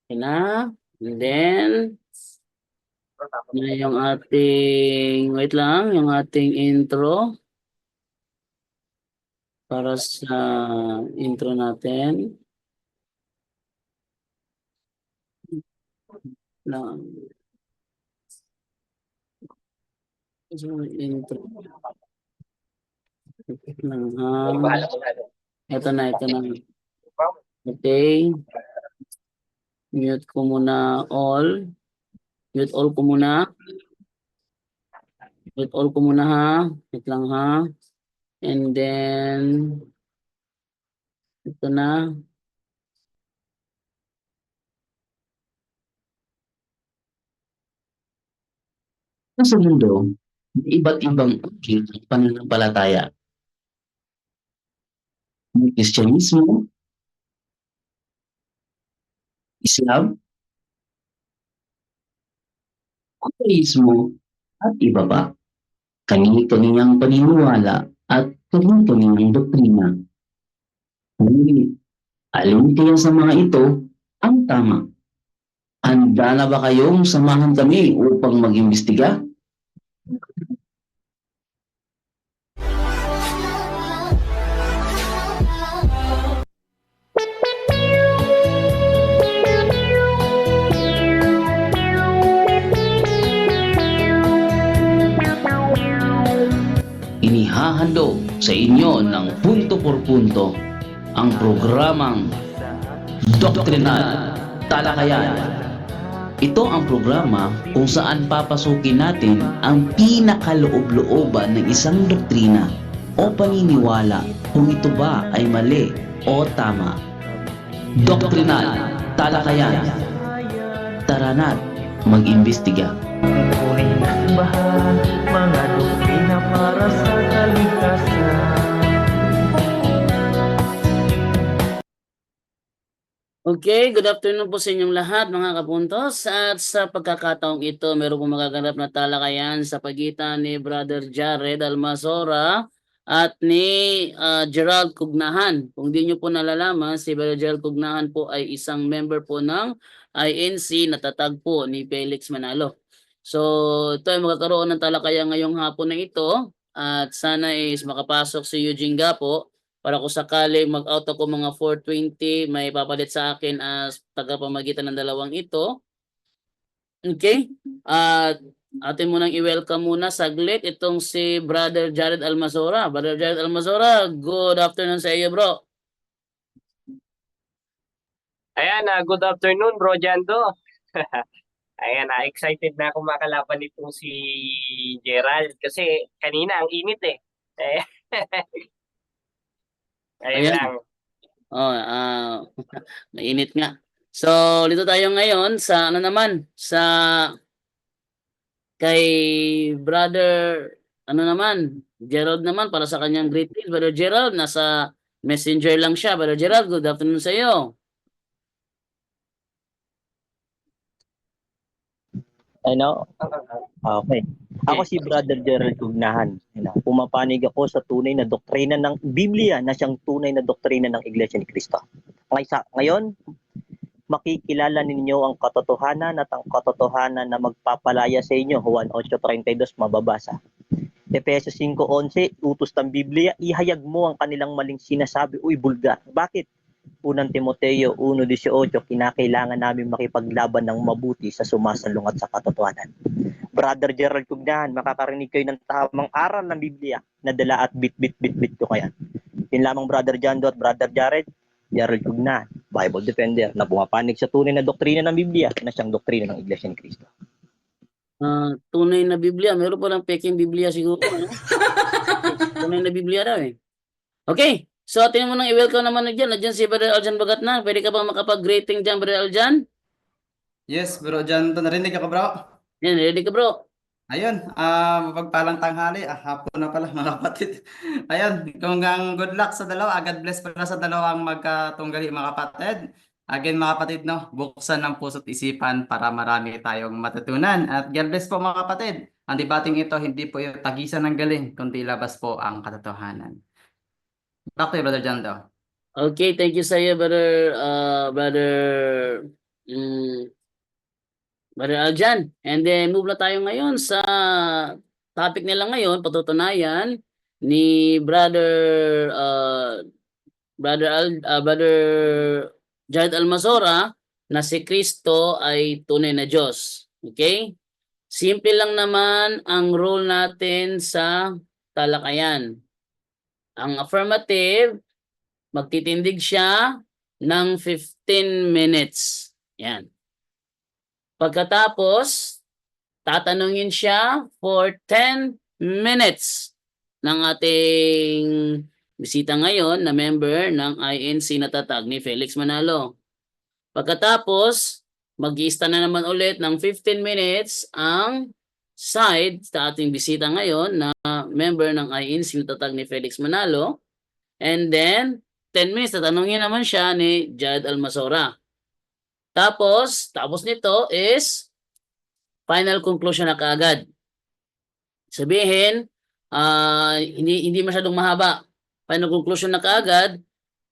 Okay na. And then, na yung ating, wait lang, yung ating intro. Para sa intro natin. Lang. So, intro. Lang, ito na, ito na. Okay. Mute ko muna all. Mute all ko muna. Mute all ko muna ha. Wait lang ha. And then, ito na. Sa mundo, iba't ibang pananampalataya. May Kristyanismo, Islam, Judaismo, at iba pa. Kani-kaniyang paniniwala at kani-kaniyang doktrina. Ngunit, alin kaya sa mga ito ang tama? Handa na ba kayong samahan kami upang mag-imbestiga? Inihahandog sa inyo ng punto por punto ang programang Doktrinal Talakayan. Ito ang programa kung saan papasukin natin ang pinakaloob-looban ng isang doktrina o paniniwala kung ito ba ay mali o tama. Doktrinal Talakayan. Tara na't mag-imbestiga. Mga doktrina para sa kaligtasan. Okay, good afternoon po sa inyong lahat mga kapuntos. At sa pagkakataong ito, meron pong magaganap na talakayan sa pagitan ni Brother Jared Almazora at ni Gerald Cugnahan. Kung di nyo po nalalaman, si Brother Gerald Cugnahan po ay isang member po ng INC na tatag po ni Felix Manalo. So ito ay magkakaroon ng talakayan ngayong hapon na ito at sana is makapasok si Eugene Gapo para kung sakali mag-out ako mga 4:20, may papalit sa akin as tagapamagitan ng dalawang ito. Okay? At atin munang i-welcome muna saglit itong si Brother Jared Almazora. Brother Jared Almazora, good afternoon sa iyo, bro. Ayan, good afternoon, Bro Jando. Ayan, excited na ako makalaban nitong si Gerald kasi kanina ang init eh. Ayun lang. Oh, mainit nga. So, dito tayo ngayon sa ano naman, sa kay Brother ano naman, Gerald naman para sa kanyang greetings. Brother Gerald, nasa messenger lang siya. Brother Gerald, good afternoon sa iyo. Okay. Ako si Brother Gerald Cugnahan. Pumapanig ako sa tunay na doktrina ng Biblia na siyang tunay na doktrina ng Iglesia ni Cristo. Ngayon, makikilala ninyo ang katotohanan at ang katotohanan na magpapalaya sa inyo. Juan 8:32 mababasa. Efesos 5:11, utos ng Biblia, ihayag mo ang kanilang maling sinasabi, uy bulgar. Bakit? Unang Timoteo 1:18, kinakailangan namin makipaglaban ng mabuti sa sumasalungat sa katotohanan. Brother Gerald Cugnahan, makakarinig kayo ng tamang aral ng Biblia na dala at bit ko kaya. Yun lamang Brother Jando at Brother Gerald Cugnahan, Bible Defender na pumapanig sa tunay na doktrina ng Biblia na siyang doktrina ng Iglesia ni Cristo. Tunay na Biblia, meron pa ng peking Biblia siguro. Ano? Tunay na Biblia daw eh. Okay, so atin mo nang i-welcome naman na dyan. Nadyan si Brother Aljan Bagatna. Pwede ka ba makapag-greeting dyan, Brother Aljan? Yes, bro, dyan to narinig ako, bro. Yan, ready ka bro? Ayun, mapagpalang tanghali, hapon na pala mga kapatid. Ayun, kung ang good luck sa dalawa, God bless pala sa dalawang magkatunggali mga kapatid. Again mga kapatid, no, buksan ng puso't isipan para marami tayong matutunan. At God bless po mga kapatid. Ang debating ito, hindi po yung tagisan ng galing, kundi labas po ang katotohanan. Back to you, Brother John daw. Okay, thank you sa iyo, Brother Mm, Brother Aljan. And then move na tayo ngayon sa topic nila ngayon, patutunayan ni Brother Jared Almazora na si Kristo ay tunay na Diyos. Okay? Simple lang naman ang rule natin sa talakayan. Ang affirmative, magtitindig siya ng 15 minutes. Yan. Pagkatapos, tatanungin siya for 10 minutes ng ating bisita ngayon na member ng INC na tatag ni Felix Manalo. Pagkatapos, mag-i-sta na naman ulit ng 15 minutes ang side sa ating bisita ngayon na member ng INC na tatag ni Felix Manalo. And then, 10 minutes, tatanungin naman siya ni Jared Almazora. Tapos nito is final conclusion na kaagad. Sabihin, hindi masyadong mahaba. Final conclusion na kaagad.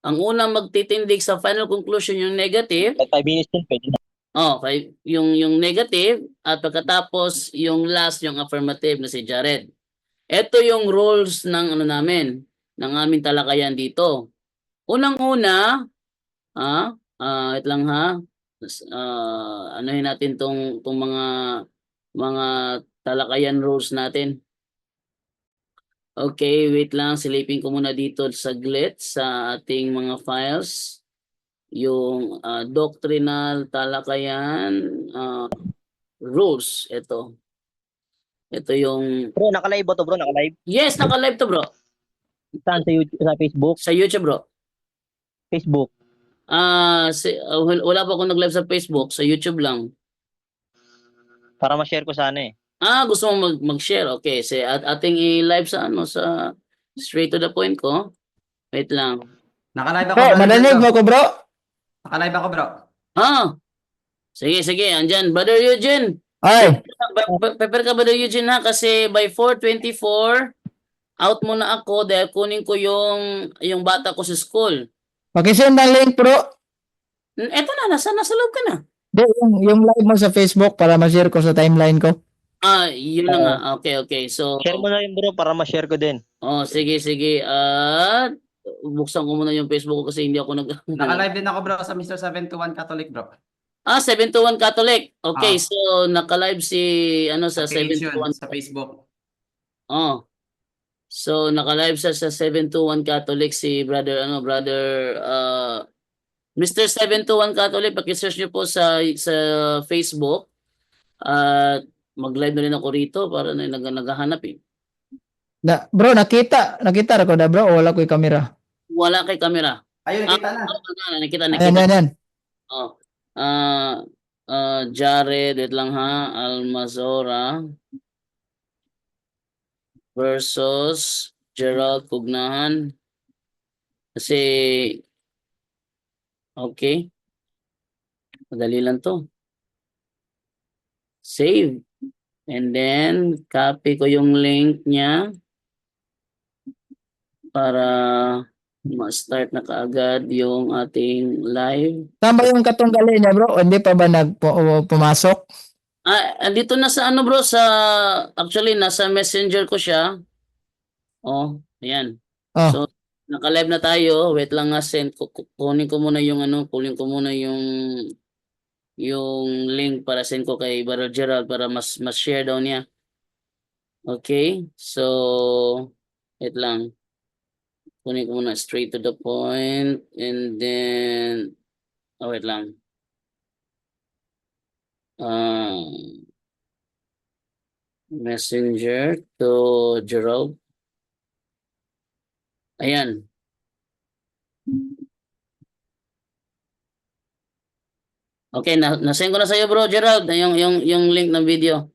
Ang unang magtitindig sa final conclusion yung negative. 5 minutes din, pwede na. Yung negative at pagkatapos yung last yung affirmative na si Jared. Ito yung rules ng namin, ng aming talakayan dito. Unang-una, wait lang ha. Anuhin natin tong mga talakayan rules natin. Okay, wait lang. Silipin ko muna dito saglit sa ating mga files. Yung doctrinal talakayan rules. Ito yung... Bro, naka-live ba to, bro? Naka-live? Yes, naka-live to, bro. Saan? Sa YouTube, sa Facebook? Sa YouTube, bro. Facebook. Wala pa akong nag-live sa Facebook. Sa YouTube lang. Para ma-share ko sana eh. Gusto mo mag-share? Okay, ating i-live sa sa straight to the point ko. Wait lang. Naka-live ako, Bro, Brother marinig Jello. mo ko, bro. Naka-live ako, bro. Sige, andyan. Brother Eugene. Ay, Prepare ka, Brother Eugene, ha? Kasi by 4:24, out muna ako dahil kunin ko yung bata ko sa school. pakisend ng link, bro. Eto na, nasa loob ka na. Di, yung live mo sa Facebook para ma-share ko sa timeline ko. Yun na nga. Okay. So, Share mo na yun, bro, para ma-share ko din. sige. Buksan ko muna yung Facebook ko kasi hindi ako Naka-live din ako, bro, sa Mr. 721 Catholic, bro. 721 Catholic. Okay, so naka-live si sa Page yun, 721. sa Facebook. So naka-live sa 721 Catholic si brother Mr. 721 Catholic, paki-search niyo po sa Facebook. At mag-live na rin ako rito para naghahanap eh. Bro, nakita ko na, bro. O wala ko yung camera. Wala kay camera. Ayun, nakita na. Nakita. Ayan. Jared, wait lang ha, Almazora versus Gerald Pugnahan. Kasi, okay. Madali lang to. Save. And then, copy ko yung link niya para ma-start na kaagad yung ating live. Tama yung katunggali niya, bro. O hindi pa ba pumasok? Andito na sa bro, actually nasa Messenger ko siya. Ayan. So, naka-live na tayo. Wait lang nga, kunin ko muna yung link para send ko kay Brother Gerald para mas share daw niya. Okay? So, wait lang. Kunin ko muna straight to the point and then wait lang. Messenger to Gerald. Ayan. Okay, nasend ko na sa iyo, bro Gerald, yung link ng video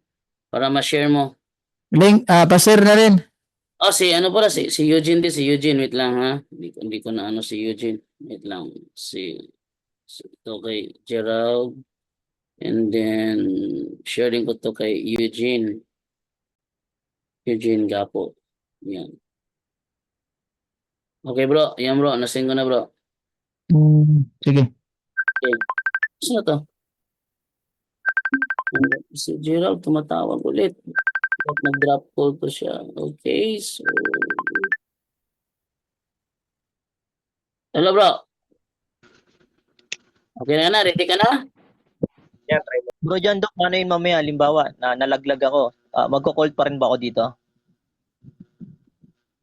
para ma-share mo. Link, pa-share na rin. Si Eugene din, si Eugene, wait lang ha. Hindi ko na si Eugene. Wait lang. Ito kay Gerald. And then sharing ko to kay Eugene. Eugene Gapo. Yan. Okay, bro. Ayan, bro. Nasend ko na, bro. Sige. Okay. Saan na to? Si Gerald tumatawag ulit. Ba't nag-drop call to siya? Okay, so... Hello, bro. Okay na? Ready ka na? Yan, try mo. Bro Jando, paano yun mamaya? Halimbawa, na nalaglag ako. Magko-call pa rin ba ako dito?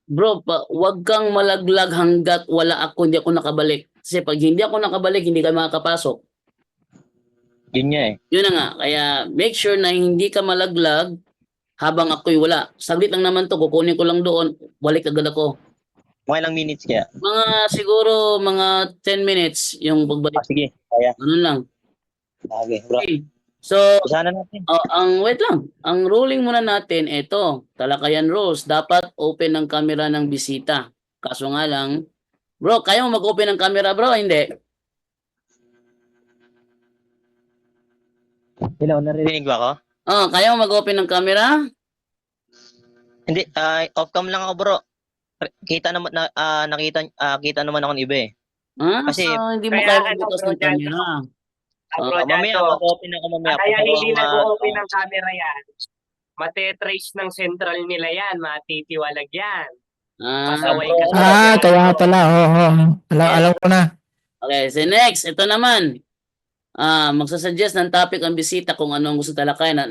Bro, wag kang malaglag hanggat wala ako, hindi ako nakabalik. Kasi pag hindi ako nakabalik, hindi ka makakapasok. Yun nga eh. Yun na nga. Kaya make sure na hindi ka malaglag habang ako'y wala. Saglit lang naman to, kukunin ko lang doon, balik agad ako. Mga ilang minutes kaya? Siguro mga 10 minutes yung pagbalik. Sige, kaya. Ganun lang. Okay, bro. Okay. So, Sana natin. wait lang. Ang ruling muna natin, ito, talakayan rules. Dapat open ang camera ng bisita. Kaso nga lang, bro, kaya mo mag-open ng camera, bro? Hindi. Hello, naririnig ba ako? Kaya mo mag-open ng camera? Hindi, off cam lang ako bro. Kita naman kita naman ako ng iba eh. Kasi- So hindi mo Kaya kaya magbukas bro, ng camera. Bro mamaya Jando, mag-open ako mamaya. kaya Kung hindi mga- nag-open ng camera yan. Matetrace ng central nila yan, matitiwalag yan. Pasaway ka sa Kaya pala. Alam ko na. Okay, so next, ito naman. Magsasuggest ng topic ang bisita kung anong gusto talakayan.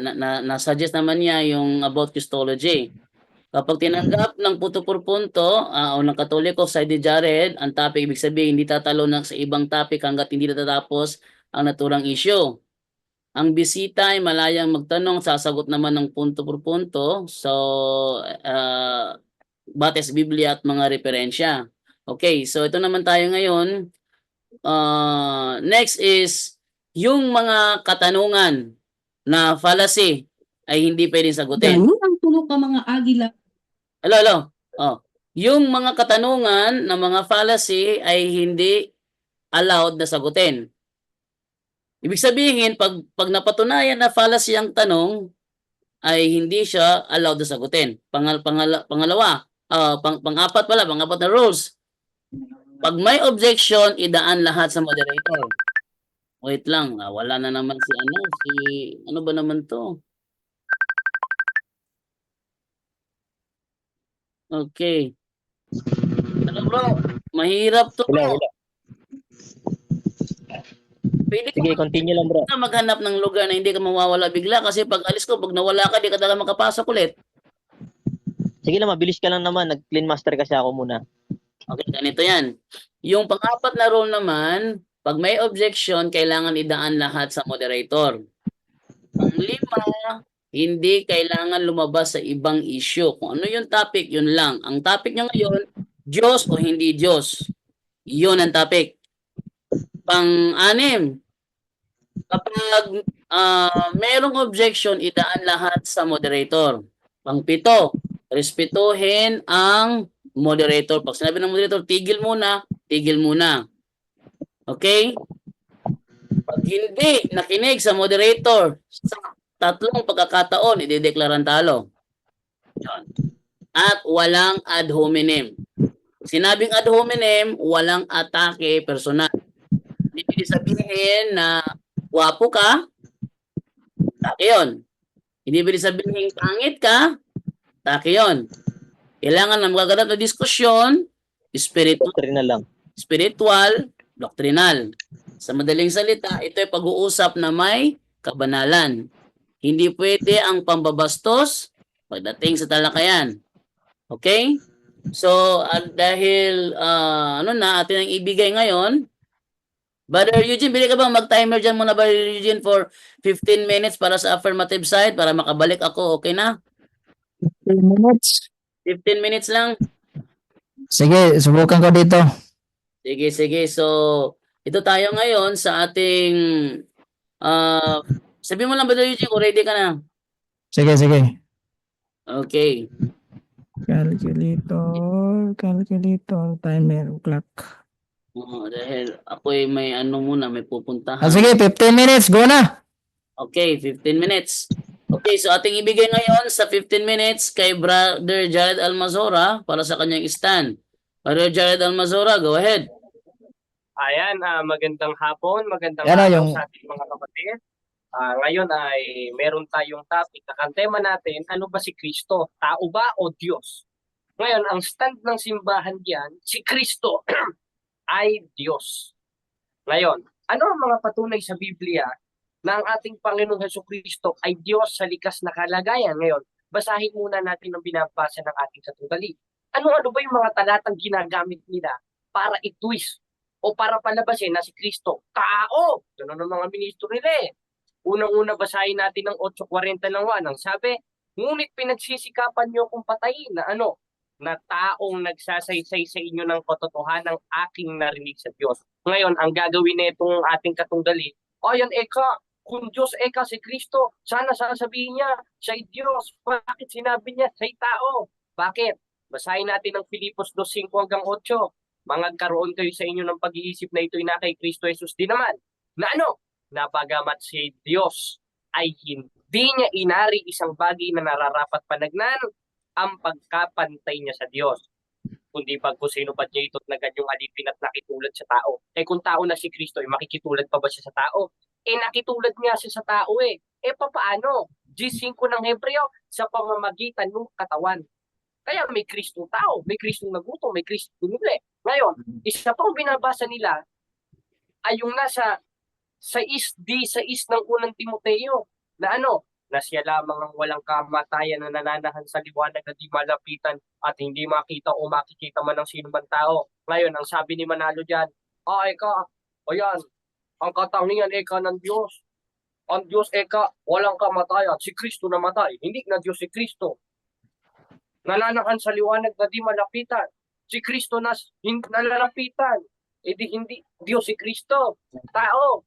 Na-suggest naman niya yung about Christology. Kapag tinanggap ng punto por punto o ng Katoliko side ni Jared, ang topic ibig sabihin hindi tatalo na sa ibang topic hanggat hindi natatapos ang naturang issue. Ang bisita ay malayang magtanong, sasagot naman ng punto por punto. So, batay sa Biblia at mga referensya. Okay, so ito naman tayo ngayon. Next is yung mga katanungan na fallacy ay hindi pwedeng sagutin. Ganun ang tunog ng mga agila. Hello. Yung mga katanungan na mga fallacy ay hindi allowed na sagutin. Ibig sabihin, pag napatunayan na fallacy ang tanong, ay hindi siya allowed na sagutin. Pang-apat na rules. Pag may objection, idaan lahat sa moderator. Wait lang, wala na naman ano ba naman to? Okay. Ano bro, mahirap to. Wala. Pwede Sige, continue lang bro. ka maghanap ng lugar na hindi ka mawawala bigla kasi pag alis ko, pag nawala ka, di ka talaga makapasok ulit. Sige lang, mabilis ka lang naman. Nag-clean master kasi ako muna. Okay, ganito yan. Yung pang-apat na rule naman, pag may objection, kailangan idaan lahat sa moderator. Pang-lima, hindi kailangan lumabas sa ibang issue. Kung ano yung topic, yun lang. Ang topic niya ngayon, Diyos o hindi Diyos. Yun ang topic. Pang-anim, kapag merong objection, idaan lahat sa moderator. Pang-pito, respetuhin ang moderator. Pag sinabi ng moderator, tigil muna. Okay? Pag hindi nakinig sa moderator sa tatlong pagkakataon, idedeklaran talo. Yun. At walang ad hominem. Sinabing ad hominem, walang atake personal. Hindi sabihin na wapo ka, atake yun. Hindi pwede sabihin pangit ka, atake yun. Kailangan na magaganap na diskusyon, Doctrine na lang. spiritual, doctrinal. Sa madaling salita, ito ay pag-uusap na may kabanalan. Hindi pwede ang pambabastos pagdating sa talakayan. Okay? So, dahil atin ang ibigay ngayon, Brother Eugene, bili ka ba mag-timer dyan muna, Brother Eugene, for 15 minutes para sa affirmative side para makabalik ako, okay na? 10 minutes. 15 minutes lang. Sige, subukan ko dito. Sige. So, ito tayo ngayon sa ating sabi mo lang, Brother Eugene, kung ready ka na. Sige. Okay. Calculator, timer, clock. Dahil ako may may pupuntahan. Sige, 15 minutes, go na. Okay, 15 minutes. Okay, so ating ibigay ngayon sa 15 minutes kay Brother Jared Almazora para sa kanyang stand. Brother Jared Almazora, go ahead. Ayan, magandang hapon, magandang Yan na araw yung- sa ating mga kapatid. Ngayon ay meron tayong topic na ang tema natin, ano ba si Kristo? Tao ba o Diyos? Ngayon, ang stand ng simbahan diyan, si Kristo ay Diyos. Ngayon, ano ang mga patunay sa Biblia na ang ating Panginoong Hesukristo ay Diyos sa likas na kalagayan? Ngayon, basahin muna natin ang binabasa ng ating katunggali. Ano ba yung mga talatang ginagamit nila para i-twist o para palabasin na si Kristo tao? Ganun ang mga ministro nila eh. Unang-una basahin natin ng 8:40 ng 1. Ang sabi, ngunit pinagsisikapan niyo kung patayin na ano? Na taong nagsasaysay sa inyo ng katotohanang aking narinig sa Diyos. Ngayon, ang gagawin nitong ating katunggali, ayan eka, kung Diyos eka si Kristo, sana sasabihin niya, siya'y Diyos. Bakit sinabi niya, siya'y tao? Bakit? Basahin natin ng Filipos 2:5-8. Mangagkaroon kayo sa inyo ng pag-iisip na ito'y na kay Kristo Jesus din naman. Na ano? Na bagamat si Diyos ay hindi niya inari isang bagay na nararapat panagnan ang pagkapantay niya sa Diyos. Kundi kung sino ba niya ito't na ganyong alipin at nakitulad sa tao. Kung tao na si Kristo, makikitulad pa ba siya sa tao? Nakitulad niya siya sa tao eh. Papaano? G5 ng Hebreo, sa pamamagitan ng katawan. Kaya may Kristong tao, may Kristong nagutom, may Kristong dumili. Ngayon, isa pang binabasa nila ay yung nasa sa ng unang Timoteo na ano, na siya lamang ang walang kamatayan na nananahan sa liwanag na di malapitan at hindi makita o makikita man ng sino man tao. Ngayon, ang sabi ni Manalo dyan, eka, ayan, ang katangian eka ng Diyos. Ang Diyos eka, walang kamatayan. Si Kristo namatay. Hindi na Diyos si Kristo. Nananahan sa liwanag na di malapitan. Si Kristo na nalalapitan. Hindi Diyos si Kristo. Tao.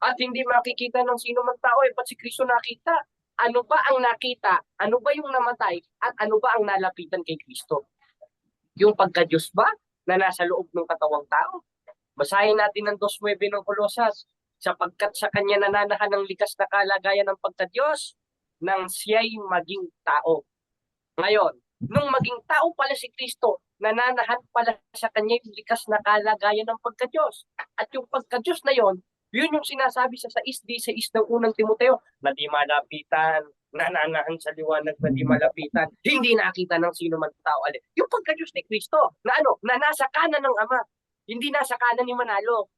At hindi makikita ng sino man tao ba't si Kristo nakita? Ano ba ang nakita? Ano ba yung namatay? At ano ba ang nalapitan kay Kristo? Yung pagka-Diyos ba na nasa loob ng katawang tao? Basahin natin ng 2:9 ng Kolosas. Sapagkat sa kanya nananahan ng likas na kalagayan ng pagka-Diyos nang siya'y maging tao. Ngayon, nung maging tao pala si Kristo, nananahan pala sa kanya yung likas na kalagayan ng pagka-Diyos. At yung pagka-Diyos na yon, yun yung sinasabi sa 6:6 ng unang Timoteo, na di malapitan, nananahan sa liwanag na di malapitan, hindi nakita ng sino man tao. Yung pagka-Diyos ni Kristo, na ano, na nasa kanan ng Ama, hindi nasa kanan ni Manalo.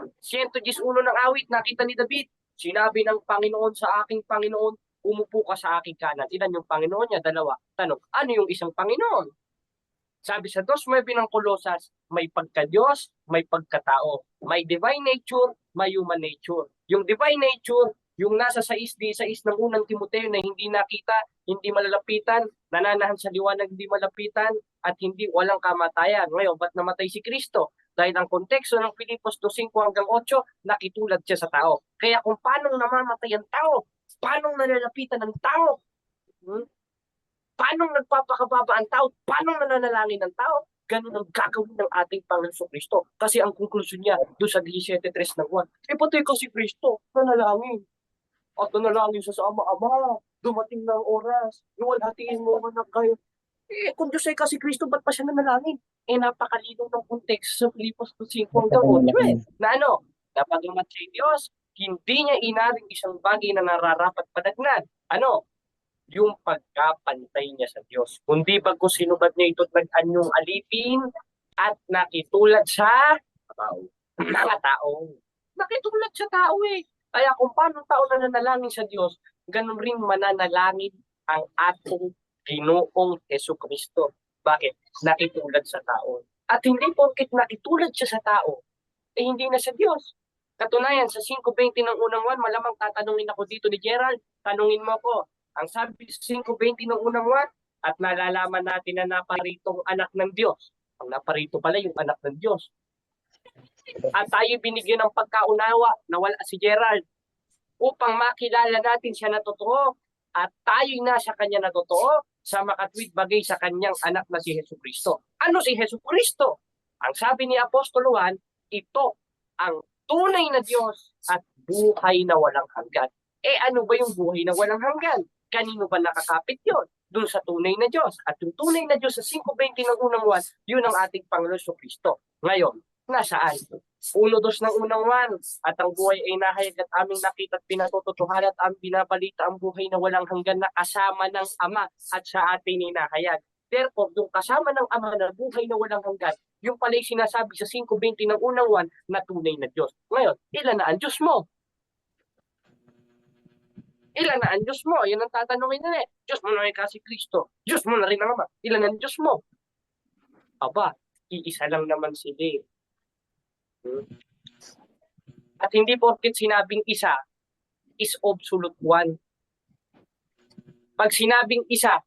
111 ng awit, nakita ni David, sinabi ng Panginoon sa aking Panginoon, umupo ka sa aking kanan. Ilan yung Panginoon niya? 2. Tanong, ano yung isang Panginoon? Sabi sa 2:9 ng Kolosas, may pagka-Diyos, may pagkatao. May divine nature, may human nature. Yung divine nature, yung nasa 6:6 ng unang Timoteo na hindi nakita, hindi malalapitan, nananahan sa liwanag, hindi malapitan, at hindi walang kamatayan. Ngayon, ba't namatay si Kristo? Dahil ang konteksto ng Filipos 2:5-8, nakitulad siya sa tao. Kaya kung paano namamatay ang tao, paano nalalapitan ng tao, paano nagpapakababa ang tao, paano nananalangin ng tao, ganun ang gagawin ng ating Panginoon Kristo. Kasi ang konklusyon niya doon sa 17:3 ng 1, patay ko si Kristo, nanalangin. At nanalangin siya sa Ama, dumating na ang oras, luwalhatiin mo anak kayo. Kung Diyos ay kasi Kristo, ba't pa siya nanalangin? Napakalinaw ng konteksto sa Filipos 2:5-8 na ano, na pagamat si Diyos, hindi niya inaring isang bagay na nararapat padagnan. Ano? Yung pagkapantay niya sa Diyos. Kundi bagkus sinubad niya ito't nag-anyong alipin at nakitulad sa tao. Mga tao. Nakitulad sa tao eh. Kaya kung paano tao na nanalangin sa Diyos, ganun rin mananalangin ang ating Ginoong Hesukristo. Bakit? Nakitulad sa tao. At hindi porket nakitulad siya sa tao, hindi na sa Diyos. Katunayan, sa 5:20 ng unang 1, malamang tatanungin ako dito ni Gerald, tanungin mo ko. Ang sabi sa 5:20 ng unang 1, at nalalaman natin na naparitong anak ng Diyos. Ang naparito pala yung anak ng Diyos. At tayo binigyan ng pagkaunawa na wala si Gerald upang makilala natin siya na totoo at tayo'y nasa kanya na totoo sa makatwid bagay sa kanyang anak na si Hesukristo. Ano si Hesukristo? Ang sabi ni Apostol Juan, ito ang tunay na Diyos at buhay na walang hanggan. Ano ba yung buhay na walang hanggan? Kanino ba nakakapit yun? Doon sa tunay na Diyos. At yung tunay na Diyos sa 5:20 ng unang 1, yun ang ating Panginoon Kristo. Ngayon, Nasaan? 1:2 ng unang 1, at ang buhay ay nahayag at aming nakita at pinatututuhan at ang binabalita ang buhay na walang hanggan na kasama ng Ama at sa atin inahayag. Therefore, yung kasama ng Ama na buhay na walang hanggan, yung pala yung sinasabi sa 5:20 ng unang 1 na tunay na Diyos. Ngayon, ilan na ang Diyos mo? Ilan na ang Diyos mo? Yan ang tatanungin na Diyos mo na rin kasi Kristo. Diyos mo na rin ang Ama. Ilan ang Diyos mo? Aba, iisa lang naman sila eh. At hindi porket sinabing isa is absolute one. Pag sinabing isa,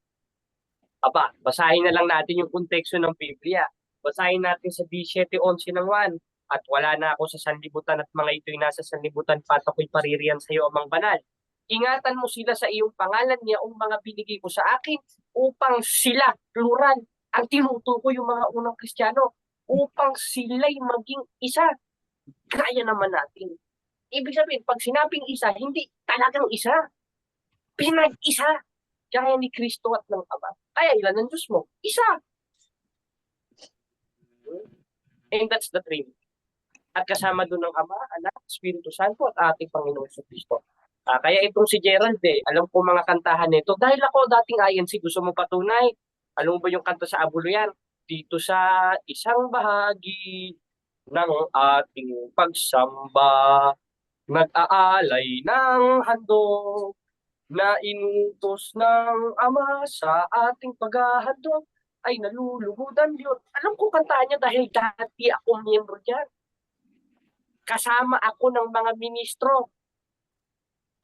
aba, basahin na lang natin yung konteksto ng Biblia. Basahin natin sa 17:11 ng 1. At wala na ako sa sanlibutan at mga ito'y nasa sanlibutan, pat ako'y paririyan sa iyo, Amang Banal. Ingatan mo sila sa iyong pangalan niya ang mga binigay mo sa akin upang sila, plural, ang tinutukoy yung mga unang Kristiyano, upang sila'y maging isa. Kaya naman natin. Ibig sabihin, pag sinabing isa, hindi talagang isa. Pinag-isa. Kaya ni Kristo at ng Ama. Kaya ilan ang Diyos mo? Isa. And that's the Trinity. At kasama doon ng Ama, Anak, Espiritu Santo at ating Panginoon sa Kristo. Kaya itong si Gerald alam ko mga kantahan nito. Dahil ako dating INC, gusto mo patunay? Alam mo ba yung kanta sa Abuluyan? Dito sa isang bahagi ng ating pagsamba, nag-aalay ng handog na inutos ng Ama sa ating paghahandog ay naluluhudan yun. Alam ko kantahan niya dahil dati ako miyembro dyan. Kasama ako ng mga ministro.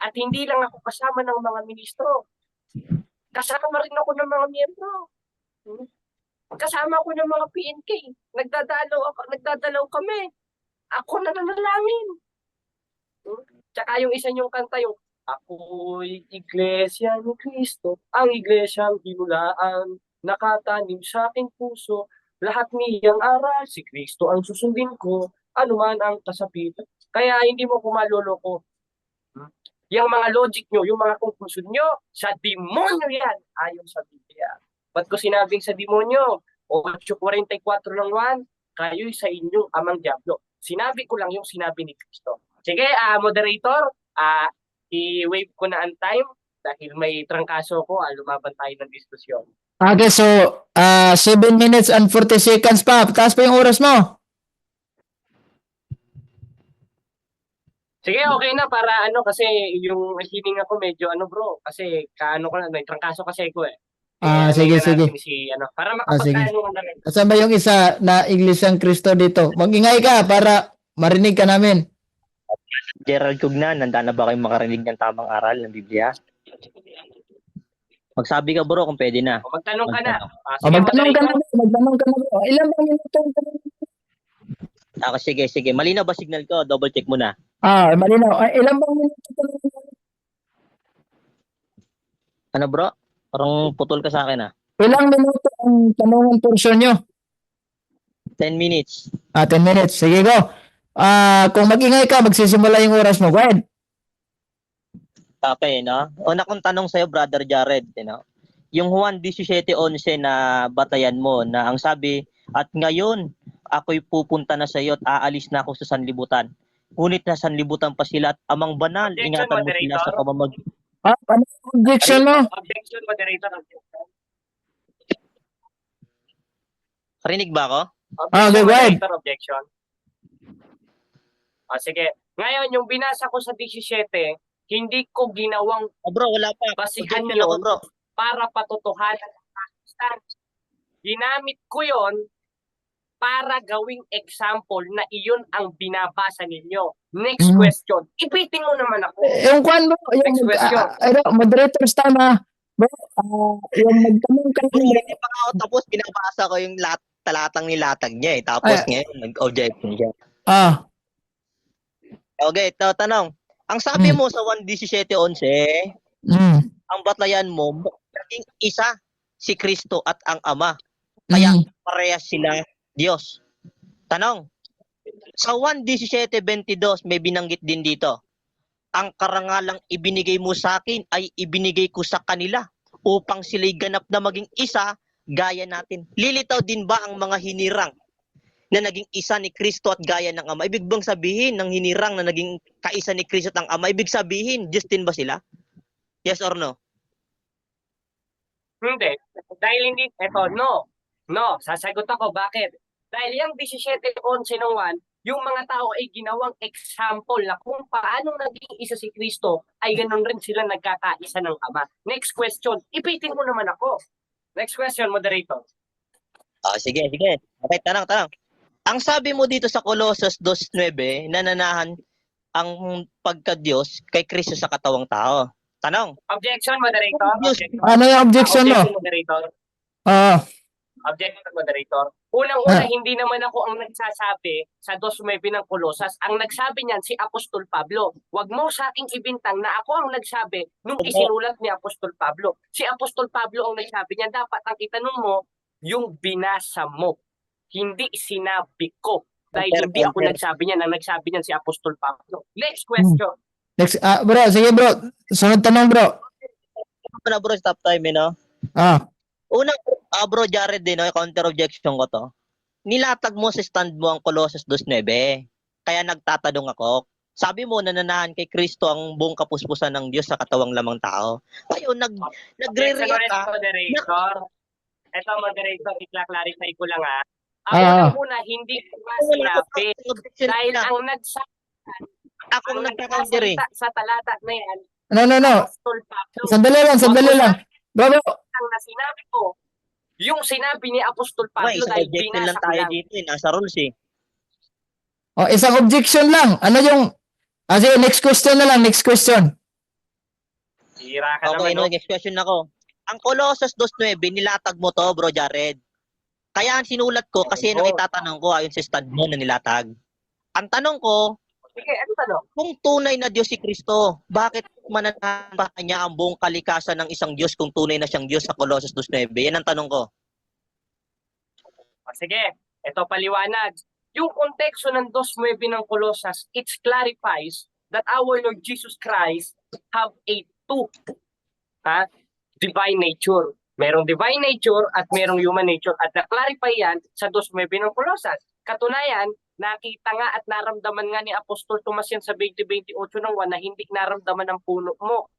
At hindi lang ako kasama ng mga ministro. Kasama rin ako ng mga miyembro. Kasama ako ng mga PNK. Nagdadalaw kami. Ako na nanalangin. Tsaka yung isa niyong kanta, yung ako'y iglesia ni Kristo, ang iglesyang hinulaan, nakatanim sa aking puso, lahat niyang aral, si Kristo ang susundin ko, anuman ang kasapitan. Kaya hindi mo ko maloloko. Yung mga logic nyo, yung mga conclusion nyo, sa demonyo yan, ayon sa Biblia. Ba't ko sinabing sa demonyo? 8:44 ng 1, kayo'y sa inyong amang diablo. Sinabi ko lang yung sinabi ni Kristo. Sige, moderator, i-wave ko na ang time dahil may trangkaso ko, lumaban tayo ng diskusyon. Okay, so 7 minutes and 40 seconds pa. Taas pa yung oras mo. Sige, okay na para kasi yung hininga ko medyo bro, kasi ko na, may trangkaso kasi ko Sige, sige. Para Sige. makapagtanungan na rin. Asan ba yung isa na Iglesiang Cristo dito? Mag-ingay ka para marinig ka namin. Gerald Cugnan, handa na ba kayong makarinig ng tamang aral ng Biblia? Magsabi ka bro kung pwede na. Magtanong ka na. Magtanong ka na. Magtanong ka na bro. Ilan bang minuto? Sige. Malinaw ba signal ko? Double check muna. Malinaw. Ilan bang minuto? Ano bro? Parang putol ka sa akin Ilang minuto ang tanungan portion nyo? 10 minutes. 10 minutes. Sige, go. Kung mag-ingay ka, magsisimula yung oras mo. Go ahead. Okay, no? Una kong tanong sa'yo, Brother Jared, yung Juan 17:11 na batayan mo, na ang sabi, at ngayon, ako'y pupunta na sa iyo at aalis na ako sa sanlibutan. Ngunit na sanlibutan pa sila at Amang Banal, Objection, ingatan mo sila sa pamamagitan. Ano objection mo? Objection, moderator. Rinig ba ako? Objection, go ahead. moderator, objection. Sige. Ngayon, yung binasa ko sa 17, hindi ko ginawang Bro, wala pa. basihan Objection ako, yun bro. para patotohanan ng Pakistan. Ginamit ko yon para gawing example na iyon ang binabasa ninyo. Next question. Ipitin mo naman ako. Yung kwan mo, Next question. moderators tama. Bro, yung magtanong ka Bro, hindi pa ako tapos, binabasa ko yung talatang nilatag niya Tapos ngayon, nag-objection siya. Okay, tanong. Ang sabi mo sa 1:17:11, ang batayan mo, naging isa si Kristo at ang Ama. Kaya parehas sila Diyos. Tanong, sa 1:17:22 may binanggit din dito, ang karangalang ibinigay mo sa akin ay ibinigay ko sa kanila upang sila'y ganap na maging isa gaya natin. Lilitaw din ba ang mga hinirang na naging isa ni Kristo at gaya ng Ama? Ibig bang sabihin ng hinirang na naging kaisa ni Kristo at ang Ama, ibig sabihin, Diyos din ba sila? Yes or no? Hindi. Dahil hindi, eto, no. No, sasagot ako. Bakit? Dahil yung 17:11 ng 1, yung mga tao ay ginawang example na kung paano naging isa si Kristo, ay ganun rin sila nagkakaisa ng Ama. Next question. Ipitin mo naman ako. Next question, moderator. Sige. Okay, tanong. Ang sabi mo dito sa Colossus 2:9, nananahan ang pagka-Diyos kay Kristo sa katawang tao. Tanong. Objection, moderator. Objection. Ano yung objection mo? Objection, moderator. Ah, Objection, moderator. Unang-una, hindi naman ako ang nagsasabi sa 2:9 ng Colosas. Ang nagsabi niyan si Apostol Pablo. Huwag mo sa aking ibintang na ako ang nagsabi nung isinulat ni Apostol Pablo. Si Apostol Pablo ang nagsabi niyan. Dapat ang itanong mo, yung binasa mo. Hindi sinabi ko. Dahil hindi ako nagsabi niyan. Ang nagsabi niyan si Apostol Pablo. Next question. next, bro, sige bro. Sunod tanong bro. Ano na bro, stop time, no? Unang, bro, Jared din, counter objection ko to. Nilatag mo sa stand mo ang Colossus 2:9. Kaya nagtatanong ako. Sabi mo, nananahan kay Kristo ang buong kapuspusan ng Diyos sa katawang lamang tao. Ngayon, nagre-react ka. Moderator. Ito, moderator, i-clarify ko lang Una, hindi ko nga sinabi. Dahil ang nagsabi Ako nagka-counter eh. sa talata na yan, No. Apostol Pablo. Sandali lang. Bro, Ang na sinabi ko, yung sinabi ni Apostol Pablo Isang dahil objection binasa lang ko tayo lang. dito eh. Nasa rules eh. isang objection lang. Ano yung, sige, next question na lang, next question. Hira ka Okay, naman. next question ako. Ang Colossus 2:9, nilatag mo to, bro, Jared. Kaya ang sinulat ko kasi nakitatanong ko ayon sa stand mo na nilatag. Ang tanong ko, Sige, ano tanong? kung tunay na Diyos si Kristo, bakit mananahan pa niya ang buong kalikasan ng isang Diyos kung tunay na siyang Diyos sa Colossus 2:9? Yan ang tanong ko. Sige, ito paliwanag. Yung konteksto ng 2:9 ng Colossus, it clarifies that our Lord Jesus Christ have a divine nature. Merong divine nature at merong human nature. At na-clarify yan sa 2:9 ng Colossus. Katunayan, nakita nga at naramdaman nga ni Apostol Tomas yan sa 20:28 ng 1 na hindi naramdaman ng puno mo.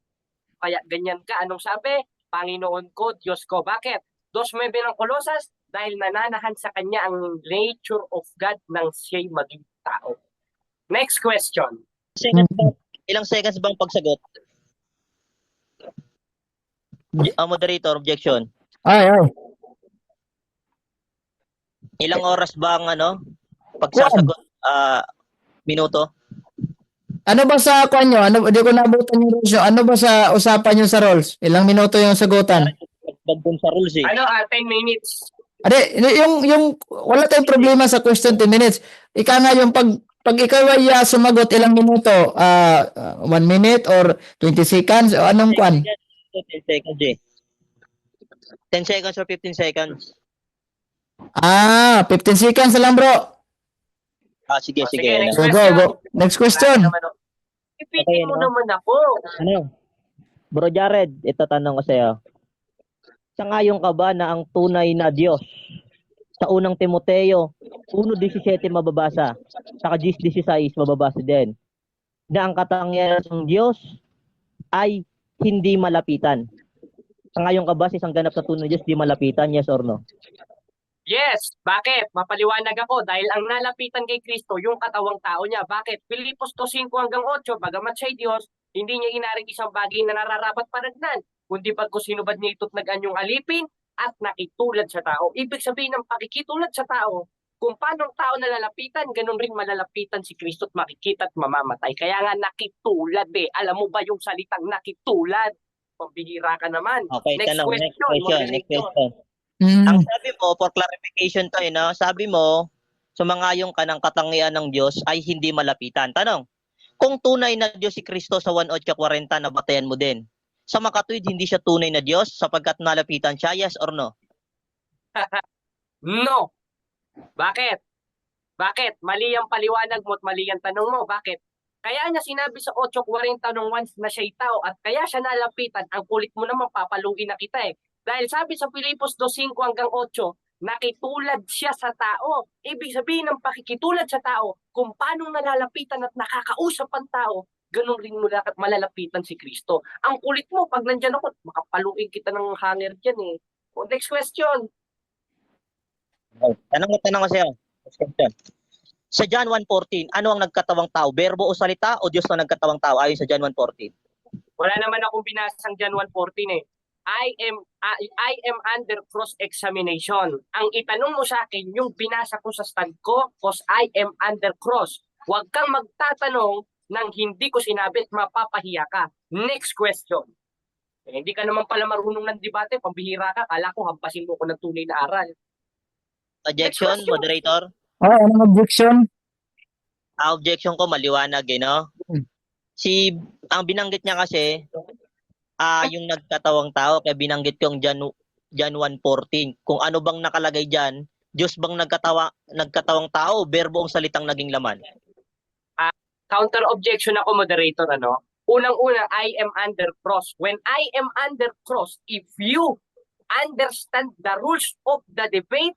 Kaya ganyan ka. Anong sabi? Panginoon ko, Diyos ko. Bakit? 2:9 ng Colossus, dahil nananahan sa kanya ang nature of God nang siya'y maging tao. Next question. Ilang seconds bang pagsagot? Moderator, objection. Ay. Ilang oras bang pagsasagot? Minuto? Ano ba sa kwan nyo? Hindi ko nabutan yung rules nyo. Ano ba sa usapan nyo sa rules? Ilang minuto yung sagutan? Bagdun sa rules eh. 10 minutes. Yung wala tayong problema sa question 10 minutes. Ika nga yung pag ikaw ay sumagot ilang minuto? 1 minute or 20 seconds? O anong kwan? 10 seconds eh. 10 seconds or 15 seconds. 15 seconds na lang bro. Sige. Next Go. Next question. Ipitin mo naman ako. Bro Jared, ito tanong ko sa'yo. Sangayon ka ba na ang tunay na Diyos sa unang Timoteo 1:17 mababasa, saka 10:16 mababasa din, na ang katangian ng Diyos ay hindi malapitan? Sangayon ka ba sa isang ganap na tunay na Diyos di malapitan? Yes or no? Yes. Bakit? Mapaliwanag ako. Dahil ang nalapitan kay Kristo, yung katawang tao niya. Bakit? Pilipos 2:5-8, bagamat siya'y Diyos, hindi niya inaring isang bagay na nararapat paragnan, kundi pagko sinubad niya ito't nag-anyong alipin at nakitulad sa tao. Ibig sabihin ng pakikitulad sa tao, kung paano ang tao nalalapitan, ganun rin malalapitan si Kristo at makikita at mamamatay. Kaya nga nakitulad eh. Alam mo ba yung salitang nakitulad? Pambihira ka naman. Okay, Next tanong. Next question. Mm. Ang sabi mo, for clarification tayo, sabi mo, sumangayong ka ng katangian ng Diyos ay hindi malapitan. Tanong, kung tunay na Diyos si Kristo sa 1:40, nabatayan mo din. Sa makatuwid, hindi siya tunay na Diyos sapagkat nalapitan siya, yes or no? No. Bakit? Bakit? Mali ang paliwanag mo at mali ang tanong mo. Bakit? Kaya niya sinabi sa 8:40 nung once na siya'y tao at kaya siya nalapitan, ang kulit mo naman papaluin na kita eh. Dahil sabi sa Pilipos 2:5-8, nakitulad siya sa tao. Ibig sabihin ng pakikitulad sa tao, kung paano nalalapitan at nakakausap ang tao, ganun rin mo malalapitan si Kristo. Ang kulit mo, pag nandyan ako, makapaluin kita ng hanger dyan eh. O, next question. Tanong ko sa'yo. Question. Sa John 1:14, ano ang nagkatawang tao? Berbo o salita o Diyos na nagkatawang tao ayon sa John 1:14? Wala naman akong binasang John 1:14 eh. I am under cross-examination. Ang itanong mo sa akin, yung binasa ko sa stand ko, cause I am under cross. Huwag kang magtatanong nang hindi ko sinabi at mapapahiya ka. Next question. Eh, hindi ka naman pala marunong ng debate, pambihira ka, kala ko hampasin mo ko ng tunay na aral. Objection, Next question. moderator? Anong objection? Objection ko maliwanag no? Ang binanggit niya kasi, yung nagkatawang tao, kaya binanggit ko yung John 1:14. Kung ano bang nakalagay dyan, Diyos bang nagkatawang tao, berbo ang salitang naging laman? Counter objection ako, moderator, ano? Unang-una, I am under cross. When I am under cross, if you understand the rules of the debate,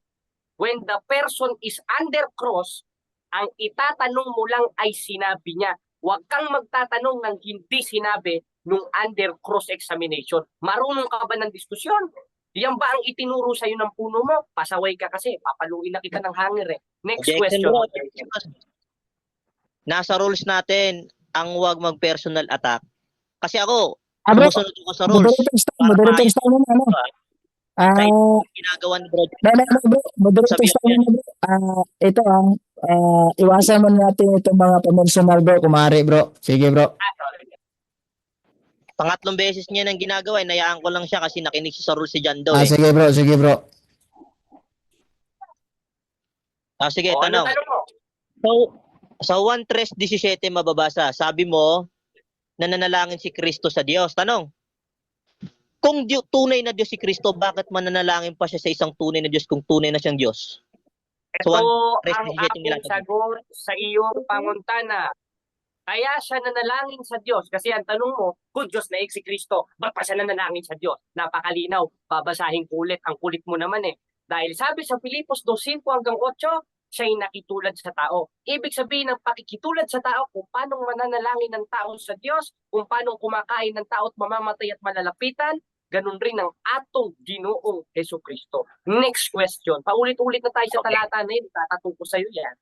when the person is under cross, ang itatanong mo lang ay sinabi niya. Huwag kang magtatanong ng hindi sinabi nung under cross examination. Marunong ka ba ng diskusyon? Yan ba ang itinuro sa'yo ng puno mo? Pasaway ka kasi, papaluin na kita ng hanger eh. Next Objection, question. bro. Nasa rules natin ang huwag mag-personal attack. Kasi ako, Bro, sumusunod ako sa rules. moderator style mo na, ano? Ginagawa ni bro. Bro, moderator Sabi style mo na, bro. Ito iwasan mo natin itong mga promotional, bro, kumari, bro. Sige, bro. Sorry. Pangatlong beses niya nang ginagawa, inayaan ko lang siya kasi nakinig siya sa rules si John Doe. Sige, bro, sige, bro. Sige, O, ano tanong. tanong mo? So, sa 1:17 mababasa, sabi mo, nananalangin si Kristo sa Diyos. Tanong, kung tunay na Diyos si Kristo, bakit mananalangin pa siya sa isang tunay na Diyos kung tunay na siyang Diyos? Ito So, ang restitution nila. aking sagot sa iyong panguntana. Kaya siya nanalangin sa Diyos. Kasi ang tanong mo, kung Diyos na si Kristo, ba't pa siya nanalangin sa Diyos? Napakalinaw. Babasahin kulit. Ang kulit mo naman eh. Dahil sabi sa Filipos 2:5-8, siya'y nakitulad sa tao. Ibig sabihin ng pakikitulad sa tao kung paano mananalangin ng tao sa Diyos, kung paano kumakain ng tao at mamamatay at malalapitan, ganun rin ang atong Ginoong Jesucristo. Next question. Paulit-ulit na tayo sa talata na yun. Tatatungko sa'yo yan.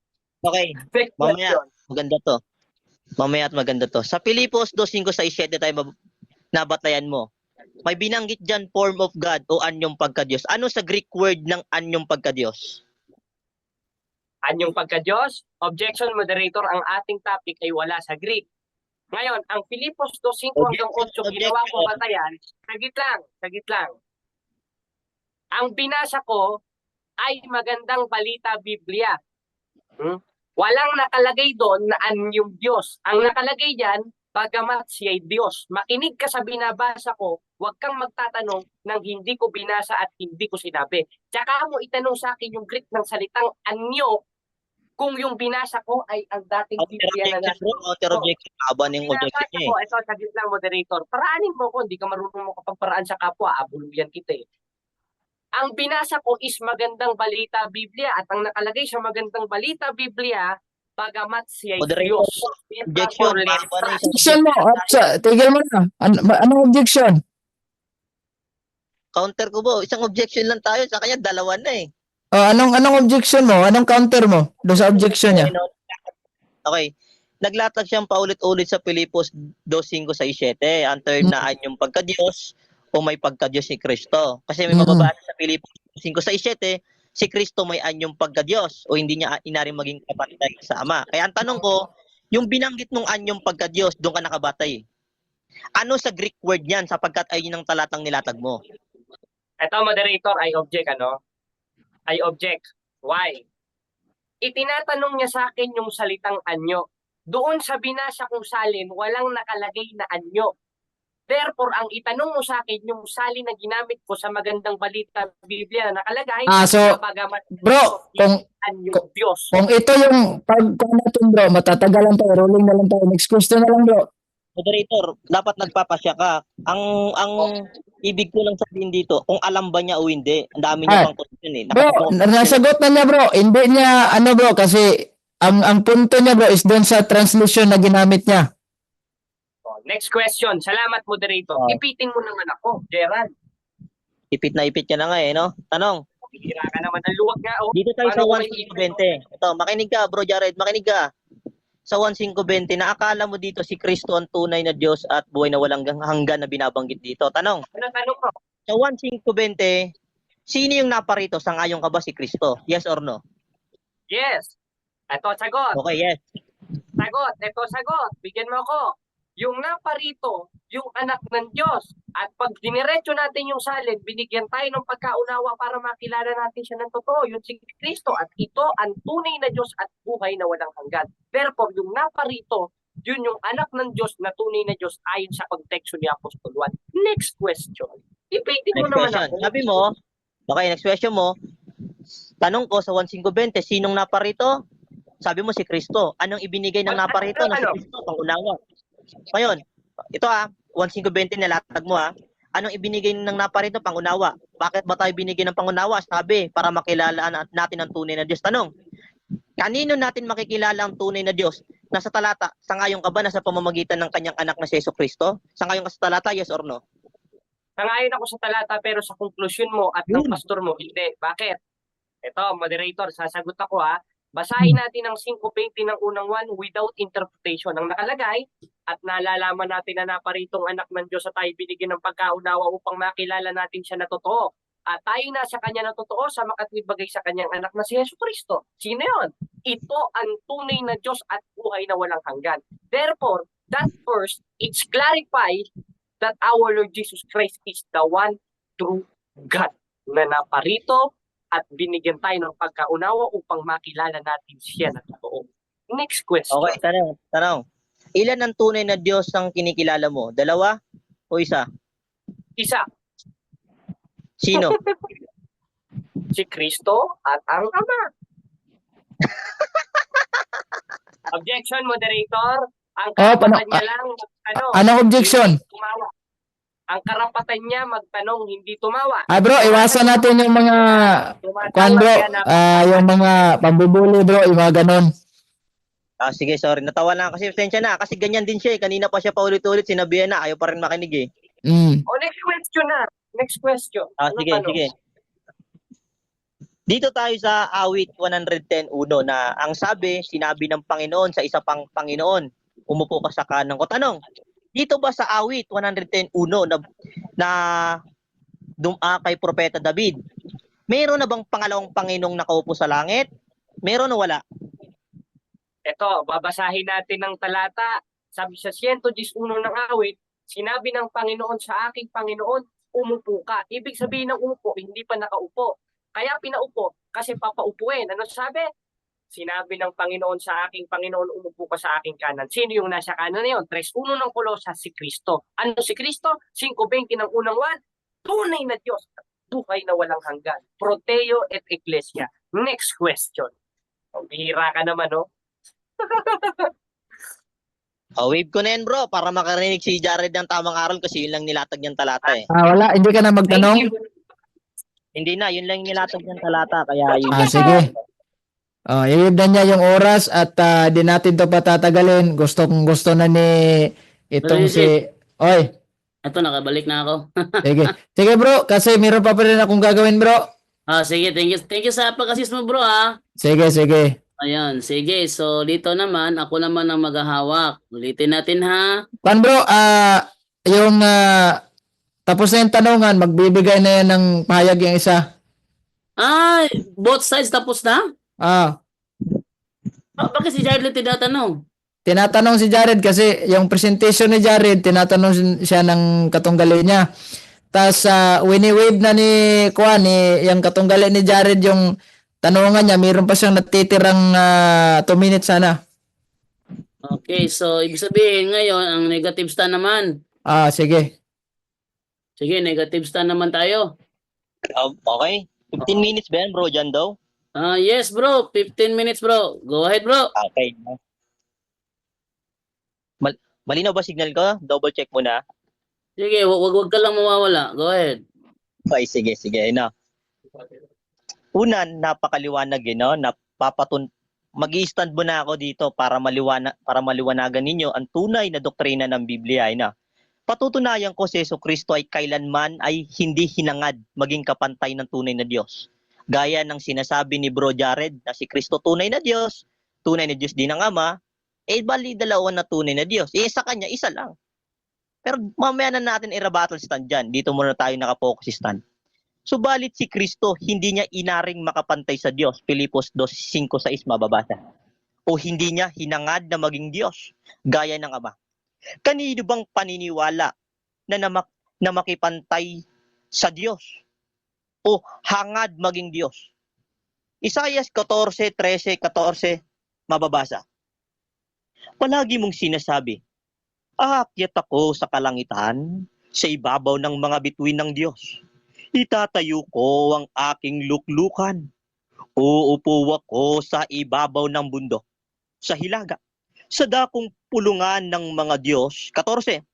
Okay, Next mamaya, question. maganda to. Mamaya at maganda to. Sa Filipos 2:5-7 tayo nabatayan mo. May binanggit dyan form of God o anyong pagka-Diyos. Ano sa Greek word ng anyong pagka-Diyos? Anyong pagka-Diyos? Objection, moderator, ang ating topic ay wala sa Greek. Ngayon, ang Filipos 2:5-8, ginawa ko batayan, sagit lang. Ang binasa ko ay magandang balita Biblia. Walang nakalagay doon na anyong Diyos. Ang nakalagay diyan, bagamat siya'y Diyos. Makinig ka sa binabasa ko, huwag kang magtatanong ng hindi ko binasa at hindi ko sinabi. Tsaka mo itanong sa akin yung Greek ng salitang anyo, kung yung binasa ko ay ang dating Biblia na nasa. Counter objection. Aba ng objection niya eh. Ito, saglit lang, moderator. Paraanin mo ko, hindi ka marunong mo kapagparaan sa kapwa, abuluyan kita eh. Ang binasa ko is magandang balita Biblia at ang nakalagay sa magandang balita Biblia, bagamat siya'y Moderator, Diyos. objection. Objection mo. Tigil mo na. Anong objection? Counter ko po. Isang objection lang tayo. Sa kanya, dalawa na eh. Anong objection mo? Anong counter mo doon sa objection niya? Okay. Naglatag siyang paulit-ulit sa Filipos 2:5-7. Ang term na anyong pagka-Diyos o may pagka-Diyos si Kristo. Kasi may mababasa sa Filipos 2:5-7, si Kristo may anyong pagka-Diyos o hindi niya inaring maging kapatid sa Ama. Kaya ang tanong ko, yung binanggit ng anyong pagka-Diyos, doon ka nakabatay. Ano sa Greek word niyan sapagkat ayun ang talatang nilatag mo? Ito, moderator, I object, I object. Why? Itinatanong niya sa akin yung salitang anyo. Doon sa binasa kong salin, walang nakalagay na anyo. Therefore, ang itanong mo sa akin, yung salin na ginamit ko sa magandang balita Biblia na nakalagay, So, bagamat bro, Diyos. kung ito yung pagkuha natin, bro, matatagalan tayo, rolling na lang tayo. Next question na lang, bro. moderator, dapat nagpapasya ka. Ang ibig ko lang sabihin dito, kung alam ba niya o hindi. Ang dami niya Ah, pang question eh. Bro, Nakatatlong question. nasagot na niya bro. Hindi niya, ano bro, kasi ang punto niya bro is doon sa translation na ginamit niya. Oh, next question. Salamat, moderator. Oh. Ipitin mo naman ako, Gerald. Ipit na ipit ka na nga eh, no? Tanong, Bihira ka naman. Ang luwag nga, oh. dito tayo sa Paano ko may 1520. Ito, makinig ka bro Jared, makinig ka. Sa 1520, naakala mo dito si Kristo ang tunay na Diyos at buhay na walang hanggan na binabanggit dito. Tanong, Ano tanong mo? sa 1520, sino yung naparito? Sangayon ka ba si Kristo? Yes or no? Yes. Ito, sagot. Okay, yes. Sagot. Ito, sagot. Bigyan mo ako. Yung naparito, yung anak ng Diyos. At pag diniretso natin yung salin, binigyan tayo ng pagkaunawa para makilala natin siya ng totoo. Yun si Kristo. At ito ang tunay na Diyos at buhay na walang hanggan. Therefore, yung naparito, yun yung anak ng Diyos na tunay na Diyos ayon sa konteksto ni Apostol Juan. Next question. Ipitin mo Next naman question. ako. Sabi mo, okay, next question mo, tanong ko sa 1520, sinong naparito? Sabi mo si Kristo. Anong ibinigay ng naparito na si Kristo? Pangunawa. Ngayon, ito 1520 nilatag mo Anong ibinigay ng naparito? Pangunawa. Bakit ba tayo binigay ng pangunawa? Sabi, para makilala natin ang tunay na Diyos. Tanong, kanino natin makikilala ang tunay na Diyos? Nasa talata, sangayon ka ba nasa pamamagitan ng kanyang anak na si Jesucristo? Sangayon ka sa talata, yes or no? Sangayon ako sa talata pero sa conclusion mo at ng pastor mo, hindi. Bakit? Ito, moderator, sasagot ako Basahin natin ang 5:20 ng unang 1 without interpretation. Ang nakalagay at nalalaman natin na naparitong anak ng Diyos at tayo binigyan ng pagkaunawa upang makilala natin siya na totoo. At tayo na sa kanya na totoo sa makatwid bagay sa kanyang anak na si Jesucristo. Sino yun? Ito ang tunay na Diyos at buhay na walang hanggan. Therefore, that first, it's clarified that our Lord Jesus Christ is the one true God na naparito at binigyan tayo ng pagkaunawa upang makilala natin siya na totoo. Next question. Okay, tanong. Ilan ang tunay na Diyos ang kinikilala mo? 2 o 1? Isa, Sino? si Kristo at ang Ama. Objection, moderator. Ang karapatan niya lang magtanong. Anong objection? Hindi tumawa. Ang karapatan niya magtanong, hindi tumawa. Bro, iwasan natin yung mga kwan bro, yung mga pambubuli bro, yung mga ganon. Sige, sorry. Natawa lang kasi pasensya na. Kasi ganyan din siya. Kanina pa siya paulit-ulit. Sinabihan na. Ayaw pa rin makinig Next question na. Next question. Sige, sige. Dito tayo sa awit 110.1 na ang sabi, sinabi ng Panginoon sa isa pang Panginoon, umupo ka sa kanan ko. Tanong, dito ba sa awit 110.1 na kay Propeta David, meron na bang pangalawang Panginoong nakaupo sa langit? Meron o wala? Ito, babasahin natin ng talata. Sabi sa 111 ng awit, sinabi ng Panginoon sa aking Panginoon, umupo ka. Ibig sabihin ng umupo, hindi pa nakaupo. Kaya pinaupo kasi papaupuin. Ano sabi? Sinabi ng Panginoon sa aking Panginoon, umupo ka sa aking kanan. Sino yung nasa kanan na yun? 3:1 ng Kolosas, si Kristo. Ano si Kristo? 5:20 ng unang 1, tunay na Diyos at buhay na walang hanggan. Proteo et Ecclesia. Next question. Bihira ka naman, no? Wave ko na yan bro, para makarinig si Jared ng tamang aral kasi yun lang nilatag niyang talata Wala, hindi ka na magtanong? Thank you. Hindi na, yun lang nilatag niyang talata. Kaya yun. Sige. I-wave na niya yung oras at di natin to patatagalin. Gusto na ni itong si... Oy, Ito, nakabalik na ako. sige. Sige bro, kasi meron pa rin akong gagawin bro. Sige, thank you. Thank you sa pag-assist mo, bro, Sige. Ayan, sige. So, dito naman, ako naman ang maghahawak. Ulitin natin, ha? Pan bro, yung tapos na yung tanungan, magbibigay na yan ng pahayag yung isa. Both sides tapos na? Bakit si Jared tinatanong? Tinatanong si Jared kasi yung presentation ni Jared, tinatanong siya ng katunggali niya. Tapos wini-wave na ni yung katunggali ni Jared yung tanungan niya, mayroon pa siyang natitirang 2 minutes sana. Okay, so ibig sabihin ngayon, ang negative stand naman. Sige. Sige, negative stand naman tayo. Okay. 15 minutes ba yan bro, dyan daw? Yes, bro. 15 minutes, bro. Go ahead, bro. Okay. Malinaw ba signal ko? Double check muna. Sige, wag ka lang mawawala. Go ahead. Okay, sige. Na. Una, napakaliwanag no? Mag-i-stand muna ako dito para maliwanagan ninyo ang tunay na doktrina ng Biblia. Na. Patutunayan ko si Jesucristo ay kailanman ay hindi hinangad maging kapantay ng tunay na Diyos. Gaya ng sinasabi ni Bro Jared na si Kristo tunay na Diyos din ang Ama, bali dalawa na tunay na Diyos. Sa kanya, isa lang. Pero mamaya na natin i-battle stand dyan. Dito muna tayo nakapokus stand. Subalit si Kristo, hindi niya inaring makapantay sa Diyos. Pilipos 2:5-6 mababasa. O hindi niya hinangad na maging Diyos, gaya ng Ama. Kanino bang paniniwala na makipantay sa Diyos o hangad maging Diyos? Isaiah 14:13-14 mababasa. Palagi mong sinasabi, aakyat ako sa kalangitan, sa ibabaw ng mga bituin ng Diyos. Itatayo ko ang aking luklukan. Uupo ako sa ibabaw ng bundok, sa hilaga, sa dakong pulungan ng mga Diyos. 14.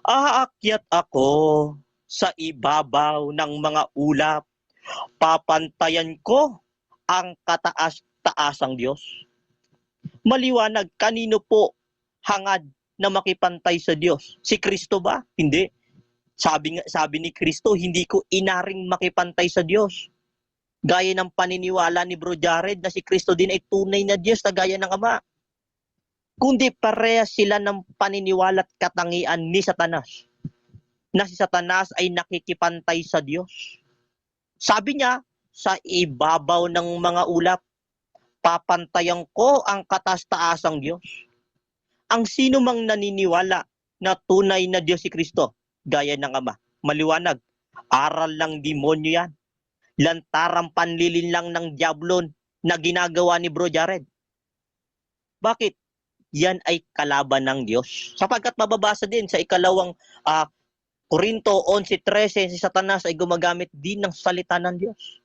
Aakyat ako sa ibabaw ng mga ulap. Papantayan ko ang kataas-taasang Diyos. Maliwanag, kanino po hangad na makipantay sa Diyos? Si Kristo ba? Hindi. Sabi ni Kristo, hindi ko inaring makipantay sa Diyos. Gaya ng paniniwala ni Bro Jared na si Kristo din ay tunay na Diyos na gaya ng Ama. Kundi parehas sila ng paniniwala at katangian ni Satanas. Na si Satanas ay nakikipantay sa Diyos. Sabi niya, sa ibabaw ng mga ulap, papantayan ko ang kataas-taasang Diyos. Ang sino mang naniniwala na tunay na Diyos si Kristo, gaya ng Ama, maliwanag, aral lang demonyo yan. Lantarang panlilin lang ng diablon na ginagawa ni Bro Jared. Bakit? Yan ay kalaban ng Diyos. Sapagkat mababasa din sa ikalawang Korinto 11:13, si Satanas ay gumagamit din ng salita ng Diyos.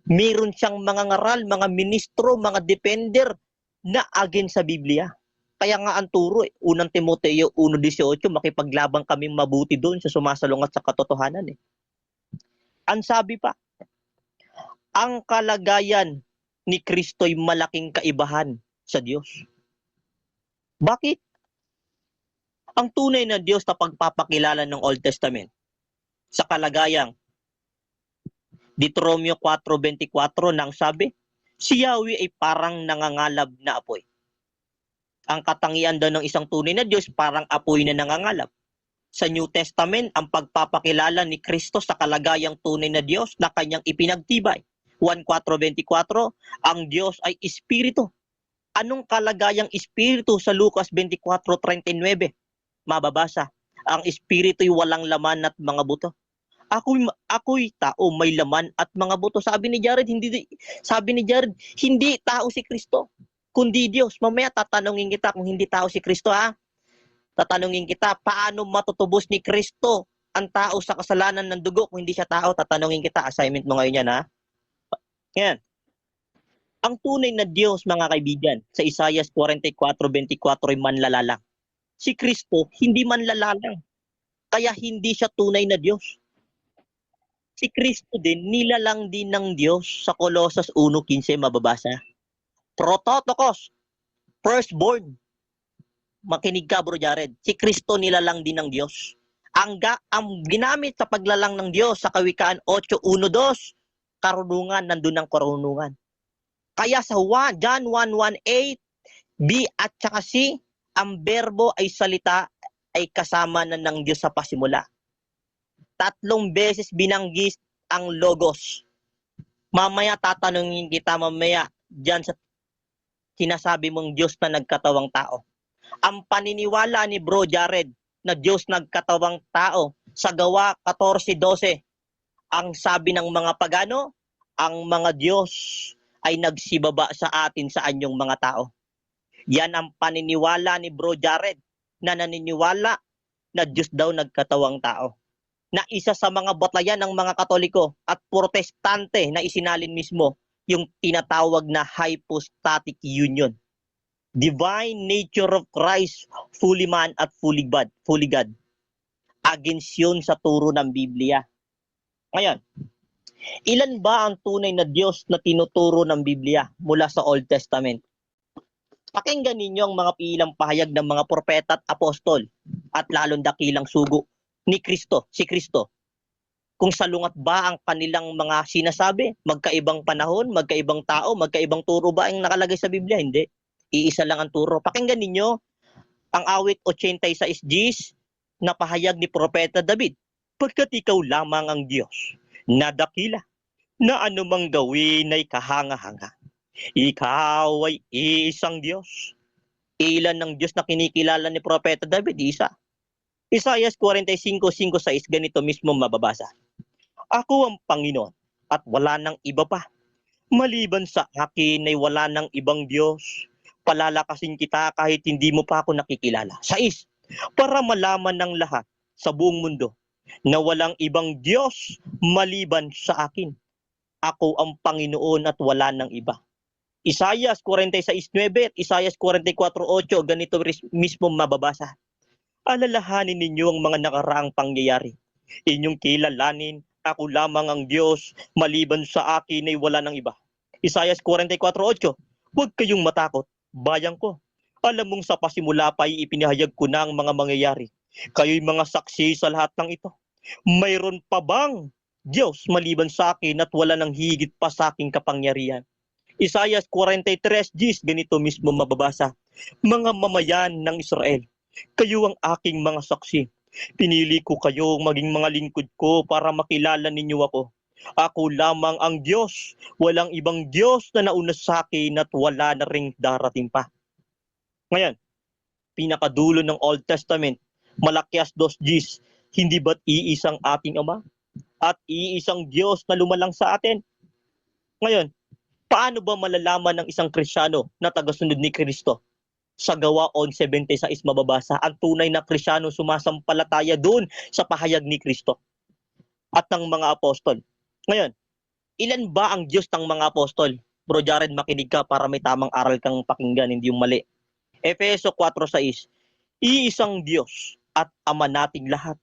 Meron siyang mga ngaral, mga ministro, mga defender na against sa Biblia. Kaya nga ang turo, unang Timoteo 1:18, makipaglaban kami mabuti doon sa sumasalungat sa katotohanan. Ang sabi pa, ang kalagayan ni Kristo ay malaking kaibahan sa Diyos. Bakit? Ang tunay na Diyos na pagpapakilala ng Old Testament sa kalagayang Deuteronomio 4:24 nang sabi, si Yahweh ay parang nangangalab na apoy. Ang katangian daw ng isang tunay na Diyos parang apoy na nangangalab. Sa New Testament, ang pagpapakilala ni Kristo sa kalagayang tunay na Diyos na kanyang ipinagtibay. 1:4-24, ang Diyos ay Espiritu. Anong kalagayang Espiritu sa Lucas 24:39? Mababasa, ang Espiritu ay walang laman at mga buto. Ako'y tao, may laman at mga buto. Sabi ni Jared, hindi tao si Kristo, kundi Diyos. Mamaya tatanungin kita kung hindi tao si Kristo, ha? Tatanungin kita, paano matutubos ni Kristo ang tao sa kasalanan ng dugo kung hindi siya tao? Tatanungin kita, assignment mo ngayon yan, ha? Yan. Ang tunay na Diyos, mga kaibigan, sa Isaiah 44:24 ay manlalalang. Si Kristo, hindi manlalalang. Kaya hindi siya tunay na Diyos. Si Kristo din, nilalang din ng Diyos sa Colossus 1:15 mababasa. Prototokos, firstborn. Makinig ka, Bro Jared. Si Kristo nilalang din ng Diyos. Ang ginamit sa paglalang ng Diyos sa Kawikaan 8:1-2, karunungan, nandun ang karunungan. Kaya sa John 1:1-8, B at saka C, ang berbo ay salita ay kasama na ng Diyos sa pasimula. 3 beses binanggit ang logos. Mamaya tatanungin kita dyan sa sinasabi mong Diyos na nagkatawang tao. Ang paniniwala ni Bro Jared na Diyos nagkatawang tao sa Gawa 14:12, ang sabi ng mga pagano, ang mga Diyos ay nagsibaba sa atin sa anyong mga tao. Yan ang paniniwala ni Bro Jared na naniniwala na Diyos daw nagkatawang tao. Na isa sa mga batayan ng mga Katoliko at Protestante na isinalin mismo yung tinatawag na hypostatic union. divine nature of Christ, fully man at fully God. Against yun sa turo ng Biblia. Ngayon, ilan ba ang tunay na Diyos na tinuturo ng Biblia mula sa Old Testament? Pakinggan ninyo ang mga pilang pahayag ng mga propeta at apostol at lalong dakilang sugo ni Kristo, si Kristo. Kung salungat ba ang kanilang mga sinasabi, magkaibang panahon, magkaibang tao, magkaibang turo ba ang nakalagay sa Biblia? Hindi. Iisa lang ang turo. Pakinggan ninyo ang awit 86 Gs na pahayag ni Propeta David. Pagkat ikaw lamang ang Diyos na dakila, na anumang gawin ay kahanga-hanga. Ikaw ay isang Diyos. Ilan ng Diyos na kinikilala ni Propeta David? Isa. Isaiah 45:5-6, ganito mismo mababasa. Ako ang Panginoon at wala nang iba pa. Maliban sa akin ay wala nang ibang Diyos. Palalakasin kita kahit hindi mo pa ako nakikilala. 6. Para malaman ng lahat sa buong mundo na walang ibang Diyos maliban sa akin. Ako ang Panginoon at wala nang iba. Isaiah 46:9 at Isaiah 44:8, ganito mismo mababasa. Alalahanin ninyo ang mga nakaraang pangyayari. Inyong kilalanin, ako lamang ang Diyos, maliban sa akin ay wala nang iba. Isaiah 44:8, huwag kayong matakot, bayan ko. Alam mong sa pasimula pa ay ipinahayag ko na ang mga mangyayari. Kayo'y mga saksi sa lahat ng ito. Mayroon pa bang Diyos maliban sa akin at wala nang higit pa sa aking kapangyarihan? Isaiah 43:10, ganito mismo mababasa. Mga mamayan ng Israel, kayo ang aking mga saksi. Pinili ko kayo maging mga lingkod ko para makilala ninyo ako. Ako lamang ang Diyos. Walang ibang Diyos na nauna sa akin at wala na ring darating pa. Ngayon, pinakadulo ng Old Testament, Malakias 2:10, hindi ba't iisang ating Ama at iisang Diyos na lumalang sa atin? Ngayon, paano ba malalaman ng isang Kristiyano na tagasunod ni Kristo? Sa Gawa 11:26 mababasa, ang tunay na Kristiyano sumasampalataya doon sa pahayag ni Kristo at ng mga apostol. Ngayon, ilan ba ang Diyos ng mga apostol? Bro Jared, makinig ka para may tamang aral kang pakinggan, hindi yung mali. Efeso 4:6, iisang Diyos at Ama nating lahat.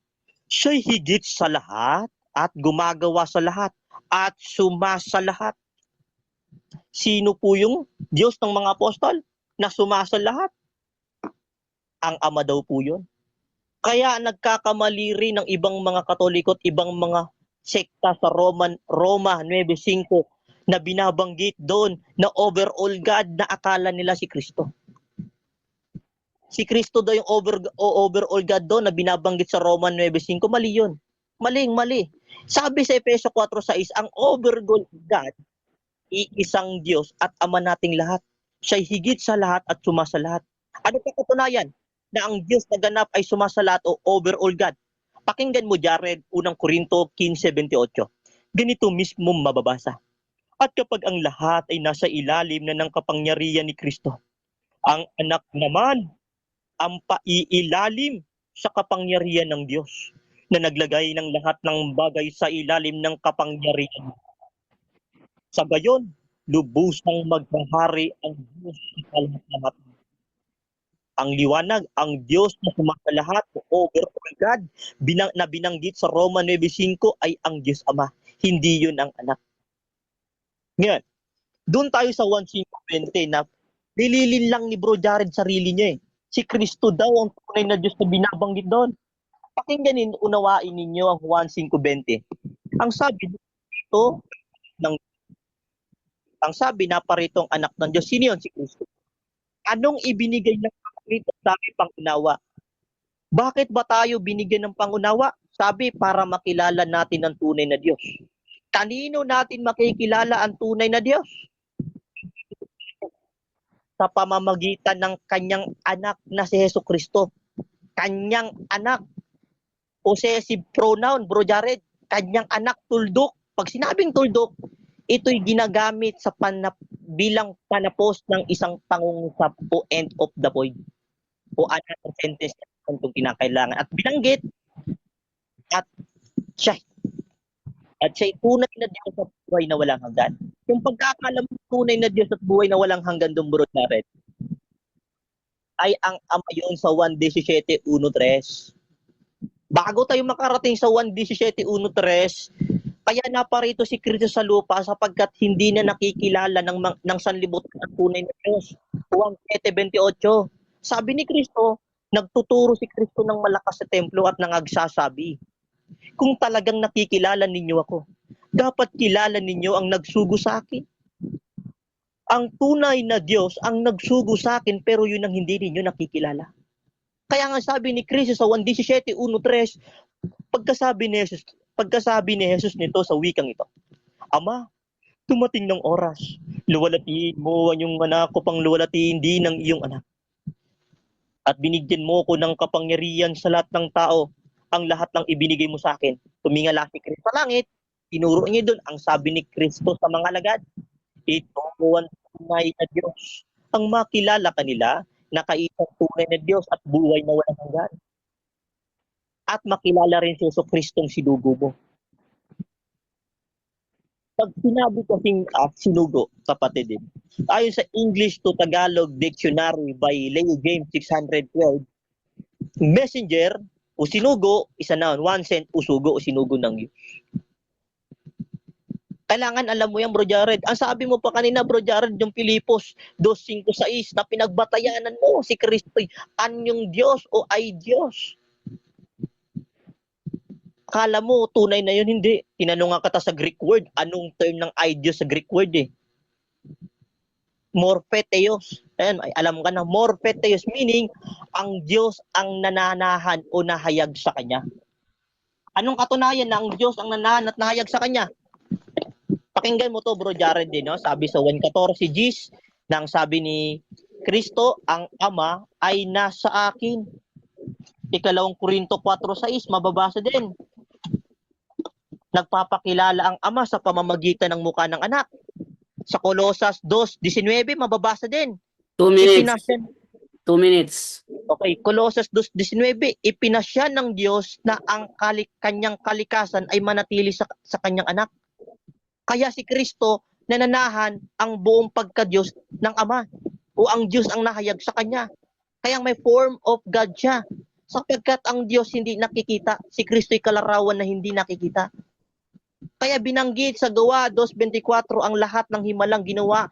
Siya'y higit sa lahat at gumagawa sa lahat at sumasa lahat. Sino po yung Diyos ng mga apostol na sumasa lahat? Ang Ama daw po yun. Kaya nagkakamali rin ng ibang mga Katoliko at ibang mga sekta sa Roma 9:5 na binabanggit doon na overall God na akala nila si Kristo. Si Kristo daw yung overall God doon na binabanggit sa Roma 9:5. Mali yun. Mali. Sabi sa Efeso 4:6, ang overall God, iisang Diyos at Ama nating lahat. Siya'y higit sa lahat at sumasa lahat. Ano pa katunayan na ang Diyos na ganap ay sumasa lahat o overall God? Pakinggan mo, Jared, 1 Korinto 15:28. Ganito mismo mababasa. At kapag ang lahat ay nasa ilalim na ng kapangyarihan ni Kristo, ang anak naman ang paiilalim sa kapangyarihan ng Diyos na naglagay ng lahat ng bagay sa ilalim ng kapangyarihan. Sa gayon, lubusang maghahari ang Diyos sa lahat. Ang liwanag, ang Diyos na sumasalahat o overall God na binanggit sa Roma 9:5 ay ang Diyos Ama. Hindi yun ang anak. Ngayon, doon tayo sa 1:5:20 na nililin lang ni Bro Jared sarili niya eh. Si Kristo daw ang tunay na Diyos na binabanggit doon. Pakinggan, unawain ninyo ang 1:5:20. Ang sabi dito ang sabi na paritong anak ng Diyos, sino yun? Si Kristo. Anong ibinigay ng Kristo sa ating pangunawa? Bakit ba tayo binigyan ng pangunawa? Sabi, para makilala natin ang tunay na Diyos. Kanino natin makikilala ang tunay na Diyos? Sa pamamagitan ng kanyang anak na si Hesus Kristo. Kanyang anak. Possessive pronoun, Bro Jared. Kanyang anak, tuldok. Pag sinabing tuldok, ito'y ginagamit sa bilang panapos ng isang pangungusap o end of the void o another sentence na itong kinakailangan. At binanggit at siya'y tunay na Diyos at buhay na walang hanggan. Yung pagkakalam ng tunay na Diyos at buhay na walang hanggan doon, Bro Jared, ay ang Ama yun sa 1:17:1-3. Bago tayo makarating sa 1:17:1-3, kaya naparito si Kristo sa lupa sapagkat hindi na nakikilala ng sanlibutan ang tunay na Diyos. 1:7-28. Sabi ni Kristo, nagtuturo si Kristo ng malakas sa templo at nangagsasabi, kung talagang nakikilala ninyo ako, dapat kilala ninyo ang nagsugo sa akin. Ang tunay na Diyos ang nagsugo sa akin pero yun ang hindi ninyo nakikilala. Kaya nga sabi ni Kristo sa 1:17-1-3, pagkasabi ni Jesus nito sa wikang ito, Ama, dumating ng oras, luwalatiin mo ang iyong anak ko pang luwalatiin din ng iyong anak. At binigyan mo ko ng kapangyarihan sa lahat ng tao, ang lahat ng ibinigay mo sa akin. Tumingala si Kristo sa langit, tinuro niya doon ang sabi ni Kristo sa mga alagad, ito ang tunay na Diyos. Ang makilala kanila na kaisang tunay na Diyos at buhay na walang hanggan. At makilala rin si Kristong sinugo mo. Pag sinabi kasing sinugo, kapatid din, ayon sa English to Tagalog Dictionary by Leo James 612, messenger o sinugo is a noun, one sent o sugo o sinugo ng Diyos. Kailangan alam mo yan, Bro Jared. Ang sabi mo pa kanina, Bro Jared, yung Pilipos 2:5-6 na pinagbatayanan mo si Kristo, anyong Diyos o ay Diyos. Akala mo tunay na yun, hindi. Tinanong nga kata sa Greek word, anong term ng ay Diyos sa Greek word eh? Morpheteos. Ayan, alam ka na, morpheteos meaning ang Diyos ang nananahan o nahayag sa Kanya. Anong katunayan na ang Diyos ang nanahan at nahayag sa Kanya? Pakinggan mo to, Bro Jared din, no? Sabi sa 1:14 Gs, nang sabi ni Kristo, ang Ama ay nasa akin. 2 Korinto 4:6, mababasa din. Nagpapakilala ang Ama sa pamamagitan ng mukha ng anak. Sa Colosas 2:19, mababasa din. 2 minutes. Ipinasya, 2 minutes. okay, Colosas 2:19, ipinasya ng Diyos na ang kanyang kalikasan ay manatili sa kanyang anak. Kaya si Kristo nananahan ang buong pagka-Diyos ng Ama o ang Diyos ang nahayag sa Kanya. Kaya may form of God siya. Sapagkat ang Diyos hindi nakikita, si Kristo'y kalarawan na hindi nakikita. Kaya binanggit sa Gawa 2:24 ang lahat ng himalang ginawa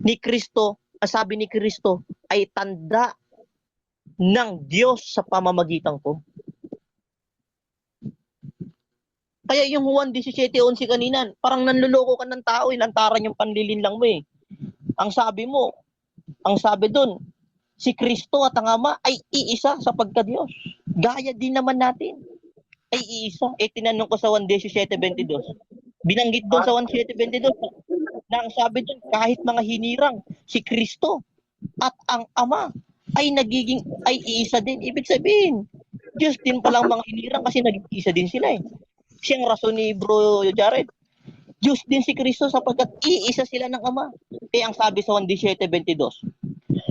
ni Kristo, sabi ni Kristo, ay tanda ng Diyos sa pamamagitan ko. Kaya yung 1:17-11 kanina, parang nanluloko ka ng tao, lantaran yung panlilinlang mo eh. Ang sabi doon, si Kristo at ang Ama ay iisa sa pagka-Diyos. Gaya din naman natin, ay iisa. Tinanong ko sa 1:17-22. Binanggit doon sa 1:17-22 na ang sabi doon, kahit mga hinirang, si Kristo at ang Ama ay iisa din. Ibig sabihin, Diyos din palang mga hinirang kasi nag-iisa din sila eh. Siyang rason ni Bro Jared. Diyos din si Kristo sapagkat iisa sila ng Ama. Kaya ang sabi sa 1:17-22,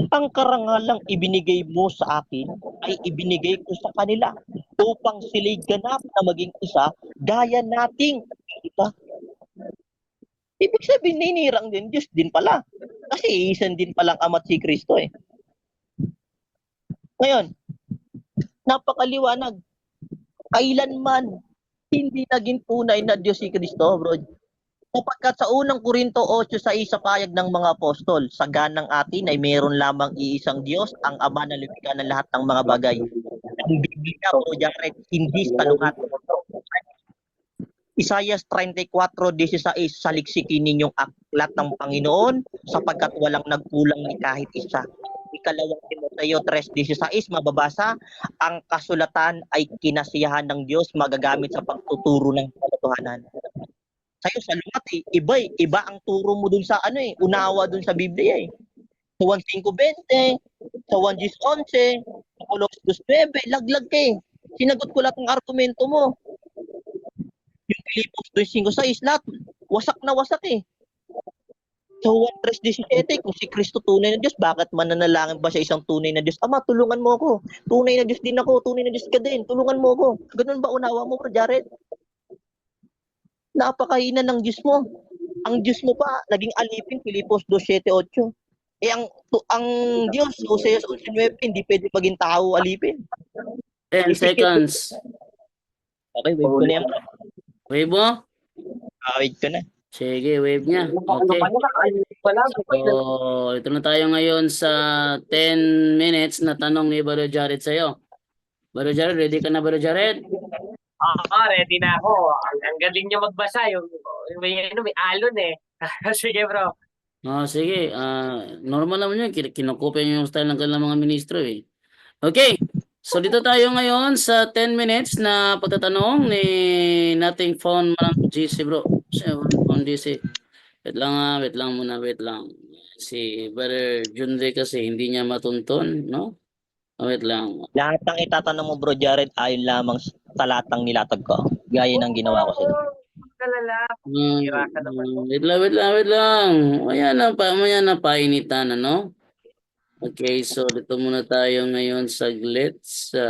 ang karangalang ibinigay mo sa akin ay ibinigay ko sa kanila upang sila'y ganap na maging isa gaya nating isa. Ibig sabihin, ninirang din, Diyos din pala. Kasi iisan din palang Ama at si Kristo eh. Ngayon, napakaliwanag. Kailanman hindi naging tunay na Diyos si Kristo, bro. Sapagkat sa unang Korinto 8:6 sa payag ng mga apostol, sa ganang atin ay mayroon lamang iisang Diyos, ang Ama na lumikha ng lahat ng mga bagay. Ang Biblia, bro, Jared, hindi salungat. Isaiah 34:16, saliksikin ninyong aklat ng Panginoon sapagkat walang nagkulang ni kahit isa. Ikalawang Timoteo 3:16, mababasa, ang kasulatan ay kinasiyahan ng Diyos magagamit sa pagtuturo ng katotohanan. Sa'yo sa lumat iba ang turo mo dun sa unawa dun sa Biblia eh. Sa 1:5:20, sa 1:11, sa Colossus 2:9, laglag ka eh. Sinagot ko lahat ng argumento mo. Yung Pilipos 2:5-6, lahat wasak na wasak eh. Sa 1:17, kung si Kristo tunay na Diyos, bakit mananalangin ba siya isang tunay na Diyos? Ama, tulungan mo ako. Tunay na Diyos din ako. Tunay na Diyos ka din. Tulungan mo ako. Ganun ba unawa mo, Jared? Napakahina ng Diyos mo. Ang Diyos mo pa, naging alipin, Pilipos 2:7-8. ang Diyos, Hosea 11:9, hindi pwede maging tao alipin. 10 seconds. Okay, wave ko na yan. Wave mo? Wait ko na. Sige, wave niya. Ano Okay. pa niya? Wala. So, ito na tayo ngayon sa 10 minutes na tanong ni Brother Jared sa'yo. Brother Jared, ready ka na, Brother Jared? Ready na ako. Ang galing niya magbasa. May alon eh. Sige bro. Sige. Normal naman yun. Kinukopya niyo yung style ng kanilang mga ministro eh. Okay. So, dito tayo ngayon sa 10 minutes na pagtatanong ni nating phone man GC bro. Phone GC. Wait lang muna. Si Brother Junre kasi hindi niya matunton, no? Wait lang. Lahat ng itatanong mo, Bro Jared, ayon lamang sa talatang nilatag ko. Gaya ng ginawa ko sa iyo. Kalala. Hira ka naman. Wait lang. Maya na painitan, ano? Okay, so dito muna tayo ngayon saglit sa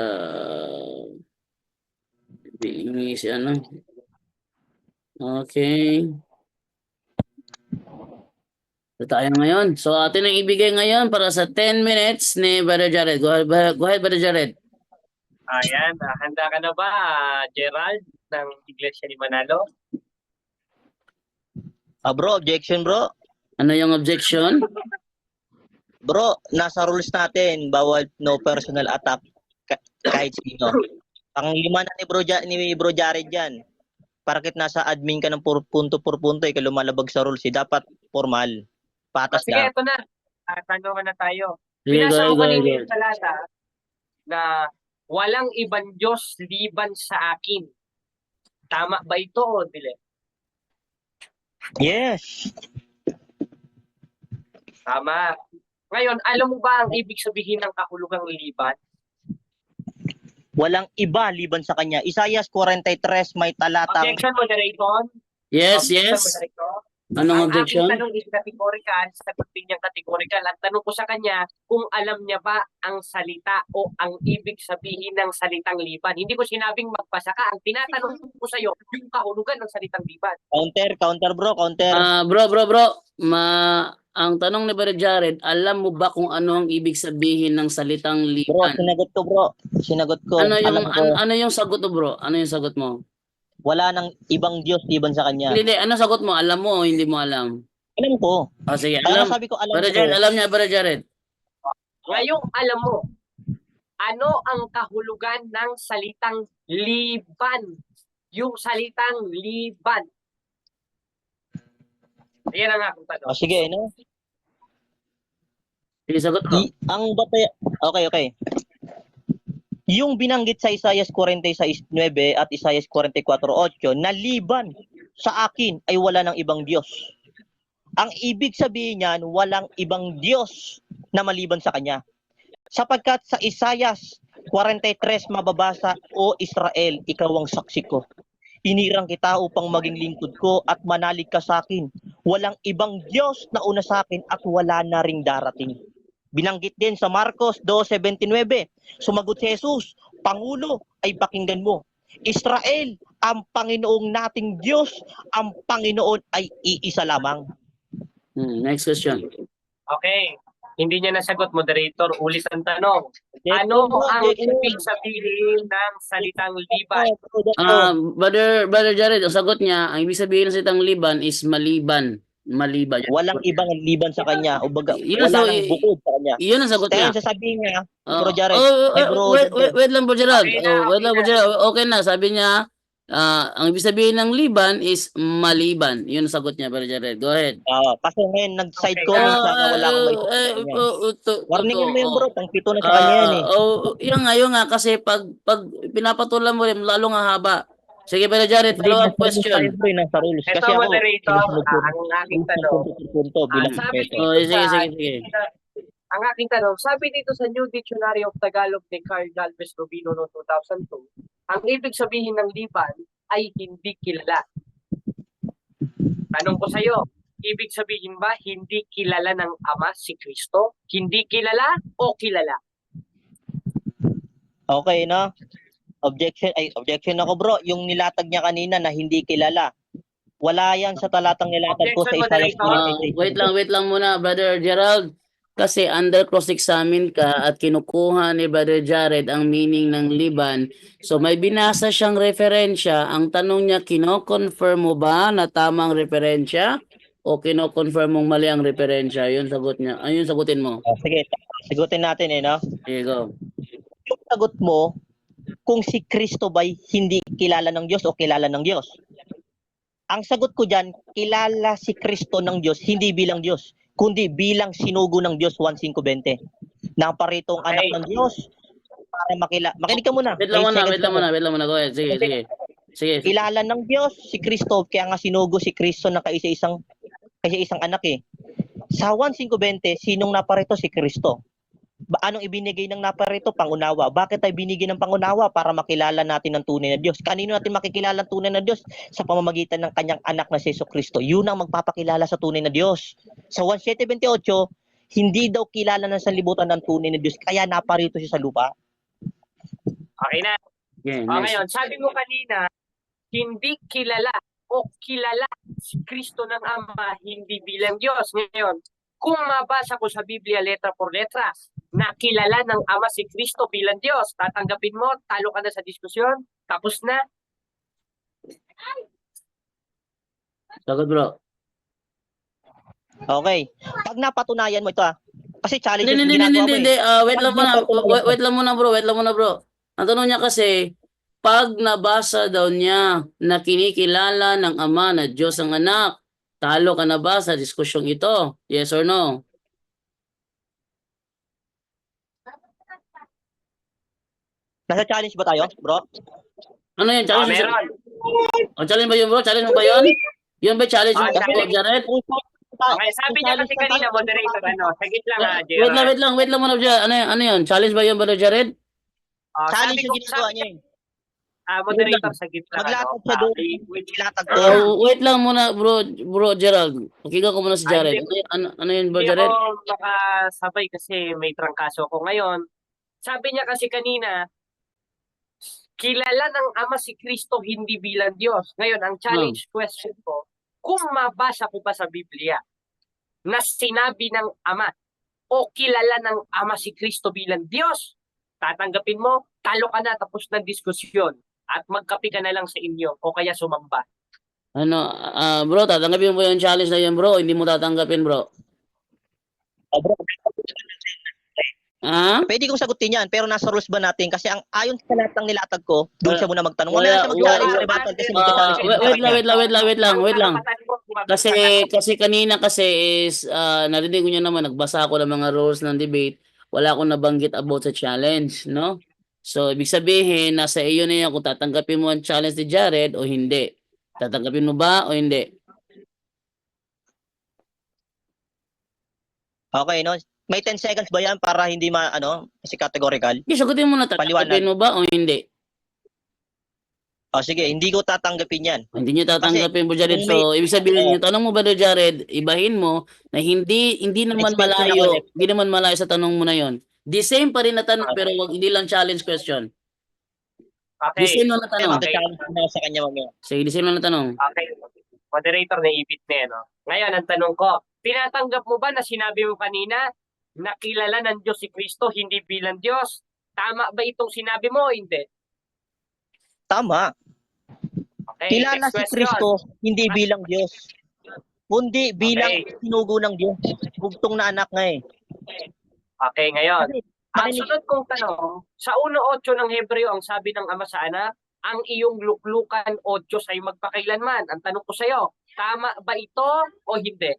si ano. Okay. Dito tayo ngayon. So atin ang ibigay ngayon para sa 10 minutes ni Brother Jared. Go ahead, Brother Jared. Ayan, handa ka na ba, Gerald, ng Iglesia ni Manalo? Bro, objection bro. Ano yung objection? Bro, nasa rules natin, bawal no personal attack kahit sino. Ang lima na ni Bro Jared yan. Parakit nasa admin ka ng punto por punto, ikaw lumalabag sa rules. Dapat formal. Patas Sige, lang. ito na. Tanungan na tayo. Sige, Pinasa ko go kanina ahead. yung talata na walang ibang Diyos liban sa akin. Tama ba ito o dili? Yes. Tama. Ngayon, alam mo ba ang ibig sabihin ng kahulugang liban? Walang iba liban sa kanya. Isaias 43 may talatang Objection, moderator? Yes. Moderator? Anong Ang objection? aking tanong is categorical, sagot din niyang categorical. Ang tanong ko sa kanya, kung alam niya ba ang salita o ang ibig sabihin ng salitang liban. Hindi ko sinabing magbasa ka. Ang tinatanong ko sa iyo, yung kahulugan ng salitang liban. counter bro, counter. Bro. Ang tanong ni Brother Jared, alam mo ba kung ano ang ibig sabihin ng salitang Bro, liban? sinagot ko. Ano Alam ko, ano yung sagot mo, bro? Ano yung sagot mo? wala nang ibang Diyos liban sa kanya. Hindi, ano sagot mo? Alam mo o hindi mo alam? Alam ko. Sige, Kaya alam. sabi ko alam Brother ko. Jared, alam niya, Brother Jared. Ngayong alam mo, ano ang kahulugan ng salitang liban? Yung salitang liban. Ayan ang aking tanong. Sige, no? Sige, sagot mo. Ang batay... Okay. Yung binanggit sa Isaias 46:9 at Isaias 44:8 na liban sa akin ay wala ng ibang Diyos. Ang ibig sabihin niyan, walang ibang Diyos na maliban sa kanya. Sapagkat sa Isaias 43 mababasa, O Israel, ikaw ang saksi ko. Inirang kita upang maging lingkod ko at manalig ka sa akin. Walang ibang Diyos na una sa akin at wala na ring darating. Binanggit din sa Marcos 2:29. Sumagot si Jesus, Pangulo ay pakinggan mo. Israel, ang Panginoong nating Diyos, ang Panginoon ay iisa lamang. Next question. Okay. Hindi niya nasagot, moderator. Ulit ang tanong. Ano ang ibig sabihin ng salitang liban? Brother Jared, ang sagot niya, ang ibig sabihin ng salitang liban is maliban. Walang ibang liban sa kanya. O baga, Yun, wala so, nang bukod sa kanya. Iyon ang sagot Kaya niya. sasabihin niya, Bro Jared, Wait lang, Bro Gerald. Okay na, Wait lang, okay Bro Gerald. Okay na, sabi niya, ang ibig sabihin ng liban is maliban. Yun ang sagot niya, Brother Jared. Go ahead. kasi ngayon, nag-side Okay. comment siya na wala akong may warning mo yun bro, pang pito na sa kanya yan eh. Yun nga, kasi pag pinapatulan mo rin, lalong hahaba. Sige, Brother Jared, follow-up question. Nasa rules. Ito, Kasi ako, moderator, ang aking tanong. bilang Sabi respeto. dito Sige. ang aking tanong, sabi dito sa New Dictionary of Tagalog ni Carl Galvez Rubino noong 2002, ang ibig sabihin ng liban ay hindi kilala. Tanong ko sa iyo, ibig sabihin ba hindi kilala ng Ama si Kristo? Hindi kilala o kilala? Okay, no? Objection ako bro. Yung nilatag niya kanina na hindi kilala. Wala yan sa talatang nilatag ko sa Objection, Isaias moderator. 46. Wait lang muna, Brother Gerald. kasi under cross-examine ka at kinukuha ni Brother Jared ang meaning ng liban. So may binasa siyang referensya. Ang tanong niya, kino-confirm mo ba na tamang referensya o kino-confirm mong mali ang referensya? Yun sagot niya. Ayun sagutin mo. Sige, sigutin natin no? Here you go. Yung sagot mo, kung si Kristo ba'y hindi kilala ng Diyos o kilala ng Diyos? Ang sagot ko dyan, kilala si Kristo ng Diyos, hindi bilang Diyos, kundi bilang sinugo ng Diyos 1:5:20. Naparitong anak Okay. ng Diyos para makinig ka muna. Wait lang 8 muna, seconds wait lang lang. muna, wait lang muna. Go ahead. Sige, sige. Sige. Kilala ng Diyos si Kristo, kaya nga sinugo si Kristo na kaisa-isang anak eh. Sa 1:5:20, sinong naparito? Si Kristo. Anong ibinigay ng naparito? Pangunawa. Bakit tayo binigay ng pangunawa? Para makilala natin ang tunay na Diyos. Kanino natin makikilala ang tunay na Diyos? Sa pamamagitan ng kanyang anak na si Jesucristo. Yun ang magpapakilala sa tunay na Diyos. Sa 1:7:28, hindi daw kilala ng sanlibutan ng tunay na Diyos, kaya naparito siya sa lupa. Okay na. Okay, O next. ngayon, sabi mo kanina, hindi kilala o kilala si Kristo ng Ama hindi bilang Diyos. Ngayon, kung mabasa ko sa Biblia letra por letra na kilala ng Ama si Kristo bilang Diyos, tatanggapin mo, talo ka na sa diskusyon, tapos na. Sagot bro. Okay. Pag napatunayan mo ito kasi challenge yung Hindi. ginagawa mo eh. Wait lang muna. Wait lang muna bro. Wait lang muna bro. Ang tanong niya kasi, pag nabasa daw niya na kinikilala ng Ama na Diyos ang anak, talo ka na ba sa diskusyong ito? Yes or no? Nasa challenge ba tayo, bro? Ano yun? Challenge? Meron. O, challenge ba yun bro? Challenge mo ba yun? Yun ba challenge mo challenge. Jared? Okay, sabi niya kasi kanina, moderator, sagit lang Wait lang muna Jared. Ano yun? Challenge ba yun Brother Jared? Challenge yung ginagawa niya eh. Moderator, sagit lang. Maglatag siya doon. Ilatag ko. Wait lang muna bro Gerald. Pakinggan ko muna si Jared. Ano yun bro Hindi Jared? ako makasabay kasi may trangkaso ko ngayon. Sabi niya kasi kanina, kilala ng Ama si Kristo hindi bilang Diyos. Ngayon, ang challenge question ko, kung mabasa ko pa sa Biblia na sinabi ng Ama o kilala ng Ama si Kristo bilang Diyos, tatanggapin mo, talo ka na, tapos ng diskusyon at magkape ka na lang sa inyo o kaya sumamba. Bro, tatanggapin mo yung challenge na yun bro, hindi mo tatanggapin bro. Bro, Pwede kong sagutin yan, pero nasa rules ba natin? Kasi ang ayon sa lahat ng nilatag ko, doon siya muna magtanong. Mamaya siya mag-challenge sa rebuttal kasi mag-challenge wait lang. Kasi kanina kasi is narinig ko niya naman, nagbasa ako ng mga rules ng debate, wala akong nabanggit about sa challenge, no? So, ibig sabihin, nasa iyo na yan kung tatanggapin mo ang challenge ni Jared o hindi. Tatanggapin mo ba o hindi? Okay, no? May 10 seconds ba yan para hindi kasi categorical? Sige, sagutin mo na, tatanggapin mo ba o hindi? O sige, hindi ko tatanggapin yan. Hindi niyo tatanggapin po Jared. So, ibig sabihin, yung tanong mo ba Jared, ibahin mo na hindi naman malayo sa tanong mo na yon. The same pa rin na tanong pero hindi lang challenge question. Okay. The same lang na tanong. Okay. Sa kanya mamaya. Sige, the same lang na tanong. Okay. Moderator, naipit na yan. No? Ngayon, ang tanong ko, tinatanggap mo ba na sinabi mo kanina na kilala ng Diyos si Kristo hindi bilang Diyos? Tama ba itong sinabi mo o hindi? Tama. Okay, Kilala next si question. Kristo hindi bilang Diyos, kundi bilang Okay. sinugo ng Diyos. Bugtong na anak nga eh. Okay, ngayon. Kasi, Ang sunod kong tanong, sa 1:8 ng Hebreo, ang sabi ng Ama sa Anak, ang iyong luklukan o Diyos ay magpakailanman. Ang tanong ko sa iyo, tama ba ito o hindi?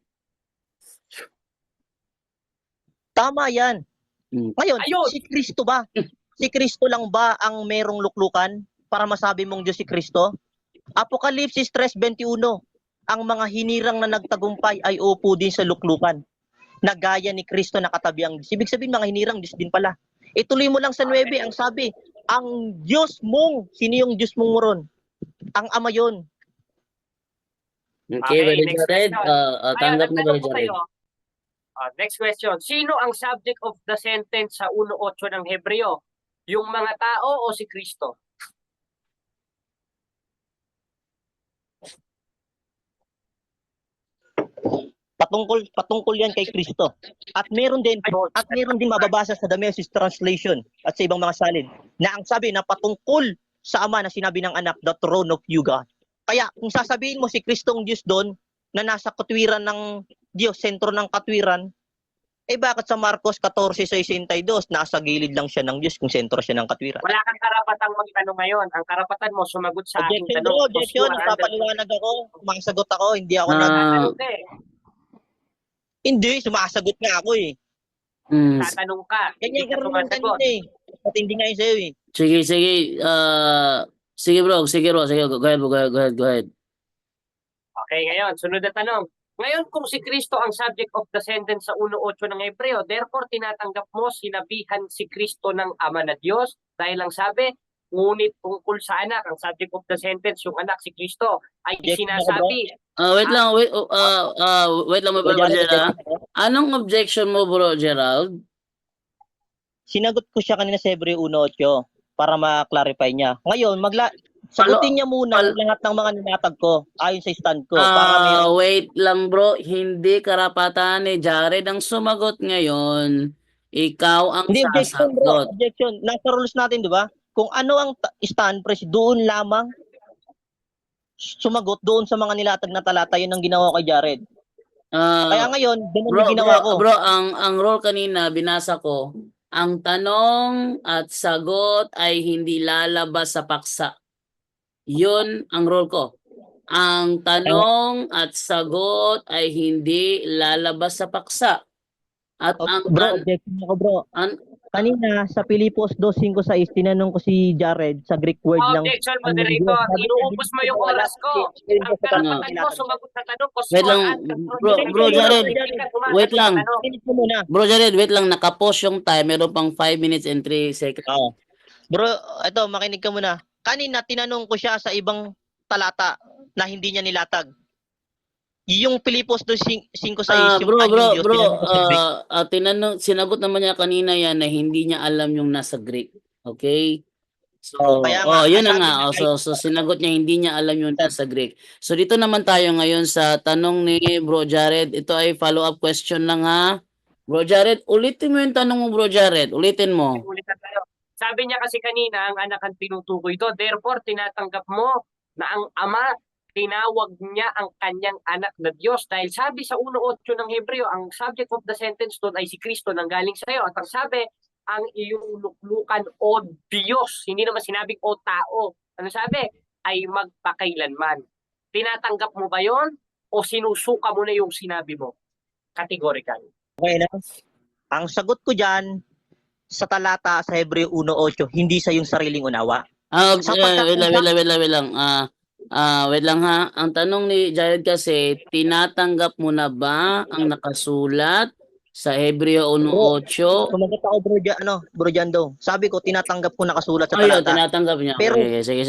tama yan. Ngayon, Ayun. si Kristo ba? Si Kristo lang ba ang merong luklukan para masabi mong Diyos si Kristo? Apokalipsis 3:21, ang mga hinirang na nagtagumpay ay upo din sa luklukan, na gaya ni Kristo na katabi ang Diyos. Ibig sabihin, mga hinirang Diyos din pala. Ituloy mo lang sa 9, ang sabi, ang Diyos mong, sino yung Diyos mong moron? Ang Ama yun. Okay, Brother next Jared. question. Tanggap na Tanong Brother ko Jared. sa'yo, next question. Sino ang subject of the sentence sa 1:8 ng Hebreo? Yung mga tao o si Kristo? Patungkol yan kay Kristo. At meron din mababasa sa The Message Translation at sa ibang mga salin na ang sabi na patungkol sa Ama na sinabi ng anak, the throne of you, God. Kaya kung sasabihin mo si Kristong Diyos doon na nasa katwiran ng Diyos, sentro ng katwiran, bakit sa Marcos 14:62 nasa gilid lang siya ng Diyos kung sentro siya ng katwiran? Wala kang karapatang magtanong ngayon. Ang karapatan mo sumagot sa aking Objection tanong. bro, objection. Nagpapaliwanag ako. Sumasagot ako. Hindi ako Tatanong ka eh. Hindi, sumasagot nga ako eh. Tatanong ka. Hindi Ganyan ka ka rin sumasagot. kanina eh. At hindi nga yung sa'yo eh. Sige, sige. Sige bro. Sige. Go ahead. Okay, ngayon, sunod na tanong. Ngayon, kung si Kristo ang subject of the sentence sa 1:8 ng Hebreo, therefore tinatanggap mo sinabihan si Kristo ng Ama na Diyos dahil ang sabi, ngunit tungkol sa anak, ang subject of the sentence, yung anak si Kristo, ay sinasabi. Wait lang, Bro Gerald. Anong objection mo, Bro Gerald? Sinagot ko siya kanina sa Hebreo 1:8 para ma-clarify niya. Ngayon, sagutin niya muna lahat ng mga ninatag ko ayon sa stand ko. Para wait lang bro, hindi karapatan ni Jared ang sumagot ngayon. Ikaw ang Hindi, objection bro. sasagot. Objection. Nasa rules natin, di ba? Kung ano ang stand, press, doon lamang sumagot doon sa mga nilatag na talata. Yun ang ginawa kay Jared. Kaya ngayon, ganun yung ginawa ko. Bro, ang role kanina, binasa ko, ang tanong at sagot ay hindi lalabas sa paksa. Yun ang role ko. Ang tanong at sagot ay hindi lalabas sa paksa. At Objection ako bro. Kanina sa Pilipos 2:5-6 tinanong ko si Jared sa Greek word ng Objection, moderator. Inuubos mo yung oras ko. Ang karapatan mo sumagot sa tanong ko. Wait lang, bro Jared. Wait lang. Bro Jared, wait lang. Nakapost yung time. Meron pang 5 minutes and 3 seconds. Bro, ito, makinig ka muna. Kanina, tinanong ko siya sa ibang talata na hindi niya nilatag. Yung Pilipos 2:5-6, yung sinagot naman niya kanina yan na hindi niya alam yung nasa Greek. Okay? So, yun na nga. So, sinagot niya hindi niya alam yung nasa Greek. So, dito naman tayo ngayon sa tanong ni Bro Jared. Ito ay follow-up question lang ha. Bro Jared, ulitin mo yung tanong mo, Bro Jared. Ulitin mo. Sabi niya kasi kanina, ang anak ang tinutukoy ito. Therefore, tinatanggap mo na ang ama, tinawag niya ang kanyang anak na Diyos. Dahil sabi sa 1:8 ng Hebreo, ang subject of the sentence doon ay si Kristo nang galing sa iyo. At ang sabi, ang iyong luklukan o Diyos. Hindi naman sinabing o tao. Ano sabi? Ay magpakailanman. Tinatanggap mo ba yon o sinusuka mo na yung sinabi mo? Categorical. Okay na. Ang sagot ko dyan, sa talata sa Hebreo 1:8, hindi sa yung sariling unawa. Wait lang ha. Ang tanong ni Jared kasi, tinatanggap mo na ba ang nakasulat sa Hebreo 1:8? Sumagot ako bro Jando. Sabi ko tinatanggap ko nakasulat sa talata. Tinatanggap niya. Pero sige.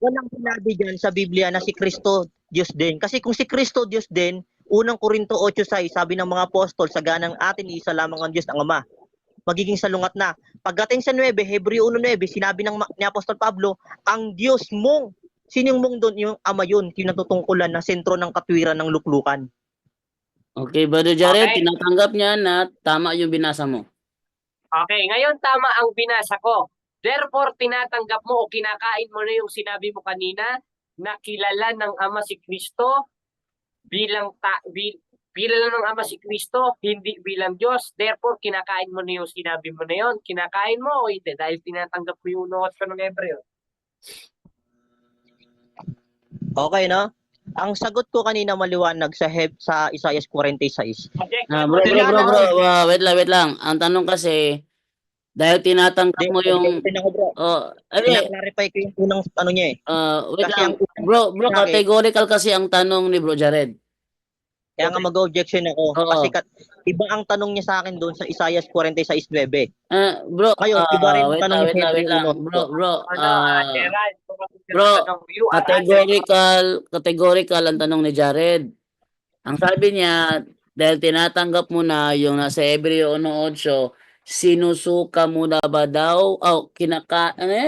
Walang sinabi diyan sa Biblia na si Kristo Diyos din. Kasi kung si Kristo Diyos din, unang Korinto 8:6, sabi ng mga apostol, sa ganang atin isa lamang ang Diyos, ang Ama. Magiging salungat na. Pagdating sa 9, Hebreo 1:9, sinabi ni Apostol Pablo, ang Diyos mong. Sino yung mong doon? Yung Ama yun, kinatutungkulan na sentro ng katwiran ng luklukan. Okay, Brother Jared, tinatanggap niya na tama yung binasa mo. Okay, ngayon tama ang binasa ko. Therefore, tinatanggap mo o kinakain mo na yung sinabi mo kanina na kilala ng Ama si Kristo bilang ng Ama si Kristo, hindi bilang Diyos. Therefore, kinakain mo na yung sinabi mo na yun. Kinakain mo o hindi? Dahil tinatanggap mo yung unuot ko ng Hebreo. Okay, no? Ang sagot ko kanina maliwanag sa Isaiah 46. Bro, wait lang. Ang tanong kasi, dahil tinatanggap mo yung... Clarify ko yung unang ano niya eh. Wait lang. Bro, categorical kasi ang tanong ni Bro Jared. Kaya nga mag-objection ako. Kasi iba ang tanong niya sa akin doon sa Isaiah 46:9. Bro, ngayon, iba rin ang tanong wait lang. Bro, categorical ang tanong ni Jared. Ang sabi niya, dahil tinatanggap mo na yung nasa Hebreo 1:8, sinusuka mo na ba daw? Kinakain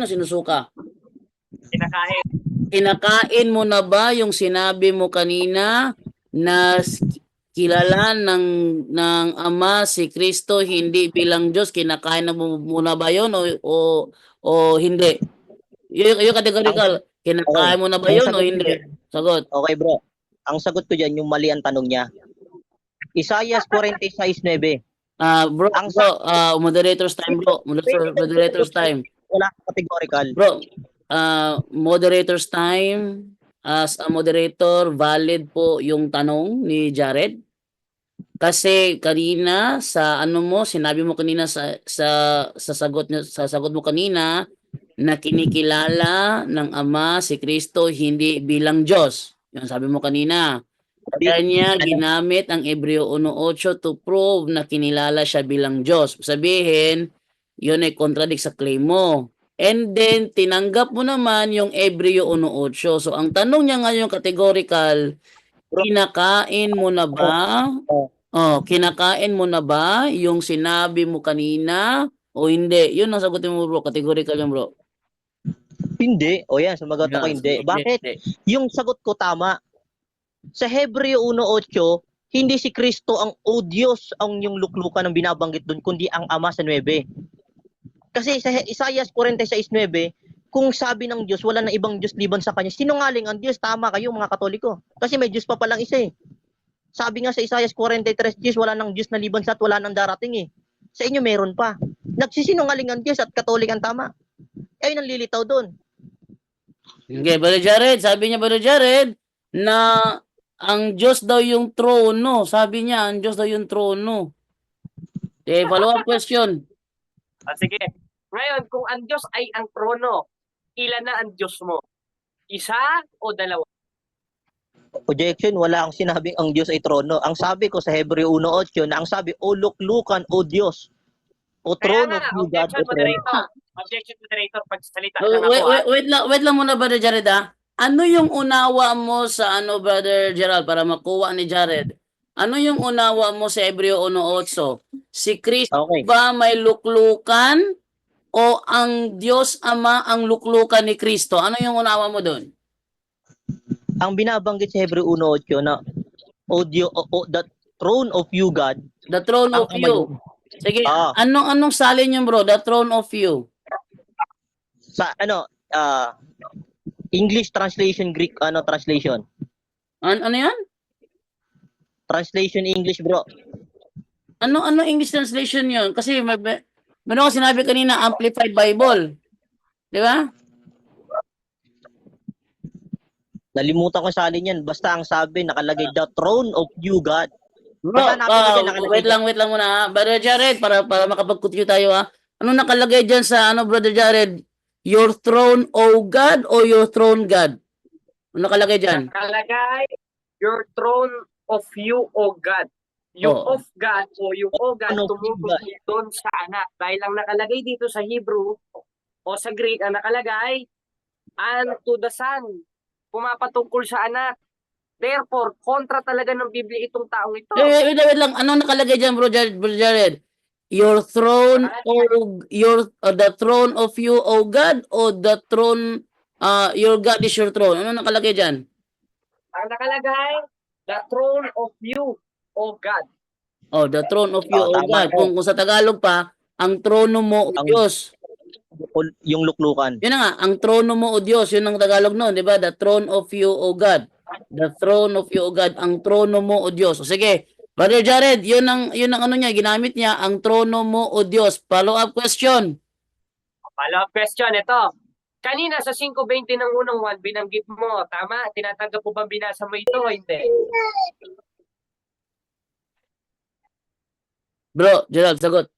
o sinusuka? Kinakain. kinakain mo na ba yung sinabi mo kanina na kilala ng Ama si Kristo hindi bilang Diyos? Kinakain na mo muna ba yun o hindi? Yung categorical, kinakain mo na ba Ang yun o sagot ko hindi? dyan, Sagot. okay bro. Ang sagot ko dyan, yung mali ang tanong niya. Isaias 46:9. Bro, Ang moderator's time, bro. Moderator's time. Wala kang categorical. Bro, moderator's time. As a moderator, valid po yung tanong ni Jared. Kasi kanina sa ano mo, sinabi mo kanina sa sagot mo kanina na kinikilala ng Ama si Kristo hindi bilang Diyos. Yung sabi mo kanina. Kaya niya ginamit ang Hebreo 1:8 to prove na kinilala siya bilang Diyos. Sabihin, yun ay contradict sa claim mo. And then, tinanggap mo naman yung Hebreo 1:8. So, ang tanong niya ngayon categorical, kinakain mo na ba? Kinakain mo na ba yung sinabi mo kanina o hindi? Yun ang sagutin mo, bro. Categorical yan, bro. Hindi. O yan, sumagot ako hindi. Bakit? Yung sagot ko tama. Sa Hebreo 1:8, hindi si Kristo ang o Diyos ang yung luklukan ng binabanggit doon, kundi ang Ama sa 9. Kasi sa Isaias 46:9, kung sabi ng Diyos, wala na ibang Diyos liban sa Kanya, sinungaling ang Diyos. Tama kayo mga Katoliko. Kasi may Diyos pa palang isa eh. Sabi nga sa Isaias 43:10, wala nang Diyos na liban sa at wala nang darating eh. Sa inyo meron pa. Nagsisinungaling ang Diyos at Katolik ang tama. Ayun ang lilitaw doon. Okay, Brother Jared, sabi niya, Brother Jared, na ang Diyos daw yung trono. Sabi niya, ang Diyos daw yung trono. Okay, follow-up question. Sige. Ngayon, kung ang Diyos ay ang trono, ilan na ang Diyos mo? Isa o dalawa? Objection, wala akong sinabing ang Diyos ay trono. Ang sabi ko sa Hebreo 1:8 na ang sabi, o luklukan, o Diyos, o Kaya trono, nga, o God, objection o trono. moderator. Objection moderator, pagsalita lang ako. Wait lang muna, Brother Jared, ha? Ano yung unawa mo sa Brother Gerald, para makuha ni Jared? Ano yung unawa mo sa Hebreo 1:8? Si Kristo Okay. ba may luklukan o ang Diyos Ama ang luklukan ni Kristo? Ano yung unawa mo doon? Ang binabanggit sa Hebreo 1:8 na the throne of you, God, The throne of ang you. Sige, Ah. anong salin yun, bro? The throne of you. sa English translation, Greek translation. Ano yan? Translation English, bro. Ano English translation yun? Kasi meron ko sinabi kanina, Amplified Bible. Di ba? Nalimutan ko salin yan. Basta ang sabi, nakalagay, the throne of you, God. Bro, Basta natin nakalagay wait lang muna, ha? Brother Jared, para makapag-continue tayo, ha? Ano nakalagay dyan sa Brother Jared? Your throne, O God, o your throne, God? Ano nakalagay dyan? Nakalagay, your throne of you, O God. Yung Oo. of God o yung O God Ano, tumutukoy doon sa anak. Dahil ang nakalagay dito sa Hebrew o sa Greek, ang nakalagay, unto the Son. Pumapatungkol sa anak. Therefore, kontra talaga ng Biblia itong taong ito. Wait lang. Anong nakalagay dyan, Bro Jared? Your throne, the throne of you, O God, o the throne, your God is your throne. Ano nakalagay dyan? Ang nakalagay, the throne of you, O God. Oh, the throne of you, O Tama God. po. Kung sa Tagalog pa, ang trono mo, O Diyos. Yung luklukan. Yun na nga, ang trono mo, O Diyos. Yun ang Tagalog noon, di ba? The throne of you, O God. The throne of you, O God. Ang trono mo, O Diyos. O sige, Brother Jared, yun ang ano niya, ginamit niya, ang trono mo, O Diyos. Follow-up question. Follow-up question, ito. Kanina sa 5:20 ng unang 1, binanggit mo, tama? Tinatanggap mo bang binasa mo ito o hindi? Bro, Gerald, sagot.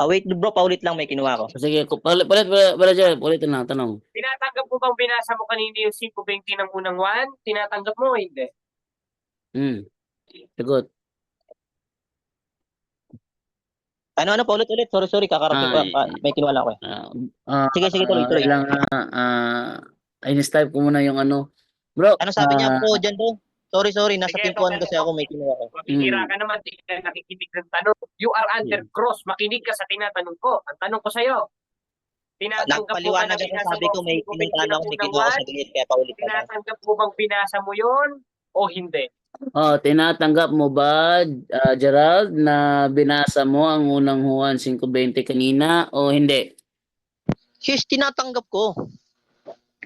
Wait, bro, paulit lang, may kinuha ko. Sige, palit, Brother Gerald, ulitin lang, tanong. Tinatanggap mo bang binasa mo kanina yung 5:20 ng unang 1? Tinatanggap mo o hindi? Sagot. Ano, paulit. Sorry, kakarating. May kinuha lang ako eh. Sige, tuloy. Ilang, in-type ko muna yung ano. Bro, Ano sabi niya po dyan, bro? Sorry, nasa Sige, pintuan kasi ako, may kinuha ko. Mabihira ka naman, di ka nakikinig ng tanong. You are under cross. Makinig ka sa tinatanong ko. Ang tanong ko sa'yo, Tinatanggap mo ba Nagpaliwanag na ako, binasa sabi mo ko ang may 5:20 pinuntahan ng ako, may unang kinuha ko buwan? sa gilid, kaya paulit na lang. Tinatanggap mo bang binasa mo yun o hindi? Oh, tinatanggap mo ba, Gerald, na binasa mo ang unang Juan 5:20 kanina o hindi? Sis, tinatanggap ko.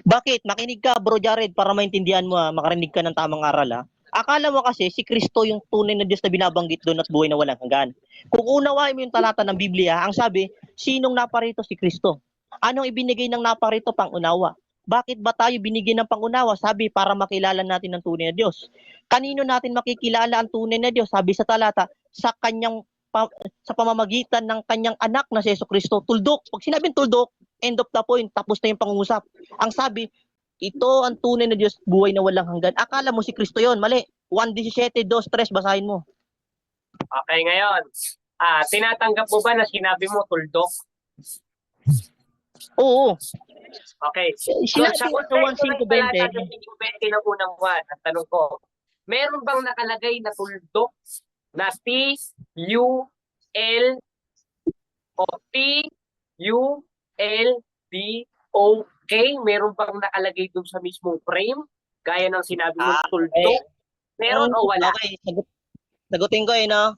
Bakit? Makinig ka, bro Jared, para maintindihan mo, makarinig ka ng tamang aral, ha. Akala mo kasi si Kristo yung tunay na Diyos na binabanggit doon at buhay na walang hanggan. Kung unawain mo yung talata ng Biblia, ang sabi, sinong naparito? Si Kristo. Anong ibinigay ng naparito? Pangunawa. Bakit ba tayo binigyan ng pangunawa? Sabi, para makilala natin ang tunay na Diyos. Kanino natin makikilala ang tunay na Diyos? Sabi sa talata, sa pamamagitan ng kanyang anak na si Jesucristo. Tuldok. Pag sinabing tuldok, end of the point, tapos na yung pangungusap. Ang sabi, ito ang tunay na Diyos, buhay na walang hanggan. Akala mo si Kristo yon, mali. 1:17, 2:3, basahin mo. Okay, ngayon. Tinatanggap mo ba na sinabi mo tuldok? Oo. Okay. Doon Sinabi sa sa konteksto ng talata 1:5:20, ng 5:20 ng unang buwan, ang tanong ko, meron bang nakalagay na tuldok na T-U-L o T-U-L-D-O-K? Meron bang nakalagay doon sa mismong frame? Gaya ng sinabi mong tuldok? Meron o wala? Okay, sagutin ko no.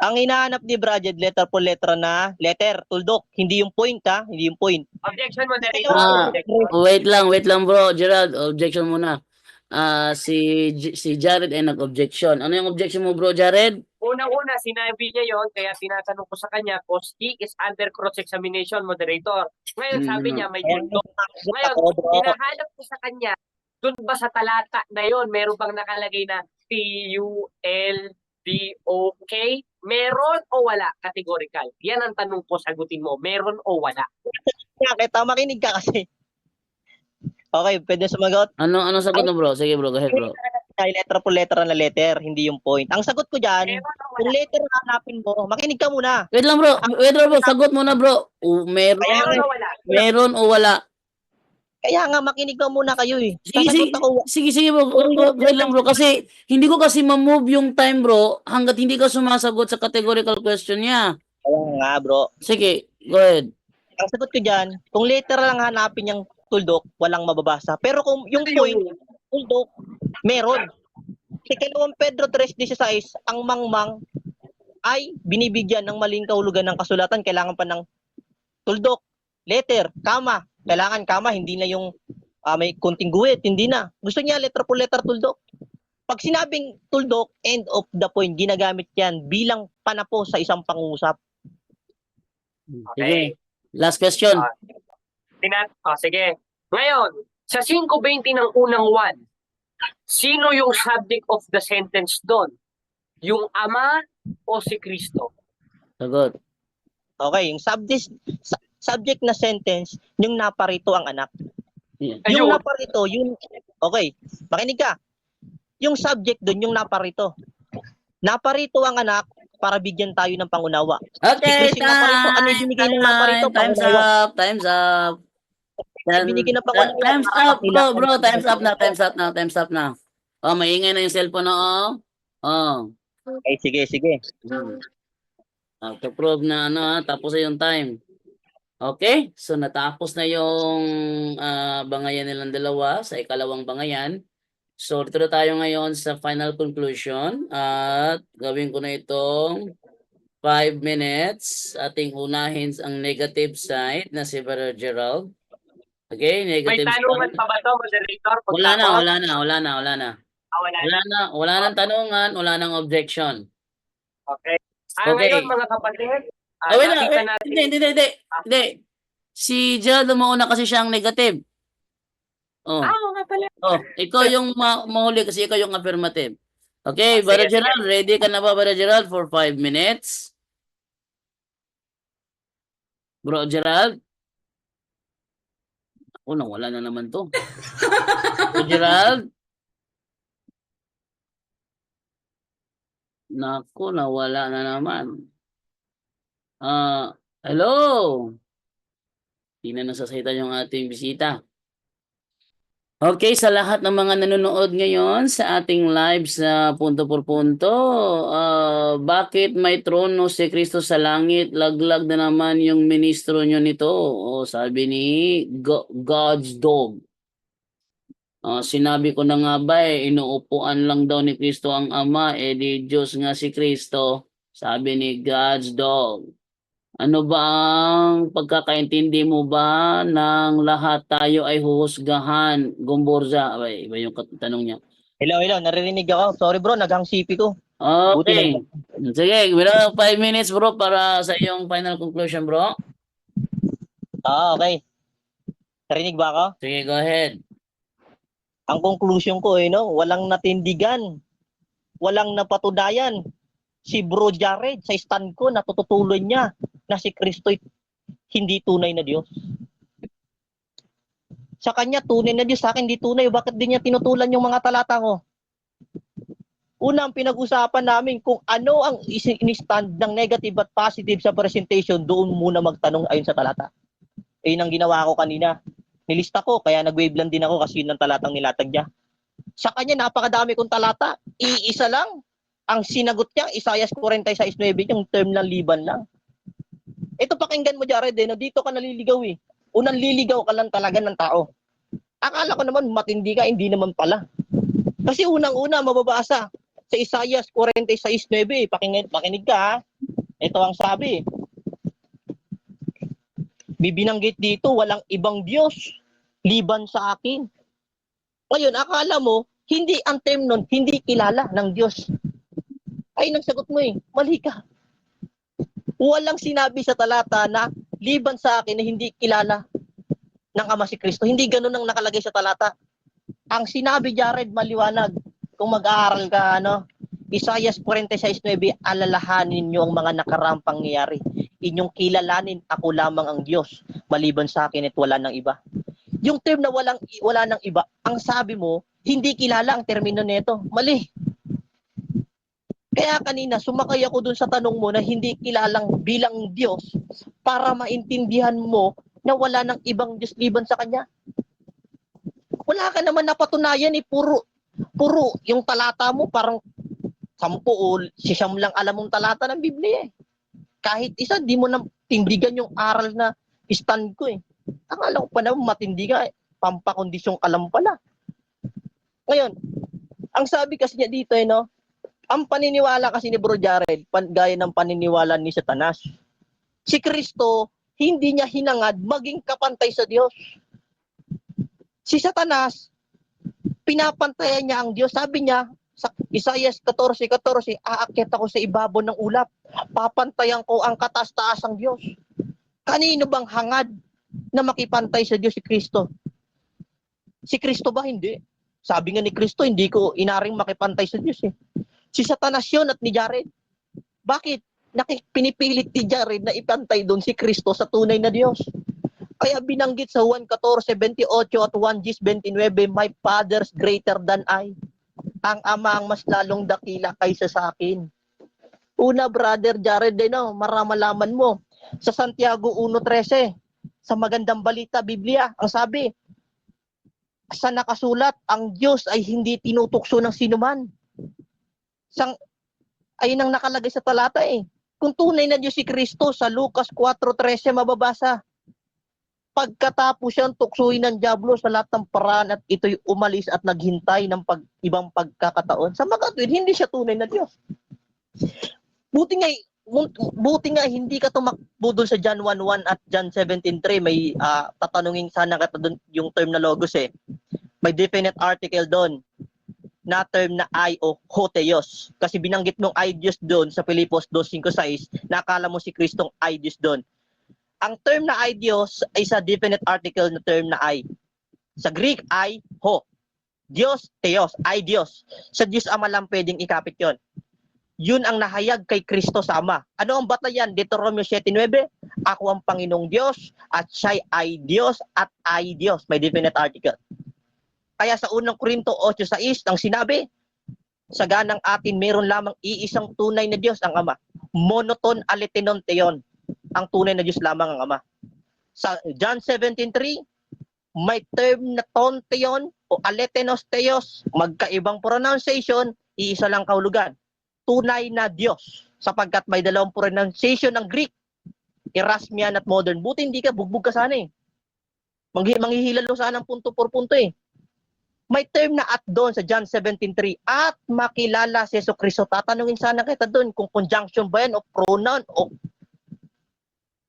Ang hinahanap ni Brajed, letter po letra na, letter, tuldok. Hindi yung point, ha? Hindi yung point. Objection, moderator. Wait lang bro, Gerald, objection muna. Si Jared ay nag-objection. Ano yung objection mo, bro, Jared? Unang-una, sinabi niya yon, kaya tinatanong ko sa kanya, cause he is under cross-examination, moderator. Ngayon, sabi niya, may tuldok. Ngayon, hinahanap ko sa kanya, dun ba sa talata na yon, meron bang nakalagay na T-U-L-D-O-K? Meron o wala? Categorical. Yan ang tanong ko, sagutin mo. Meron o wala? Kita, makinig ka kasi. Okay, pwede sumagot. Ano sagot mo, bro? Sige, bro, go ahead, bro. Ay, letra po letra na letter, hindi yung point. Ang sagot ko dyan, Meron o kung wala? letter na hanapin mo, makinig ka muna. Wait lang, bro. Sagot mo na, bro. Meron Meron o wala? meron o wala? Kaya nga, makinig ka muna kayo eh. Sige, Sasagot ako, sige, bro. Wait lang, bro. Kasi hindi ko kasi ma-move yung time, bro, hanggat hindi ka sumasagot sa categorical question niya. kaya nga bro. Sige, go ahead. Ang sagot ko dyan, kung letter lang hanapin yung tuldok, walang mababasa. Pero kung yung point, tuldok, meron. Si 2 Pedro 3:16, ang mangmang ay binibigyan ng maling kahulugan ng kasulatan, kailangan pa ng tuldok, letter, kama. Kailangan kama, hindi na yung may konting guhit, hindi na. Gusto niya letter po letter tuldok. Pag sinabing tuldok, end of the point, ginagamit yan bilang panapo sa isang pangungusap. Sige. Last question. Sige. Ngayon, sa 5:20 ng unang buwan, sino yung subject of the sentence doon? Yung Ama o si Kristo? Sagot. Okay, yung subject na sentence, yung naparito ang anak. Yeah. Yung Ayun. naparito, okay, makinig ka. Yung subject doon, yung naparito. Naparito ang anak para bigyan tayo ng pangunawa. Okay, Si Kristo yung naparito. Ano yung binigay ng naparito? Time's Pangunawa. up. Time's up. Binigyan ng pangunawa. Time's up, bro. Time's up na. Oh, maingay na yung cellphone na, oh. Okay, sige. To prove na tapos na yung time. Okay, so natapos na yung bangayan nilang dalawa sa ikalawang bangayan. So dito na tayo ngayon sa final conclusion at gawin ko na itong 5 minutes. Ating unahin ang negative side na si Brother Gerald. Okay, May negative tanungan side. pa ba to, moderator? Wala na. Wala. Wala nang tanungan, wala nang objection. Okay. Okay. Ngayon, mga kapatid, Wait, nakita natin. Hindi. Si Gerald mauna kasi siyang negative. Oh. nga pala. Oh, ikaw yung mahuli kasi ikaw yung affirmative. Okay, Brother sige. Gerald, ready ka na ba, Brother Gerald, for 5 minutes? Bro Gerald? Ako, nawala na naman to. Bro Gerald? Naku, nawala na naman. Hello? Hindi na nasasalita yung ating bisita. Okay, sa lahat ng mga nanonood ngayon sa ating live sa Punto por Punto, bakit may trono si Kristo sa langit? Laglag na naman yung ministro nyo nito. O, sabi ni God's Dog. Sinabi ko na nga ba inuupuan lang daw ni Kristo ang Ama, di Diyos nga si Kristo, sabi ni God's Dog. Ano ba ang pagkakaintindi mo ba ng lahat tayo ay huhusgahan? Gumburza, ay, iba yung tanong niya. Hello, naririnig ako. Sorry bro, naghang sipi ko. Buti Okay. Sige, wala 5 minutes bro para sa iyong final conclusion bro. Okay. Narinig ba ako? Sige, go ahead. Ang conclusion ko walang natindigan, walang napatunayan. Si Bro Jared sa stand ko natututuloy niya na si Kristo hindi tunay na Diyos. Sa kanya tunay na Diyos, sa akin hindi tunay. Bakit di niya tinutulan yung mga talata ko? Una, ang pinag-usapan namin kung ano ang in-stand ng negative at positive sa presentation, doon muna magtanong ayon sa talata. Yun ang ginawa ko kanina. Nilista ko, kaya nag-wave lang din ako kasi yun ang talatang nilatag niya. Sa kanya, napakadami kong talata. Iisa lang. Ang sinagot niya, Isaiah 46:9, yung term ng liban lang. Ito pakinggan mo, Jared, dito ka naliligaw eh. Unang liligaw ka lang talaga ng tao. Akala ko naman matindi ka, hindi naman pala. Kasi unang-una, mababasa sa Isaiah 46:9, pakinig ka ha. Ito ang sabi. Bibinanggit dito, walang ibang Diyos liban sa akin. Ngayon, akala mo, hindi ang term nun, hindi kilala ng Diyos. Ay, nang sagot mo mali ka. Walang sinabi sa talata na liban sa akin na hindi kilala ng Ama si Kristo. Hindi ganun ang nakalagay sa talata. Ang sinabi, Jared, maliwanag. Kung mag-aaral ka, Isaiah 46:9, alalahanin niyo ang mga nakaraang pangyayari. Inyong kilalanin, ako lamang ang Diyos. Maliban sa akin at wala ng iba. Yung term na wala ng iba, ang sabi mo, hindi kilala ang termino nito. Mali. Kaya kanina, sumakay ako dun sa tanong mo na hindi kilalang bilang Diyos para maintindihan mo na wala ng ibang Diyos liban sa Kanya. Wala ka naman napatunayan puro yung talata mo parang 10 o 9 lang alam mong talata ng Biblia Kahit isa, di mo na tindigan yung aral na stand ko Akala ko pa naman matindi ka pampakondisyong alam pala. Ngayon, ang sabi kasi niya dito ang paniniwala kasi ni Bro Jared, gaya ng paniniwala ni Satanas. Si Kristo, hindi niya hinangad maging kapantay sa Diyos. Si Satanas, pinapantayan niya ang Diyos. Sabi niya, sa Isaiah 14:14, aakyat ako sa ibabaw ng ulap. Papantayan ko ang kataas-taasang Diyos. Kanino bang hangad na makipantay sa Diyos si Kristo? Si Kristo ba? Hindi. Sabi nga ni Kristo, hindi ko inaring makipantay sa Diyos Si Satanas yun at ni Jared. Bakit? Pinipilit ni Jared na ipantay doon si Kristo sa tunay na Diyos. Kaya binanggit sa Juan 14:28 at 1:29, my Father's greater than I. Ang Ama ang mas lalong dakila kaysa sa akin. Una, Brother Jared, maramalaman mo. Sa Santiago 1:13, sa magandang balita, Biblia, ang sabi, sa nakasulat, ang Diyos ay hindi tinutukso ng sinuman. Ayun ang nakalagay sa talata Kung tunay na Diyos si Kristo, sa Lucas 4:13 mababasa, pagkatapos siyang tuksuin ng dyablo sa lahat ng paraan at ito'y umalis at naghintay ng ibang pagkakataon. Sa mga tuwid, hindi siya tunay na Diyos. Buti nga hindi ka tumakbo doon sa John 1:1 at John 17:3. May tatanungin sana ka doon yung term na logos May definite article doon na term na I o hotheos. Kasi binanggit mong I Diyos doon sa Filipos 2:5-6, nakala mo si Kristong I Diyos doon. Ang term na I Diyos ay sa definite article na term na I. Sa Greek, I, ho. Diyos, theos, I Diyos. Sa Diyos Ama lang pwedeng ikapit yon. Yun ang nahayag kay Kristo sa Ama. Ano ang batayan? Deuteronomio 7:9, ako ang Panginoong Diyos at siya'y I Diyos at I Diyos. May definite article. Kaya sa unang Korinto 8:6, ang sinabi, sa ganang atin meron lamang iisang tunay na Diyos, ang Ama. Monoton alethenon theon. Ang tunay na Diyos lamang ang Ama. Sa John 17:3, may term na tonteon o alethenos theos, magkaibang pronunciation, iisa lang kahulugan. Tunay na Diyos. Sapagkat may dalawang pronunciation ng Greek, Erasmian at modern. Buti hindi ka, bugbog ka sana eh. Manghihilalo sana ng punto por punto eh. May term na at doon sa John 17:3, at makilala si Jesucristo. Tatanungin sana kita doon kung conjunction ba yan o pronoun o...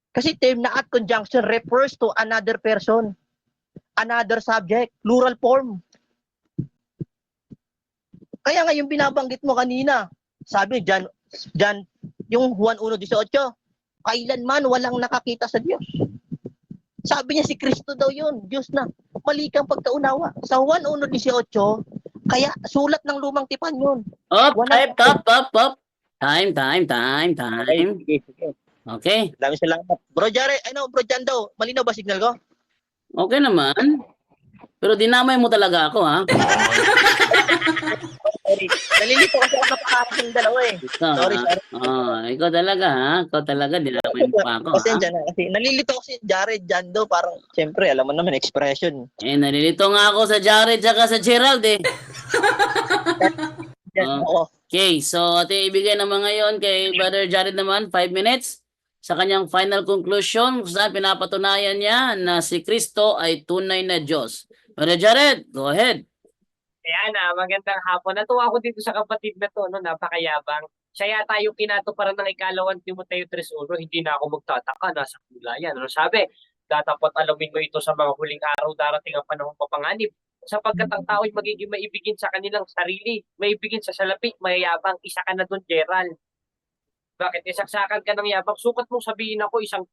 Kasi term na at conjunction refers to another person, another subject, plural form. Kaya nga yung binabanggit mo kanina, sabi John yung Juan 1:18, kailanman walang nakakita sa Diyos. Sabi niya si Kristo daw yun, Diyos na. Mali kang pagkaunawa. Sa Juan 1:18, kaya sulat ng lumang tipan yun. Up, Walang- up. Time. Sige. Okay. Dami salamat. Bro Jared, Bro Jando, malinaw ba signal ko? Okay naman. Pero dinamay mo talaga ako, ha? Sorry. Nalilito kasi ako napakaras ng dalawa eh. Ikaw, Sorry. ikaw talaga, ha? Ikaw talaga, dinamay mo pa ako, ha? Pasensya na kasi nalilito ko si Jared Jando, parang siyempre alam mo naman expression. Nalilito nga ako sa Jared tsaka sa Gerald, eh. Yan, Oh. oo. Okay, so ating ibigay naman ngayon kay Brother Jared naman, 5 minutes sa kanyang final conclusion kung saan pinapatunayan niya na si Kristo ay tunay na Diyos. Brother Jared, go ahead. Ayan magandang hapon. Natuwa ako dito sa kapatid na to, no, napakayabang. Siya yata yung kinatuparan ng ikalawang Timoteo 3:1, hindi na ako magtataka, nasa kulayan. Ano sabi? Datapot alamin mo ito sa mga huling araw, darating ang panahong papanganib. Sapagkat ang tao ay magiging maibigin sa kanilang sarili, maibigin sa salapi, mayayabang. Isa ka na doon, Gerald. Bakit? Isaksakan ka ng yabang. Sukat mong sabihin ako, 3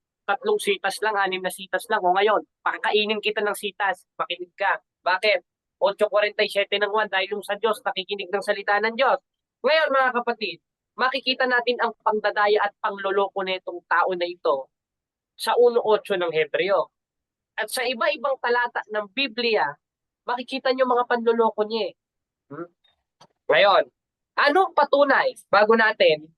sitas lang, 6 na sitas lang. O ngayon, pakakainin kita ng sitas. Makinig ka. Bakit? 8:47 ng 1 dahil yung sa Diyos, nakikinig ng salita ng Diyos. Ngayon, mga kapatid, makikita natin ang pangdadaya at pangloloko nitong tao na ito sa 1:8 ng Hebreo. At sa iba-ibang talata ng Biblia, makikita nyo mga panloloko niya. Ngayon, anong patunay? Bago natin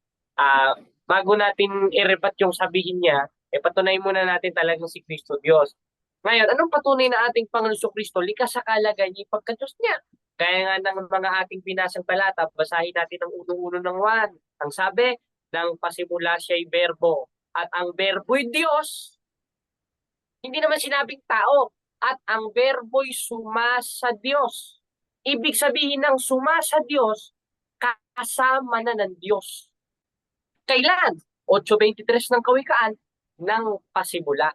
i-rebat yung sabihin niya, patunay muna natin talagang si Kristo Diyos. Ngayon, anong patunay na ating Panginoon Kristo? Likas sa kalagay niya pagka-Diyos niya. Kaya nga ng mga ating binasang talata, basahin natin ang 1:1 ng 1. Ang sabi, nang pasimula siya'y berbo. At ang berbo'y Diyos. Hindi naman sinabing tao. At ang berbo'y sumasa Diyos. Ibig sabihin ng sumasa Diyos, kasama na ng Diyos. Kailan? 8:23 ng Kawikaan, nang pasimula.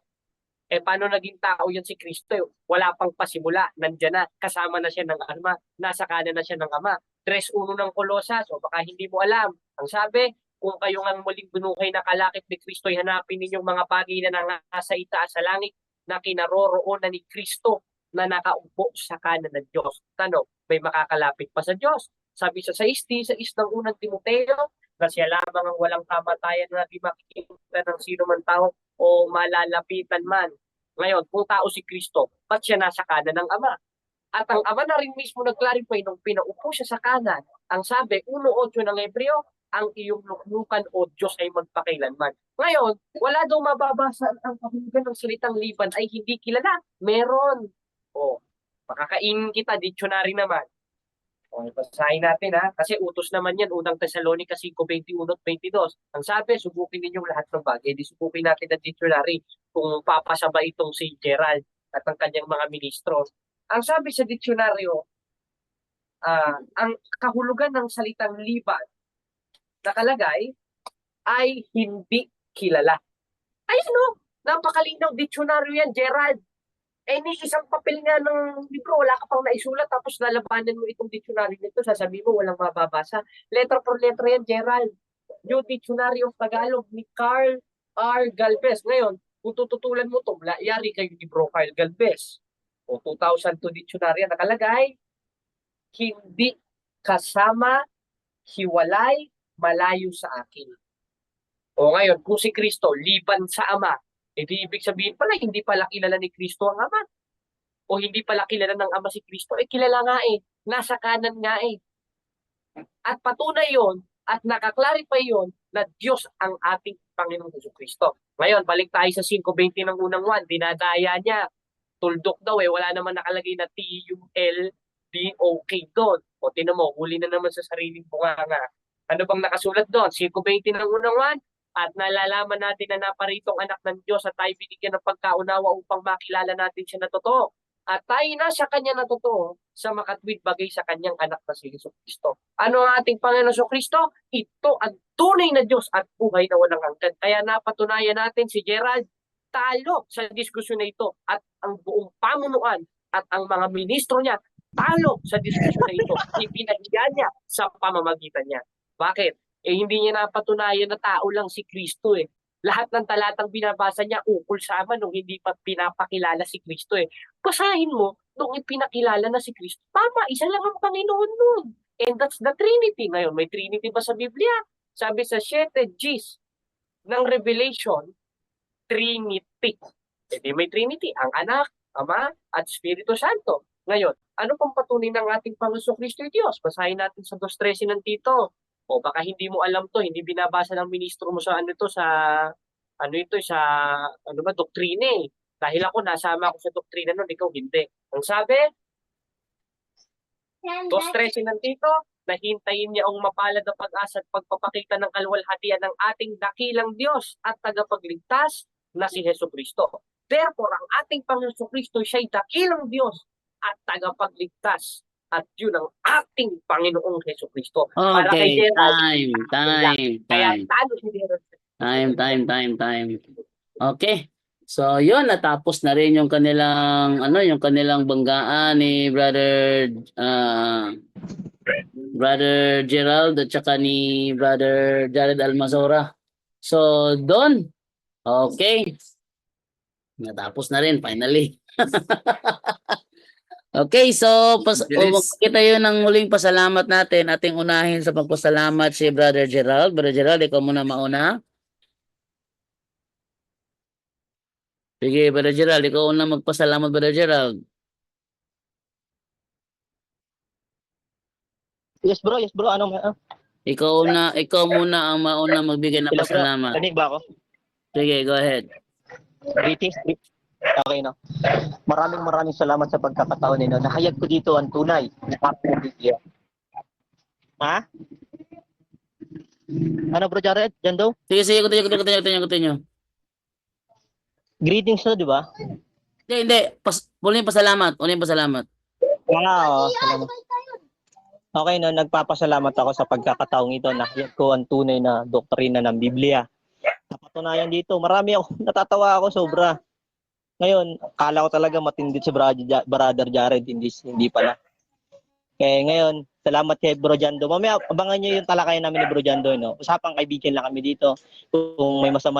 Paano naging tao yan si Kristo? Wala pang pasimula, nandyan na, kasama na siya ng Ama, nasa kanan na siya ng Ama. 3:1 ng Kolosas, o baka hindi mo alam. Ang sabi, kung kayo ang muling binuhay na kalakip ni Kristo, hanapin ninyong mga bagay na nasa itaas sa langit, na kinaroroonan ni Kristo na nakaupo sa kanan ng Diyos. Tanong, may makakalapit pa sa Diyos? Sabi sa 6:6 ng unang Timoteo, na siya lamang ang walang kamatayan na di makikita ng sino man tao o malalapitan man. Ngayon, kung tao si Kristo, ba't siya nasa kanan ng Ama? At ang Ama na rin mismo nag-clarify nung pinaupo siya sa kanan. Ang sabi, 1:8 ng Hebreo, ang iyong luklukan o Diyos ay magpakailanman. Ngayon, wala daw mababasa ang kahulugan ng salitang liban ay hindi kilala. Meron. Makakainin kita, dictionary naman. Basahin natin kasi utos naman yan, unang Thessalonica 5:21 at 22. Ang sabi, subukin ninyong lahat ng bagay. Di subukin natin ang dictionary kung papasaba itong si Gerald at ang kanyang mga ministro. Ang sabi sa dictionaryo, ang kahulugan ng salitang liban nakalagay ay hindi kilala. Ayun napakalinaw dictionaryo yan, Gerald. Ni isang papel nga ng libro, wala ka pang naisulat, tapos lalabanan mo itong dictionary nito, sasabihin mo walang mababasa. Letter for letter yan, Gerald. New Dictionary of Tagalog ni Carl R. Galvez. Ngayon, kung tututulan mo ito, yari kayo ni Bro Carl Galvez. 2002 dictionary nakalagay, hindi kasama, hiwalay, malayo sa akin. Ngayon, kung si Kristo, liban sa Ama, di ibig sabihin pala, hindi pala kilala ni Kristo ang Ama. O hindi pala kilala ng Ama si Kristo. Kilala nga nasa kanan nga At patunay yon at nakaklarify yon na Diyos ang ating Panginoong Kristo. Ngayon, balik tayo sa 5:20 ng unang 1. Dinadaya niya Tuldok daw wala naman nakalagay na TULDOK doon. O tinan mo, huli na naman sa sariling bunganga. Ano bang nakasulat doon? 5:20 ng unang 1, at nalalaman natin na naparitong anak ng Diyos at tayo binigyan ng pagkaunawa upang makilala natin siya na totoo. At tayo na sa kanya na totoo sa makatwid bagay sa kanyang anak na si Jesucristo. Ano ang ating Panginoon Jesucristo? Ito ang tunay na Diyos at buhay na walang hanggan. Kaya napatunayan natin si Gerald talo sa diskusyon na ito at ang buong pamunuan at ang mga ministro niya talo sa diskusyon na ito. Ipinahiya niya sa pamamagitan niya. Bakit? Hindi niya napatunayan na tao lang si Kristo Lahat ng talatang binabasa niya ukol sa Ama nung hindi pa pinapakilala si Kristo Basahin mo nung ipinakilala na si Kristo. Tama, isa lang ang Panginoon nun. And that's the Trinity. Ngayon, may Trinity ba sa Biblia? Sabi sa 7 Gs ng Revelation, Trinity. Hindi may Trinity, ang Anak, Ama, at Espiritu Santo. Ngayon, ano pang patunay ng ating Panginoon Kristo Diyos? Basahin natin sa 2:13 ng Tito. O baka hindi mo alam to, hindi binabasa ng ministro mo sa doktrina Dahil ako nasama ako sa doktrina nun, ikaw hindi. Ang sabi, 2:13 ng Tito, nahintayin niya ang mapalad na pag-asa at pagpapakita ng kaluwalhatian ng ating dakilang Diyos at tagapagligtas na si Jesucristo. Therefore, ang ating Panginoon Kristo siya'y dakilang Diyos at tagapagligtas. At yun ang ating Panginoong Jesucristo. Para kay Okay, Gerald, kaya talo si Gerald. time. Okay. So, yun, natapos na rin yung kanilang banggaan ni Brother Gerald at saka ni Brother Jared Almazora. So, doon. Okay. Natapos na rin, finally. Okay, so Bilis. kita yun ng muling pasalamat natin. Ating unahin sa pagpasalamat si Brother Gerald. Brother Gerald, ikaw muna mauna. Sige, Brother Gerald, ikaw una magpasalamat, Brother Gerald. Yes bro, ano? Ikaw muna ang mauna magbigay ng Hello bro, pasalamat. kanig ba ako? Sige, go ahead. Greetings. Okay no. Maraming salamat sa pagkakataon ninyo. Nahayag ko dito ang tunay na ng Biblia. Ha? Ano bro Jared? Diyan daw? Sige, continue. Greetings na, di ba? Hindi. Uling pasalamat. Wow, salamat. Okay no, nagpapasalamat ako sa pagkakataong ito. Nahayag ko ang tunay na doktrina ng Biblia. Napatunayan dito, natatawa ako sobra. Ngayon, akala ko talaga matindi si Brother Jared, hindi pala. Kaya ngayon, salamat kay Bro Jando. Mamaya, abangan nyo yung talakayan namin ni Bro Jando. No? Usapang kaibigan lang kami dito. Kung may masama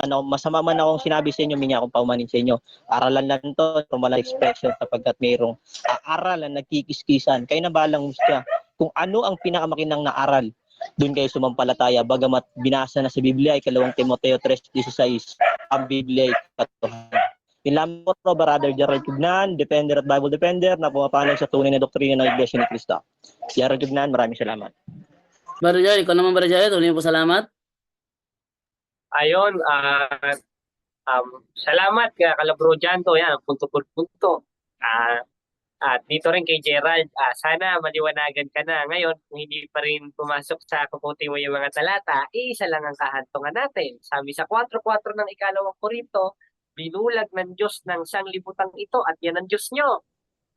man akong sinabi sa inyo, mingi akong paumanin sa inyo. Aralan lang to, normal expression sapagkat mayroong aralan, nagkikiskisan. Kayo na balang husga. Kung ano ang pinakamakinang na aral, doon kayo sumampalataya. Bagamat binasa na sa Biblia, 2 Timoteo 3:16, ang Biblia ay katotohanan. Nilamang ko, Brother Gerald Cugnan, Defender at Bible Defender, na pumapanig sa tunay na doktrina ng Iglesia ni Cristo. Gerald Cugnan, maraming salamat. Brother Jared, ikaw naman, Brother Jared, uling pasalamat. Ayon, salamat kala Bro Janto, yan, punto. At dito rin kay Gerald, sana maliwanagan ka na. Ngayon, kung hindi pa rin pumasok sa kaputi mo yung mga talata, isa lang ang kahantungan natin. Sabi sa 4:4 ng 2 Korinto, binulag ng Diyos ng sanglibutang ito at yan ang Diyos nyo,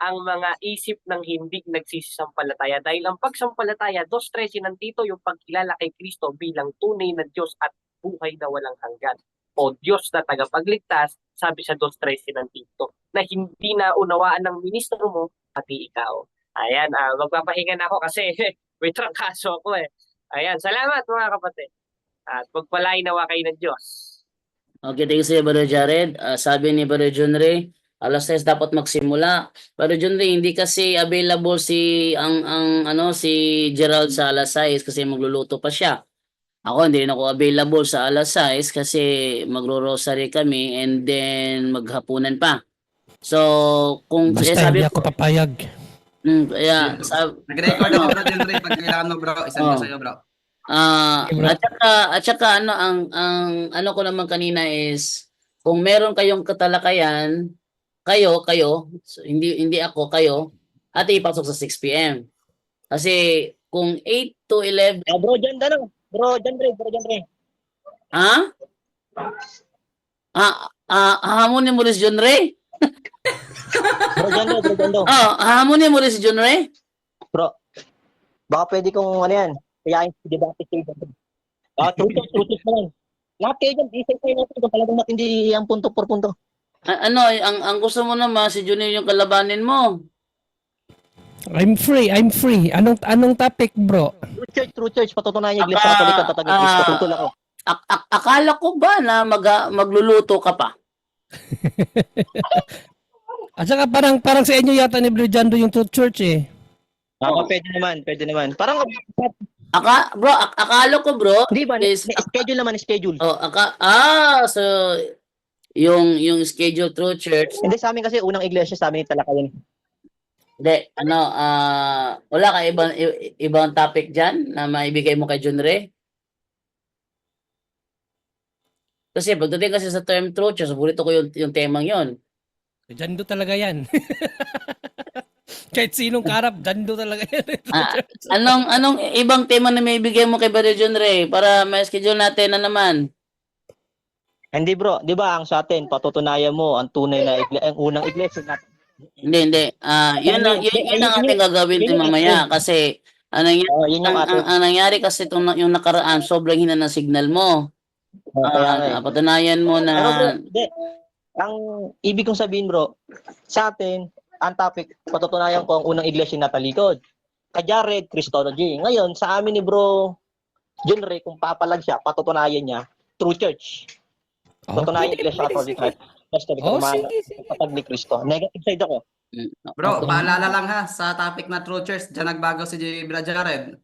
ang mga isip ng hindi nagsisisampalataya. Dahil ang pagsampalataya, 2:13 ng Tito, yung pagkilala kay Kristo bilang tunay na Diyos at buhay na walang hanggan. O Diyos na tagapagligtas, sabi sa 2:13 ng Tito, na hindi na unawaan ng ministro mo, pati ikaw. Ayan, magpapahinga na ako kasi may trangkaso ako Ayan, salamat mga kapatid. At pagpalain nawa kayo ng Diyos. Okay, thank you sa'yo, Brother Jared. Sabi ni Brother John Ray, 6:00 dapat magsimula. Brother John Ray, hindi kasi available si Gerald sa 6:00 kasi magluluto pa siya. Ako hindi rin ako available sa 6:00 kasi magro-rosary kami and then maghapunan pa. So, kung Basta sabi hindi ako papayag. Nag-record ako, Bro Del Rey. Pag kailangan mo, bro, isend ko sa'yo, bro. At saka ang ano ko naman kanina is kung meron kayong katalakayan kayo, so hindi ako, kayo, ate ipasok sa 6 PM. Kasi kung 8 to 11, Bro John, ano? Bro John Ray. ha? Hahamunin mo rin si John Ray? Bro John Ray. Hahamunin mo rin si John Ray? Bro, baka pwede kong ano yan, kaya yung debate kayo. Truthers naman. Lahat kayo dyan, isa-isa natin kung talagang matindi ang punto por punto. Ang gusto mo naman si Junior yung kalabanin mo. I'm free. Anong topic, bro? True church, patutunayan yung Iglesia Katolika at Kristo. Tutol ako. Akala ko ba na magluluto ka pa? At saka parang sa inyo yata ni Brillando yung Truth Church eh. Pwede naman. Parang, Akala ko bro, di ba, is, schedule. so yung schedule through church, Hindi, sa amin kasi unang iglesia sa amin Talakayan. hindi, wala ka ibang topic dyan na maibigay mo kay John Ray? Kasi pagdating kasi sa term through church, paborito ko yung temang yon. Dando talaga yan. Kahit sinong karap, dando talaga yan. Anong ibang tema na may ibigay mo kay Brother John Ray para ma-schedule natin na naman? Hindi bro, di ba ang sa atin, patutunayan mo ang tunay na ang unang iglesia natin. Hindi. Yun ang ating gagawin din mamaya kasi Yun yung ating. ang nangyari kasi yung nakaraan, sobrang hina ng signal mo. Patunayan mo Pero bro, na hindi. Ang ibig kong sabihin bro, sa atin, ang topic, patutunayan ko ang unang iglesia na talikod. Kay Jared, Christology. Ngayon, sa amin ni bro John Ray, kung papalag siya, patutunayan niya, True Church. Patutunayan yung iglesia Katolika. Sige. Patag ni Cristo. Negative side ako. Bro, paalala lang ha, sa topic na True Church, dyan nagbago si Brother Jared.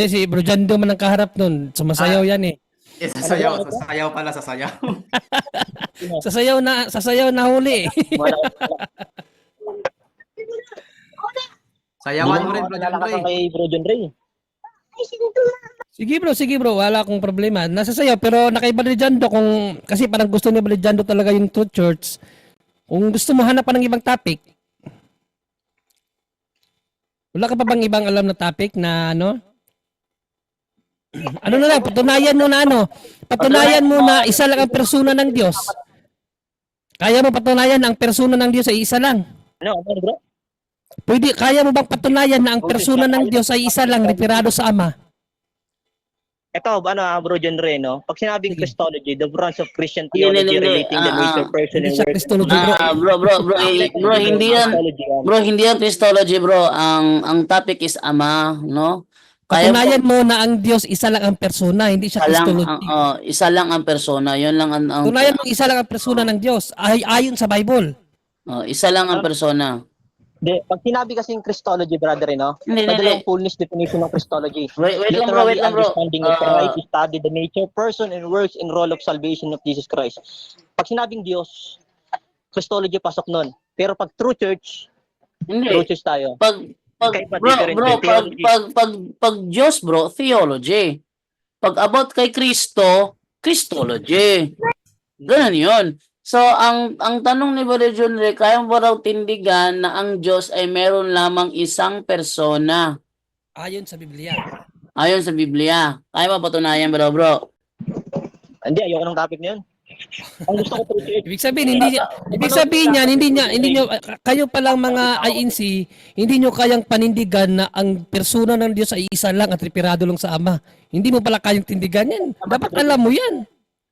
Si Brillando man ang kaharap nun. Sumasayaw yan eh. Sasayaw pala. Sasayaw na huli eh. Sayawan mo rin, Brother Nalakas Ray. kay bro John Ray. Sige bro, wala akong problema. Nasasayaw pero nakaiba Brillando kung kasi parang gusto ni Brillando talaga yung Truth Church. Kung gusto mo hanap pa ng ibang topic. Wala ka pa bang ibang alam na topic na ano? Ano na lang, patunayan mo na isa lang ang persona ng Diyos. Kaya mo patunayan na ang persona ng Diyos ay isa lang? Ano bro? Kaya mo bang patunayan na ang persona ng Diyos ay isa lang, referado sa Ama? Ito, bro John Ray, no? Pag sinabing Sige. Christology, the branch of Christian Hindi. theology relating the nature, person, Hindi and siya work. Christology bro. Bro, hindi yan Christology bro. Ang topic is Ama, no? Patunayan mo na ang Diyos isa lang ang persona, hindi siya Christology. Isa lang ang persona. Yun lang ang Patunayan mo isa lang ang persona ng Diyos ay ayon sa Bible. isa lang ang persona. De, pag sinabi kasing Christology, brother, no? Hindi. Madalang fullness definition ng Christology. Wait lang Literally bro. understanding of Christ, study the nature, person, and works and role of salvation of Jesus Christ. Pag sinabing Diyos, Christology pasok nun. Pero pag true church, Hindi. true church tayo. Pag Diyos bro, theology. Pag about kay Kristo, Christology. Ganun yun. So, ang tanong ni Brother John Ray, kaya mo ba raw tindigan na ang Diyos ay meron lamang isang persona? Ayon sa Biblia. Ayon sa Biblia. Kaya mo patunayan bro? Hindi, ayoko ng topic na yun. Ang gusto ko true church. Ibig sabihin niyan, hindi niyo kayo pa lang mga INC, hindi niyo kayang panindigan na ang persona ng Diyos ay isa lang at referado lang sa Ama. Hindi mo pala kayang tindigan yan. Dapat alam mo yan.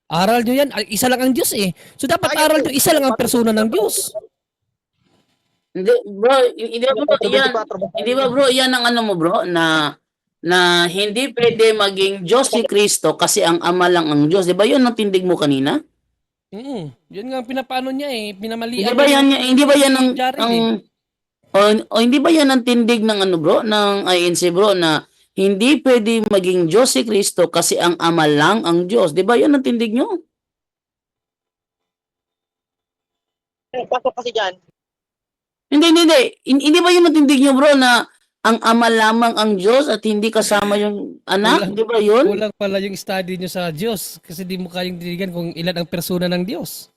Aral nyo yan. Isa lang ang Diyos eh. So dapat aral nyo, isa lang ang persona ng Diyos. Hindi ba bro, yan ang ano mo bro, na hindi pwede maging Diyos si Kristo kasi ang Ama lang ang Diyos. Di ba yun ang tindig mo kanina? Yun nga ang pinapaano niya eh. Pinamalian. Hindi ba yan ang Jared, hindi ba yan ang tindig ng ano bro, ng INC bro, na hindi pwede maging Diyos si Kristo kasi ang Ama lang ang Diyos. Di ba yan ang tindig nyo? Pasok kasi dyan. Hindi. Hindi ba yun ang tindig nyo bro, na ang Ama lamang ang Diyos at hindi kasama yung anak? Di ba yun? kulang pala yung study nyo sa Diyos kasi di mo kayang tindigan kung ilan ang persona ng Diyos.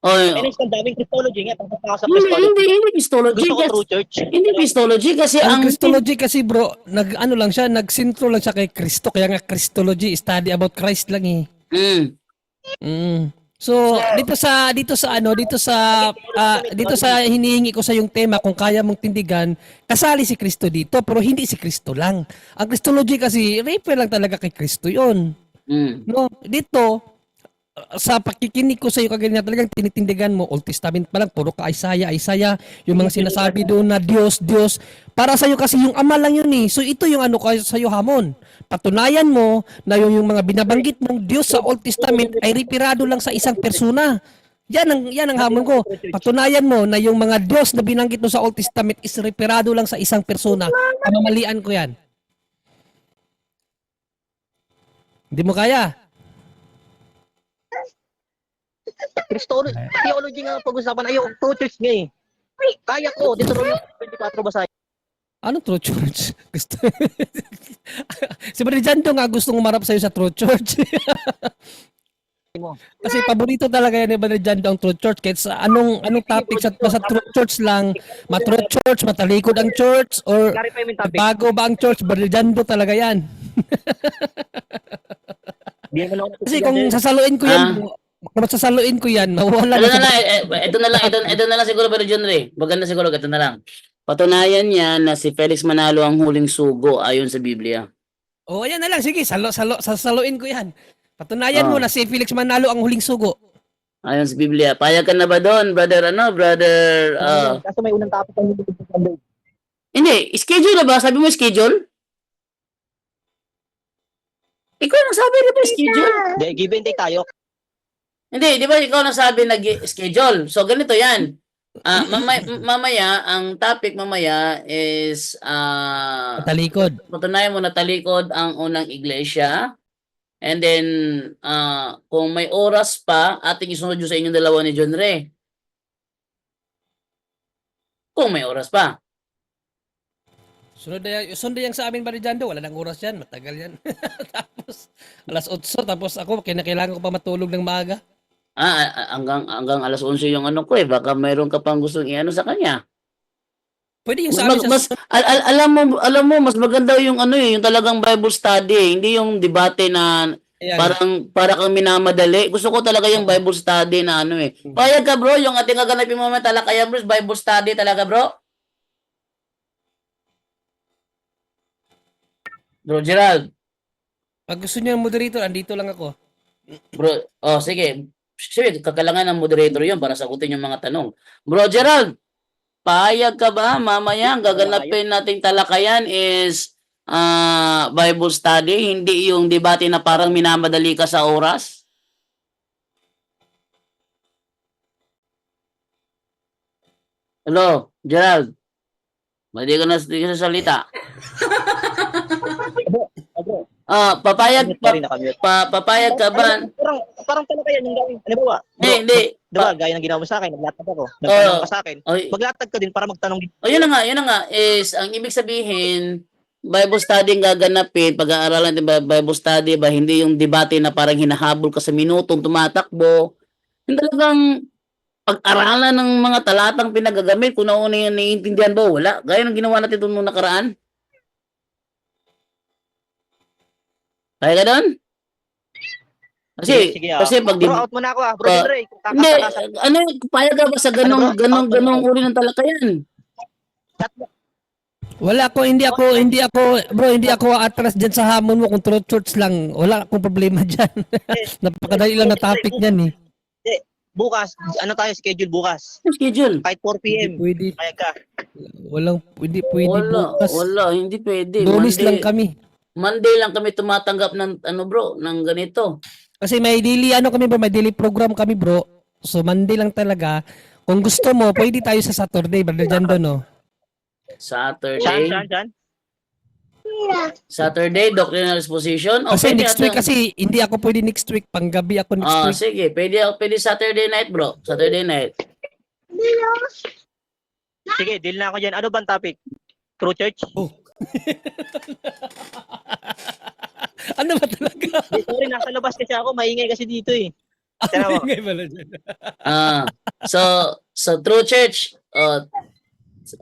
Oh, Kaya ang daming Christology nga, tapos ako sa hindi, Christology. hindi Christology. Gusto ko Kasi, true church. hindi Christology kasi Ang ang Christology kasi bro, ano lang siya, nagsintro lang siya kay Kristo. Kaya nga Christology, study about Christ lang eh. Mm. Mm. So, dito sa hinihingi ko sa yung tema kung kaya mong tindigan, kasali si Kristo dito pero hindi si Kristo lang. Ang Christology kasi refer lang talaga kay Kristo 'yon. Mm. No, dito sa pakikinig ko sa iyo kaganyan talagang tinitindigan mo Old Testament pa lang puro ka Isaiah, yung mga sinasabi doon na Diyos para sa iyo kasi yung ama lang yun eh. So ito yung ano kayo sa iyo hamon. Patunayan mo na yung mga binabanggit mong Diyos sa Old Testament ay referado lang sa isang persona. Yan ang hamon ko. Patunayan mo na yung mga Diyos na binanggit mo sa Old Testament is referado lang sa isang persona. Pamamalian ko yan. Hindi mo kaya? Christology, theology nga pag-usapan. Ayaw, true church nga eh. Kaya ko, Deuteronomy 24 basahin. Anong true church? Gusto. Si Brother Jando nga gustong umarap sa'yo sa true church. Kasi paborito talaga yan ni Brother Jando ang true church. Kahit sa anong topic sa true church lang, ma-true church, matalikod ang church, or Clarify mo yung topic. bago ba ang church, Brother Jando talaga yan. Di mo lang Kasi kung sasaluin ko yan, mawala Ito na na lang, ito na lang siguro Brother John Ray. Maganda siguro, ito na lang. Patunayan niya na si Felix Manalo ang huling sugo ayon sa Biblia. Oh, ayan na lang. Sige, sasaluin ko yan. Patunayan mo na si Felix Manalo ang huling sugo. Ayon sa Biblia. Payag ka na ba doon, brother, Kaso may unang topic ang hindi ko sabi. hindi, schedule na ba? Sabi mo schedule? Ikaw nagsabi na ba schedule? Hindi, give and take tayo. Hindi, di ba ikaw nagsabi nag-schedule? So, ganito yan. Mamaya, ang topic mamaya is Talikod. patunayan mo na talikod ang unang iglesia. And then, kung may oras pa, ating isunod yun sa inyong dalawa ni John Ray. Kung may oras pa. Sunod yan sa amin, Brother Jando. Wala nang oras yan. Matagal yan. Tapos, alas 8. Tapos ako, kailangan ko pa matulog ng maaga. Hanggang alas 11 yung ano ko eh. Baka mayroon ka pang gustong i-ano sa kanya. Pwede yung sa amin Alam mo, mas maganda yung ano eh, yung talagang Bible study eh. Hindi yung debate na Ayan. para kang minamadali. Gusto ko talaga yung Bible study na ano eh. Payag ka bro, yung ating gaganapin mo talakayan bro, Bible study talaga bro. Bro Gerald, Pag gusto niyo ng moderator, andito lang ako. bro, sige. Sige, kakalangan ng moderator yun para sagutin yung mga tanong. Bro Gerald, payag ka ba? Mamaya, ang gaganapin nating talakayan is Bible study, hindi yung debate na parang minamadali ka sa oras. Hello, Gerald. Hindi ka na salita. Papayag papayag ka ba? Parang talaga yan yung gawin. Ano ba? Hindi. Diba, gaya ng ginawa mo sa akin, naglatag ako. Nagtanong ka sa akin. Maglatag ka din para magtanong din. Yun na nga, is ang ibig sabihin, Bible study ang gaganapin, pag-aaralan din Bible study ba, hindi yung debate na parang hinahabol ka sa minutong tumatakbo. Yung talagang pag-aralan ng mga talatang pinagagamit, kung nauna yung naiintindihan ba, wala. Gaya ng ginawa natin doon nung nakaraan. Kaya ka doon? Kasi pag Bro, out mo na ako Bro Ray, kung hindi, kakasakasa. payag ka ba sa ganong uri ng talakayan? Wala ko, hindi ako atras dyan sa hamon mo kung true church lang. Wala akong problema dyan. Napakadali lang na topic niyan eh. Bukas, ano tayo schedule bukas? Schedule. Kahit 4 p.m. Pwede. Kaya ka. Hindi pwede bukas. Wala, hindi pwede. Lunes lang kami. Monday lang kami tumatanggap ng ng ganito. Kasi may daily program kami bro. So Monday lang talaga. Kung gusto mo, pwede tayo sa Saturday, Brother Jando, no? Saturday. Saan? Saturday, doctrinal exposition. Kasi next week, kasi hindi ako pwede next week. Panggabi ako next week. Sige. Pwede Saturday night, bro. Saturday night. Sige, deal na ako dyan. Ano bang topic? True church? Ano ba talaga? Sorry, nasa labas kasi ako. Maingay kasi dito eh. Tara mo. Ingay pala dyan. So True Church,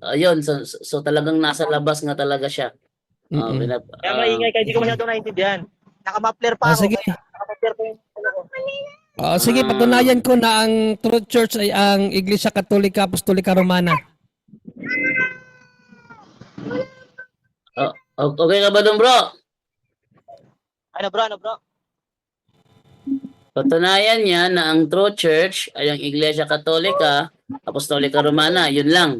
ayun, so talagang nasa labas nga talaga siya. Mm-mm. Kaya maingay kayo, hindi ko masyado naintindihan. Naka-muffler pa ako. Sige. Naka-muffler pa yung ano ko. Sige, patunayan ko na ang Truth Church ay ang Iglesia Katolika Apostolika Romana. Okay ka ba dun, bro? Ano bro? Patunayan niya na ang True Church ay ang Iglesia Katolika Apostolika Romana. Yun lang.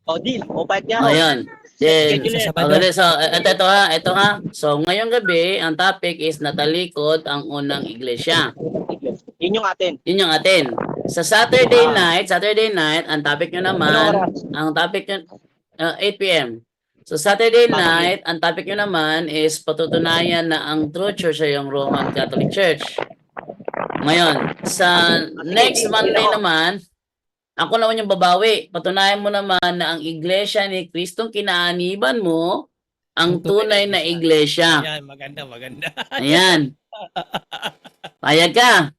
O, deal. O, pahit niya ako. Ayan. Then, Schedule it. okay, so ito ha. So ngayong gabi, ang topic is natalikod ang unang iglesia. Yun yung atin. Yun yung atin. Sa Saturday night, ang topic nyo naman, ang topic nyo, 8 p.m. So Saturday night, ang topic nyo naman is patutunayan na ang True Church ay yung Roman Catholic Church. Ngayon, sa next Monday naman, ako naman yung babawi. Patunayan mo naman na ang iglesia ni Kristong kinaaniban mo ang tunay na iglesia. Ayan, maganda. Ayan. Payag ka.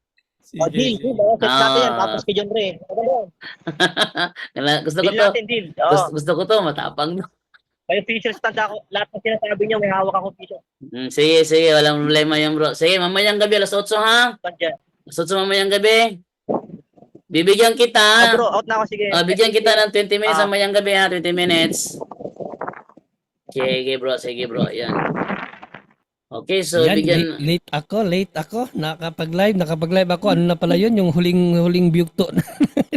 O, deal. Set natin yan. Tapos kay John Ray. Gusto ko Deal to. natin, deal. Oo. Gusto ko to, matapang. May official stand ako. Lahat ng sinasabi niyo, may hawak akong official Sige, walang problema yan, bro. Sige, mamayang gabi, alas 8 ha? stand dyan. Alas 8 mamayang gabi. Bibigyan kita. Bro, out na ako. Sige. Bigyan kita ng 20 minutes mamayang gabi ha, 20 minutes. Sige, bro. Yan. Okay, so Yan, bigyan... late ako. Nakapag-live ako. Ano na pala yun? Yung huling biyugto.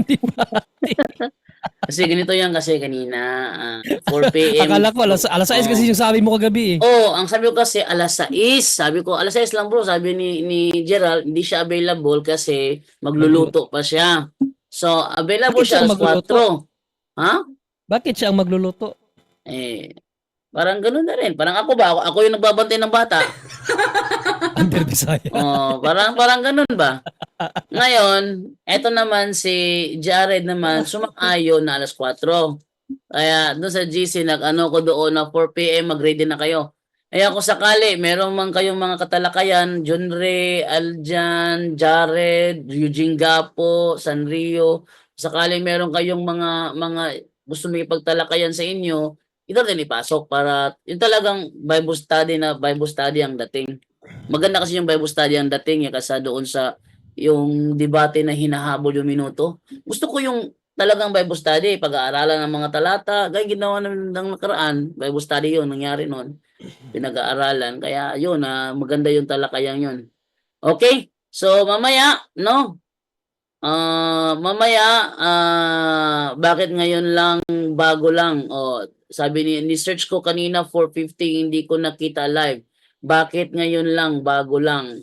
Di ba? Kasi ganito yan kasi kanina, 4 p.m. Akala ko, alas 6 kasi yung sabi mo kagabi eh. Ang sabi ko kasi alas 6. Sabi ko, alas 6 lang bro. Sabi ni Gerald, hindi siya available kasi magluluto pa siya. So, available Bakit siya siya alas magluluto? 4. Ha? Bakit siya ang magluluto? Parang ganun na rin. Parang ako ba? Ako yung nagbabantay ng bata. Under Bisaya. Parang ganun ba? Ngayon, eto naman si Jared naman, sumang-ayon na alas 4. Kaya doon sa GC, nag-ano ko doon na 4 p.m. mag-ready na kayo. Kaya kung sakali, meron man kayong mga katalakayan, John Ray, Aljan, Jared, Eugene Gapo, Sanrio, sakali meron kayong mga gusto may ipagtalakayan sa inyo, ito din ipasok para yung talagang Bible study ang dating. Maganda kasi yung Bible study ang dating kasi doon sa yung debate na hinahabol yung minuto. Gusto ko yung talagang Bible study, pag-aaralan ng mga talata, gaya ginawa ng nakaraan, Bible study yun, nangyari noon. Pinag-aaralan, kaya yun, maganda yung talakayang yun. Okay, so mamaya, no? Bakit ngayon lang, bago lang? Sabi ni search ko kanina 4:50, hindi ko nakita live. Bakit ngayon lang, bago lang?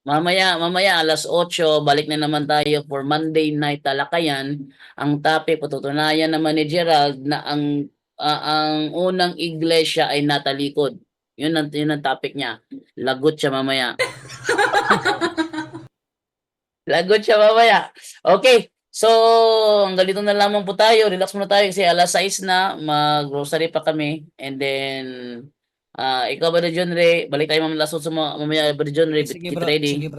Mamaya alas 8, balik na naman tayo for Monday night talakayan. Ang topic, patutunayan naman ni Gerald na ang unang iglesia ay natalikod. Yun ang topic niya. Lagot siya mamaya. Okay. So, hanggang dito na lamang po tayo. Relax muna tayo kasi alas 6 na. Mag-grocery pa kami. And then, ikaw ba na John Ray? Balik tayo mamaya alas 8 mamaya ba na John Ray? Sige Get bro. ready. Sige.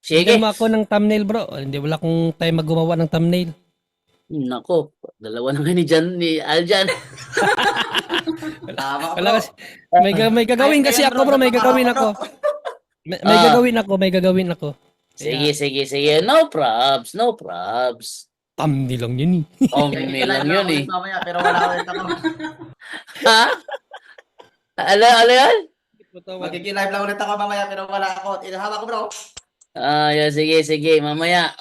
Sige. Bigyan mo ako ng thumbnail bro. Hindi wala akong time gumawa ng thumbnail. Nako, dalawa na ni Aljan. Tama, Wala bro. kasi, may gagawin kasi ako bro. May gagawin ako. May gagawin ako. Sige. No probs. Thumbnail lang yun eh. May lang yun eh. Mamaya, pero wala ulit ako. Ha? Ano yan? Magkiki-live lang ulit ako mamaya, pero wala ako. Inahawak ko, bro. Yan, sige, mamaya.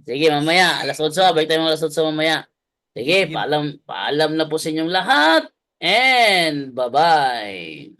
Sige, mamaya. Alas 8, balik tayo alas 8 mamaya. Sige, paalam na po sa inyong lahat. And bye-bye.